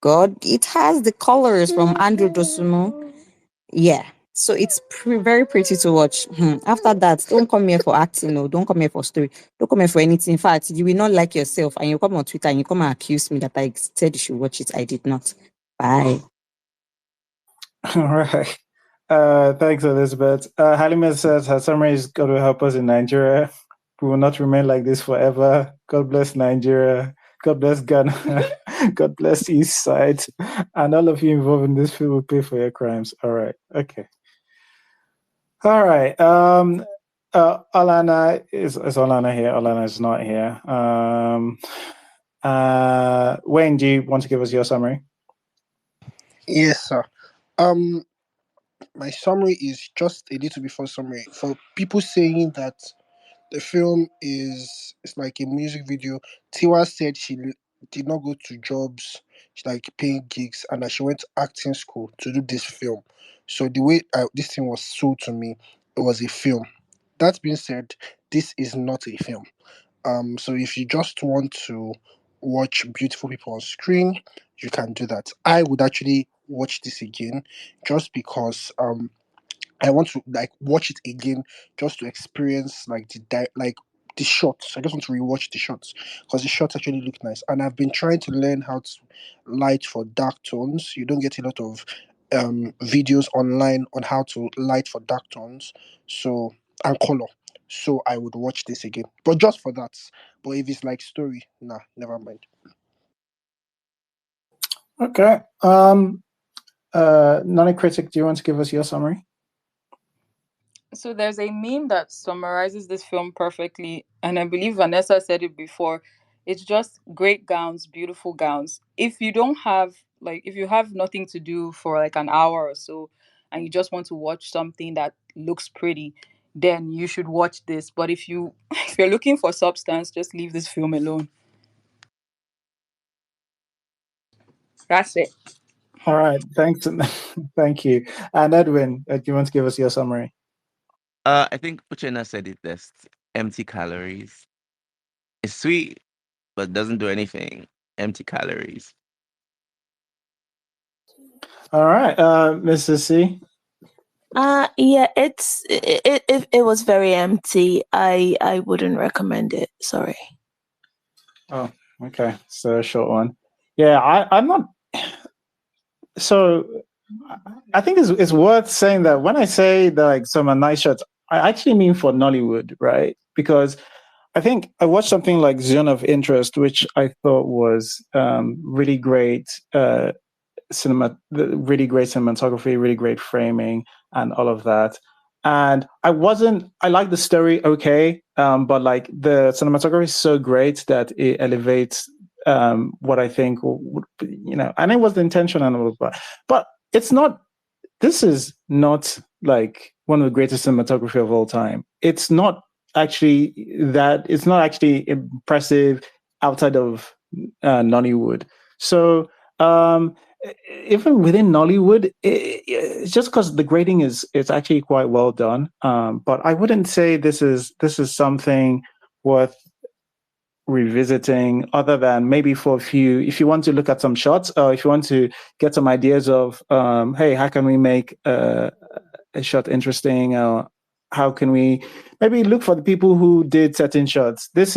God. It has the colors from Andrew Dosumu. Yeah. So it's very pretty to watch. After that, don't come here for acting, no. Don't come here for story. Don't come here for anything. In fact, you will not like yourself, and you come on Twitter and you come and accuse me that I said you should watch it. I did not. Bye. All right. Thanks, Elizabeth. Halima says her summary is God will help us in Nigeria. We will not remain like this forever. God bless Nigeria. God bless Ghana. God bless East Side. And all of you involved in this film will pay for your crimes. All right. Okay. All right. Alana is Alana here? Alana is not here. Wayne, do you want to give us your summary? Yes, sir. My summary is just a little before summary. For people saying that the film is it's like a music video, Tiwa said did not go to jobs, she like paying gigs, and that she went to acting school to do this film. So the way this thing was sold to me, it was a film. That being said, this is not a film. So if you just want to watch beautiful people on screen, you can do that. I would actually watch this again just because I want to like watch it again just to experience like like the shots. I just want to rewatch the shots because the shots actually look nice. And I've been trying to learn how to light for dark tones. You don't get a lot of videos online on how to light for dark tones, so and color. So I would watch this again, but just for that. But if it's like story, nah, never mind. Okay. Non-critic, do you want to give us your summary? So there's a meme that summarizes this film perfectly, and I believe Vanessa said it before. It's just great gowns, beautiful gowns. If you have nothing to do for like an hour or so, and you just want to watch something that looks pretty, then you should watch this. But if you if you're looking for substance, just leave this film alone. That's it. All right. Thanks. Thank you. And Edwin, do you want to give us your summary? I think Uchenna said it best. Empty calories. It's sweet, but doesn't do anything. Empty calories. All right. Mrs. C. Yeah, it was very empty. I wouldn't recommend it. Sorry. Oh, okay. So a short one. Yeah, I'm not. So I think it's worth saying that when I say that like some are nice shots, I actually mean for Nollywood, right? Because I think I watched something like Zone of Interest, which I thought was really great. Really great cinematography, really great framing, and all of that. And I like the story, okay, but like the cinematography is so great that it elevates what I think, and it was the intention and all of that. But it's not. This is not like one of the greatest cinematography of all time. It's not actually that. It's not actually impressive outside of Nollywood. So even within Nollywood, it's just because the grading is it's actually quite well done. But I wouldn't say this is something worth revisiting, other than maybe for a few. If you want to look at some shots, or if you want to get some ideas of, hey, how can we make a shot interesting? Or how can we maybe look for the people who did certain shots? This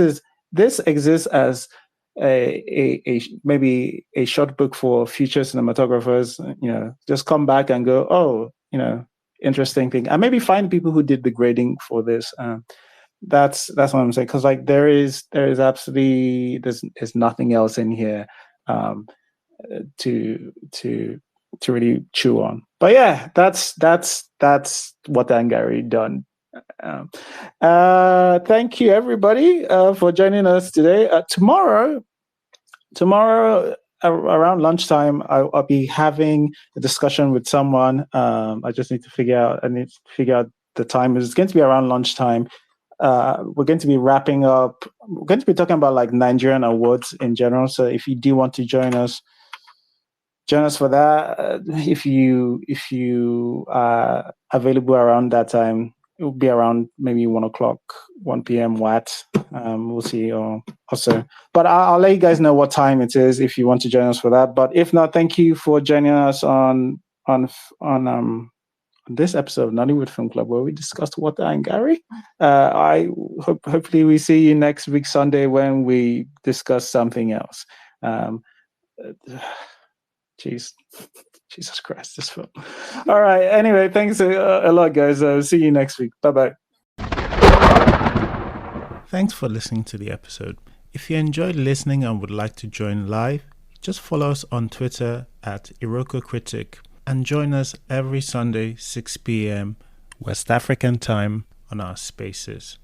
exists as maybe a short book for future cinematographers. Just come back and go, oh, interesting thing, and maybe find people who did the grading for this. That's what I'm saying, because like there is absolutely there's nothing else in here to really chew on. But yeah, that's Water Garri done. Thank you everybody for joining us today. Tomorrow around lunchtime, I'll be having a discussion with someone. I just need to figure out the time. It's going to be around lunchtime. We're going to be wrapping up. We're going to be talking about like Nigerian awards in general. So if you do want to join us, join us for that. If you are available around that time, it will be around maybe 1 o'clock, 1 p.m. Watt. We'll see, or also. But I'll let you guys know what time it is if you want to join us for that. But if not, thank you for joining us on this episode of Nollywood Film Club, where we discussed Water Garri. Hopefully we see you next week Sunday when we discuss something else. Jeez. Jesus Christ, this film. All right. Anyway, thanks a lot, guys. See you next week. Bye-bye. Thanks for listening to the episode. If you enjoyed listening and would like to join live, just follow us on Twitter at IrokoCritic and join us every Sunday, 6 p.m. West African time on our spaces.